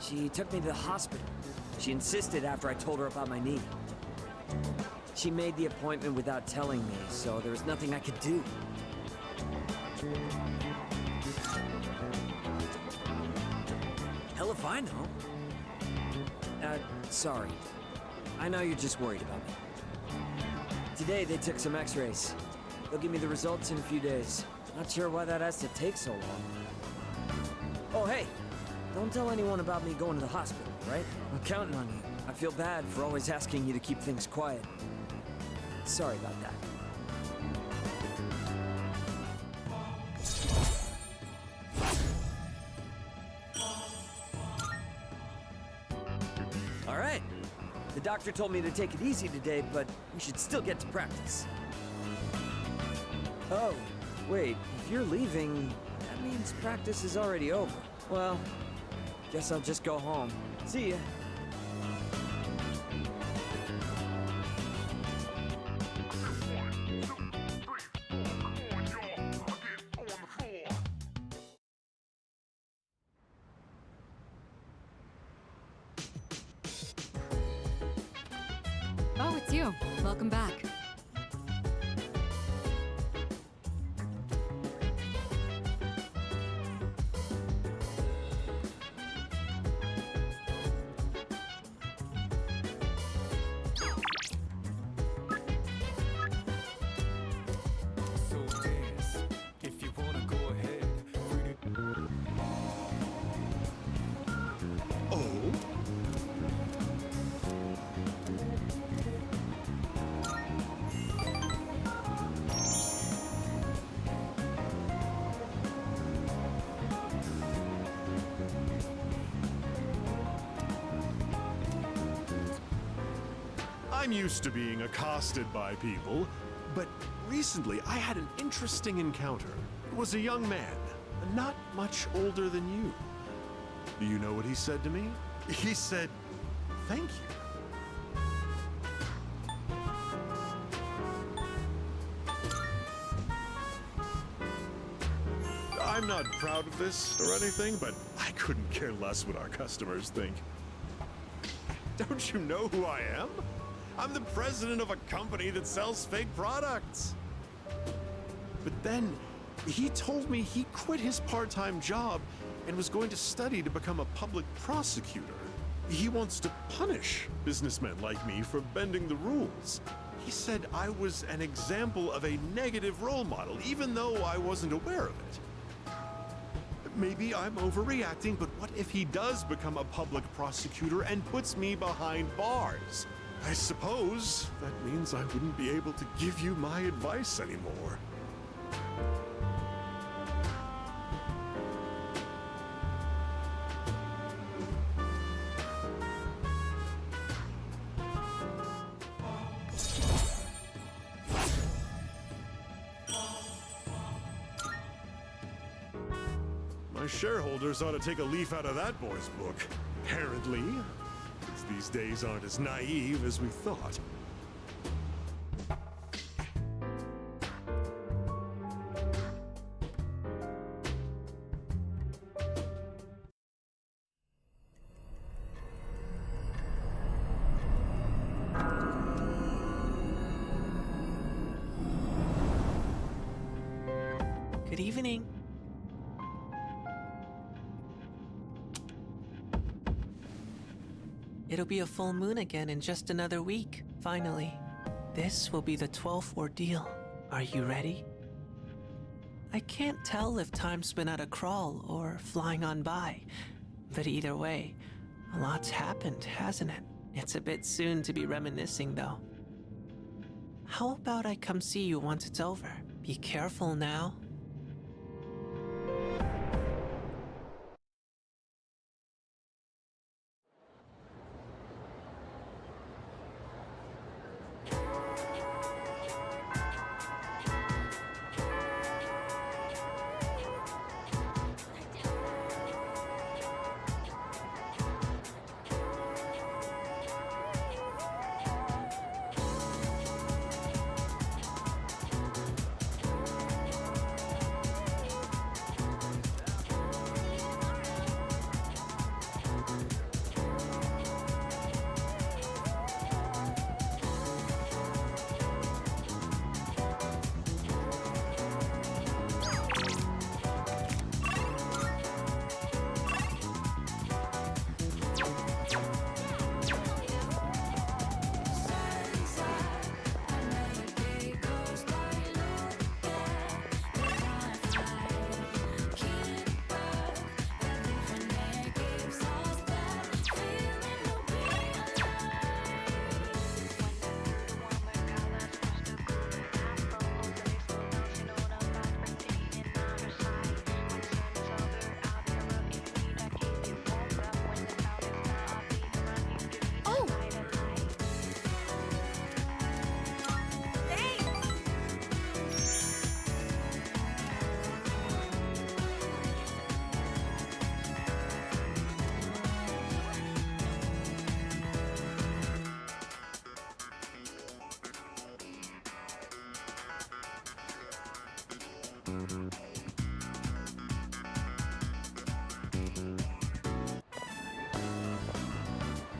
She took me to the hospital. She insisted after I told her about my knee. She made the appointment without telling me, so there was nothing I could do. Hell if I know. Sorry. I know you're just worried about me. Today they took some x-rays. They'll give me the results in a few days. Not sure why that has to take so long. Oh, hey! Don't tell anyone about me going to the hospital, right? I'm counting on you. I feel bad for always asking you to keep things quiet. Sorry about that. All right. The doctor told me to take it easy today, but we should still get to practice. Oh, wait. If you're leaving, that means practice is already over. Well, guess I'll just go home. See ya. Oh, it's you. Welcome back. So dance, if you wanna go ahead. Oh? I'm used to being accosted by people, but recently I had an interesting encounter. It was a young man, not much older than you. Do you know what he said to me? He said, "Thank you." I'm not proud of this or anything, but I couldn't care less what our customers think. Don't you know who I am? I'm the president of a company that sells fake products. But then he told me he quit his part-time job and was going to study to become a public prosecutor. He wants to punish businessmen like me for bending the rules. He said I was an example of a negative role model, even though I wasn't aware of it. Maybe I'm overreacting, but what if he does become a public prosecutor and puts me behind bars? I suppose that means I wouldn't be able to give you my advice anymore. My shareholders ought to take a leaf out of that boy's book. Apparently, kids these days aren't as naive as we thought. Good evening. It'll be a full moon again in just another week, finally. This will be the 12th ordeal. Are you ready? I can't tell if time's been at a crawl or flying on by, but either way, a lot's happened, hasn't it? It's a bit soon to be reminiscing, though. How about I come see you once it's over? Be careful now.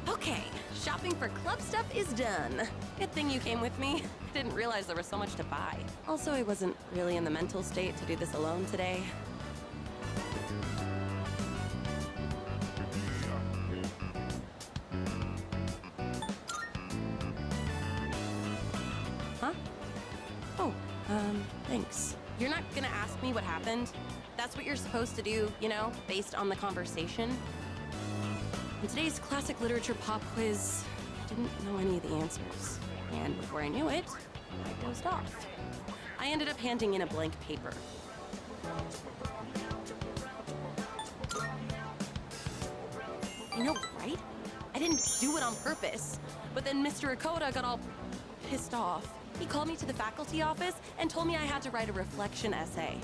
Okay, shopping for club stuff is done. Good thing you came with me. I didn't realize there was so much to buy. Also, I wasn't really in the mental state to do this alone today. Huh? Oh, thanks. You're not gonna ask me what happened? That's what you're supposed to do, you know, based on the conversation? In today's classic literature pop quiz, I didn't know any of the answers. And before I knew it, I dozed off. I ended up handing in a blank paper. I know, right? I didn't do it on purpose. But then Mr. Akoda got all pissed off. He called me to the faculty office and told me I had to write a reflection essay.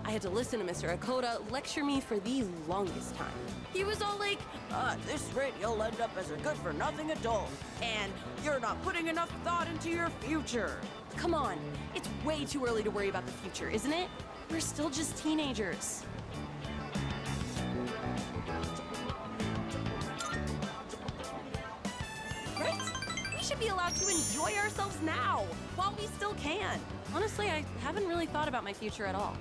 I had to listen to Mr. Akoda lecture me for the longest time. He was all like, at this rate, you'll end up as a good-for-nothing adult. And you're not putting enough thought into your future. Come on, it's way too early to worry about the future, isn't it? We're still just teenagers. Right? We should be allowed to enjoy ourselves now, while we still can. Honestly, I haven't really thought about my future at all.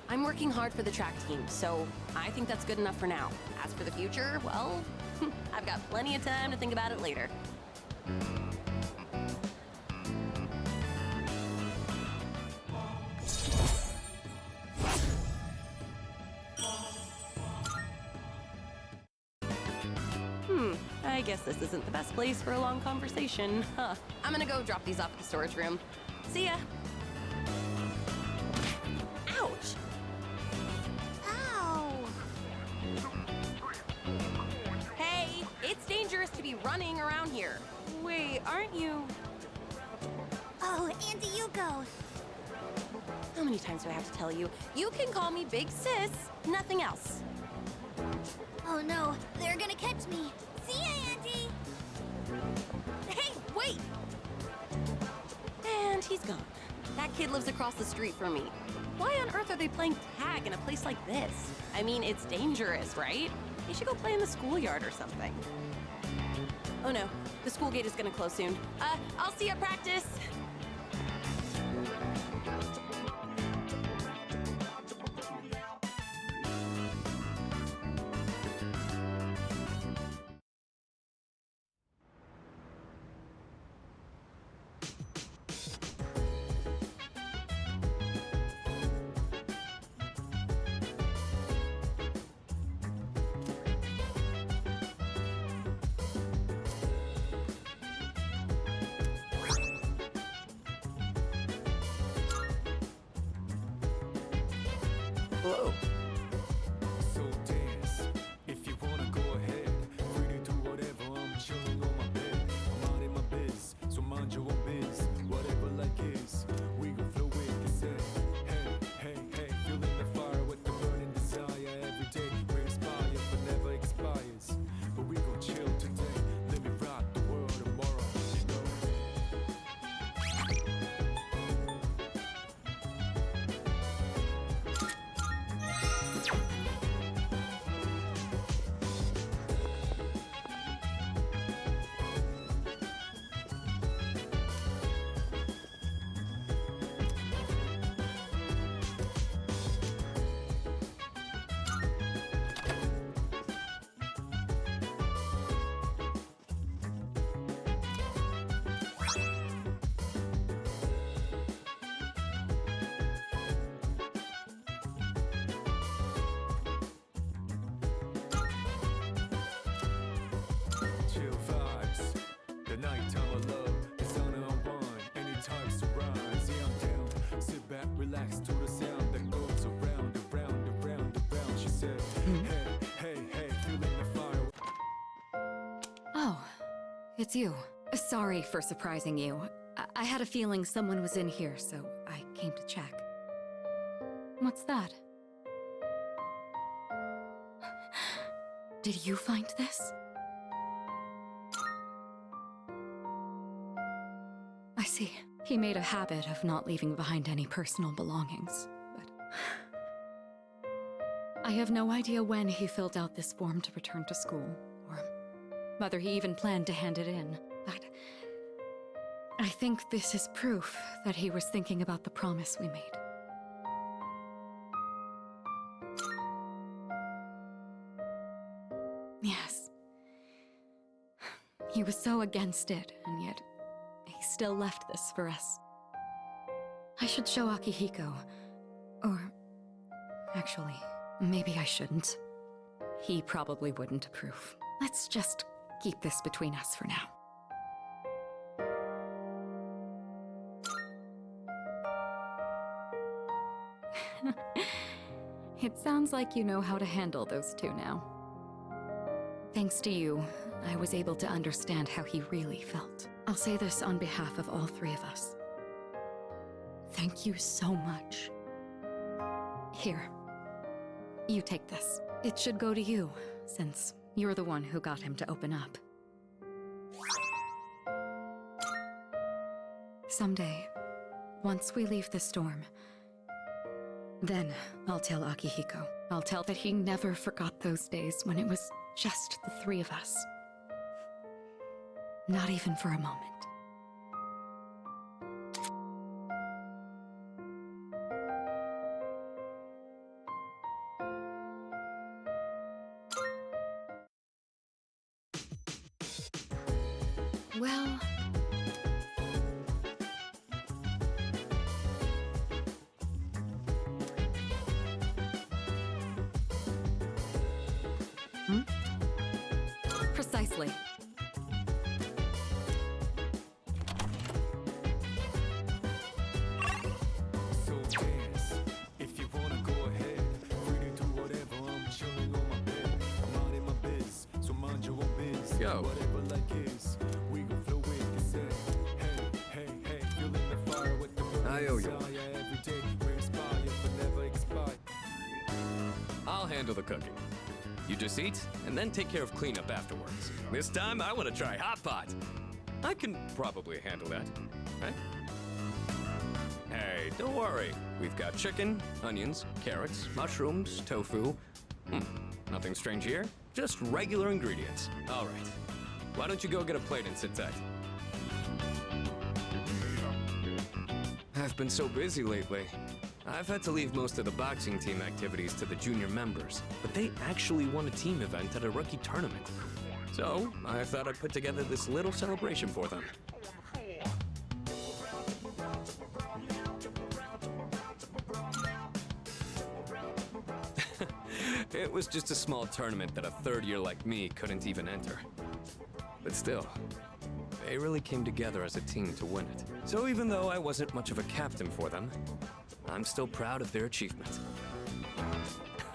I'm working hard for the track team, so I think that's good enough for now. As for the future, well, I've got plenty of time to think about it later. I guess this isn't the best place for a long conversation. Huh. I'm gonna go drop these off at the storage room. See ya! Ouch! Ow! Hey, it's dangerous to be running around here. Wait, aren't you? Oh, Auntie Yuko! How many times do I have to tell you? You can call me Big Sis, nothing else. Oh no, they're gonna catch me. See ya, Auntie! Hey, wait! And he's gone. That kid lives across the street from me. Why on earth are they playing tag in a place like this? I mean, it's dangerous, right? They should go play in the schoolyard or something. Oh no, the school gate is gonna close soon. I'll see you at practice. Hello. So dance, if you wanna go ahead. Free to do whatever, I'm chilling on my bed. I'm out in my biz, so mind your own biz. Whatever like is, we gon' flow with this head. Hey, hey, hey, feeling the fire with the burning desire. Every day we inspire, but never expires. But we gon' chill today, let me rock the world tomorrow, you know? Chill vibes, the nighttime of love is on and unwind. Any types of rise, yeah, I'm down. Sit back, relax to the sound that goes around, around, around, around. She said, hey, hey, hey, feeling the fire. Oh, it's you. Sorry for surprising you. I had a feeling someone was in here, so I came to check. What's that? Did you find this? I see. He made a habit of not leaving behind any personal belongings, but... I have no idea when he filled out this form to return to school, or whether he even planned to hand it in, but... I think this is proof that he was thinking about the promise we made. Yes. He was so against it, and yet he still left this for us. I should show Akihiko. Or... actually, maybe I shouldn't. He probably wouldn't approve. Let's just keep this between us for now. It sounds like you know how to handle those two now. Thanks to you, I was able to understand how he really felt. I'll say this on behalf of all three of us. Thank you so much. Here. You take this. It should go to you, since you're the one who got him to open up. Someday, once we leave the storm, then I'll tell Akihiko. I'll tell that he never forgot those days when it was just the three of us. Not even for a moment. Well... Precisely. So dance, if you wanna go ahead. Free to do whatever, I'm chilling on my bed. I'm out in my biz, so mind your own biz. Yo. Whatever like is, we gon' flow with this head. Hey, hey, hey, feeling the fire with the burning I owe you desire. one. Every day we inspire, but never expire. I'll handle the cooking. You just eat, and then take care of cleanup afterwards. This time, I want to try hot pot. I can probably handle that, right? Hey, don't worry. We've got chicken, onions, carrots, mushrooms, tofu. Nothing strange here. Just regular ingredients. All right. Why don't you go get a plate and sit tight? I've been so busy lately. I've had to leave most of the boxing team activities to the junior members, but they actually won a team event at a rookie tournament. So, I thought I'd put together this little celebration for them. It was just a small tournament that a third year like me couldn't even enter. But still, they really came together as a team to win it. So even though I wasn't much of a captain for them, I'm still proud of their achievement.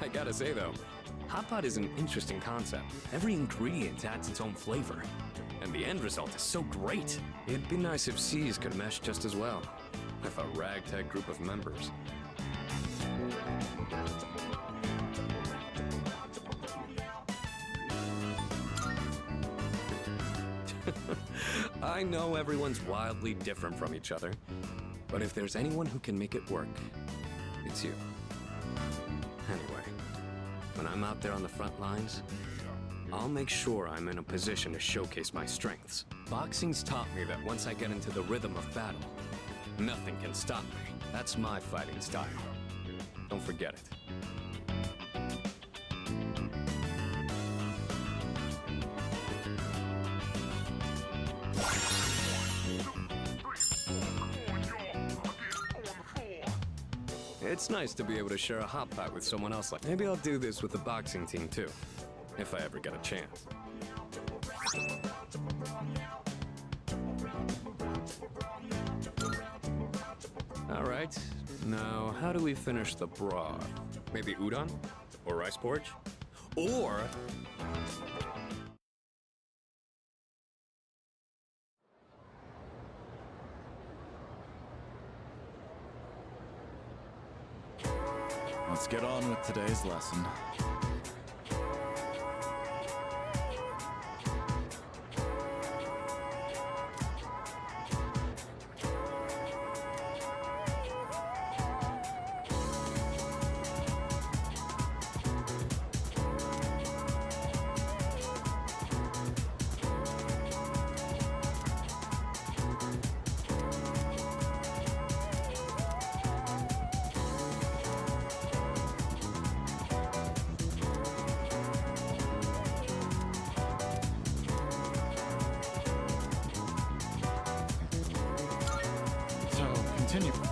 I gotta say though, hot pot is an interesting concept. Every ingredient adds its own flavor, and the end result is so great. It'd be nice if C's could mesh just as well, with a ragtag group of members. I know everyone's wildly different from each other, but if there's anyone who can make it work, it's you. Anyway, when I'm out there on the front lines, I'll make sure I'm in a position to showcase my strengths. Boxing's taught me that once I get into the rhythm of battle, nothing can stop me. That's my fighting style. Don't forget it. It's nice to be able to share a hot pot with someone else like. Maybe I'll do this with the boxing team too, if I ever get a chance. All right, now how do we finish the broth? Maybe udon? Or rice porridge? Or... Let's get on with today's lesson. Continue.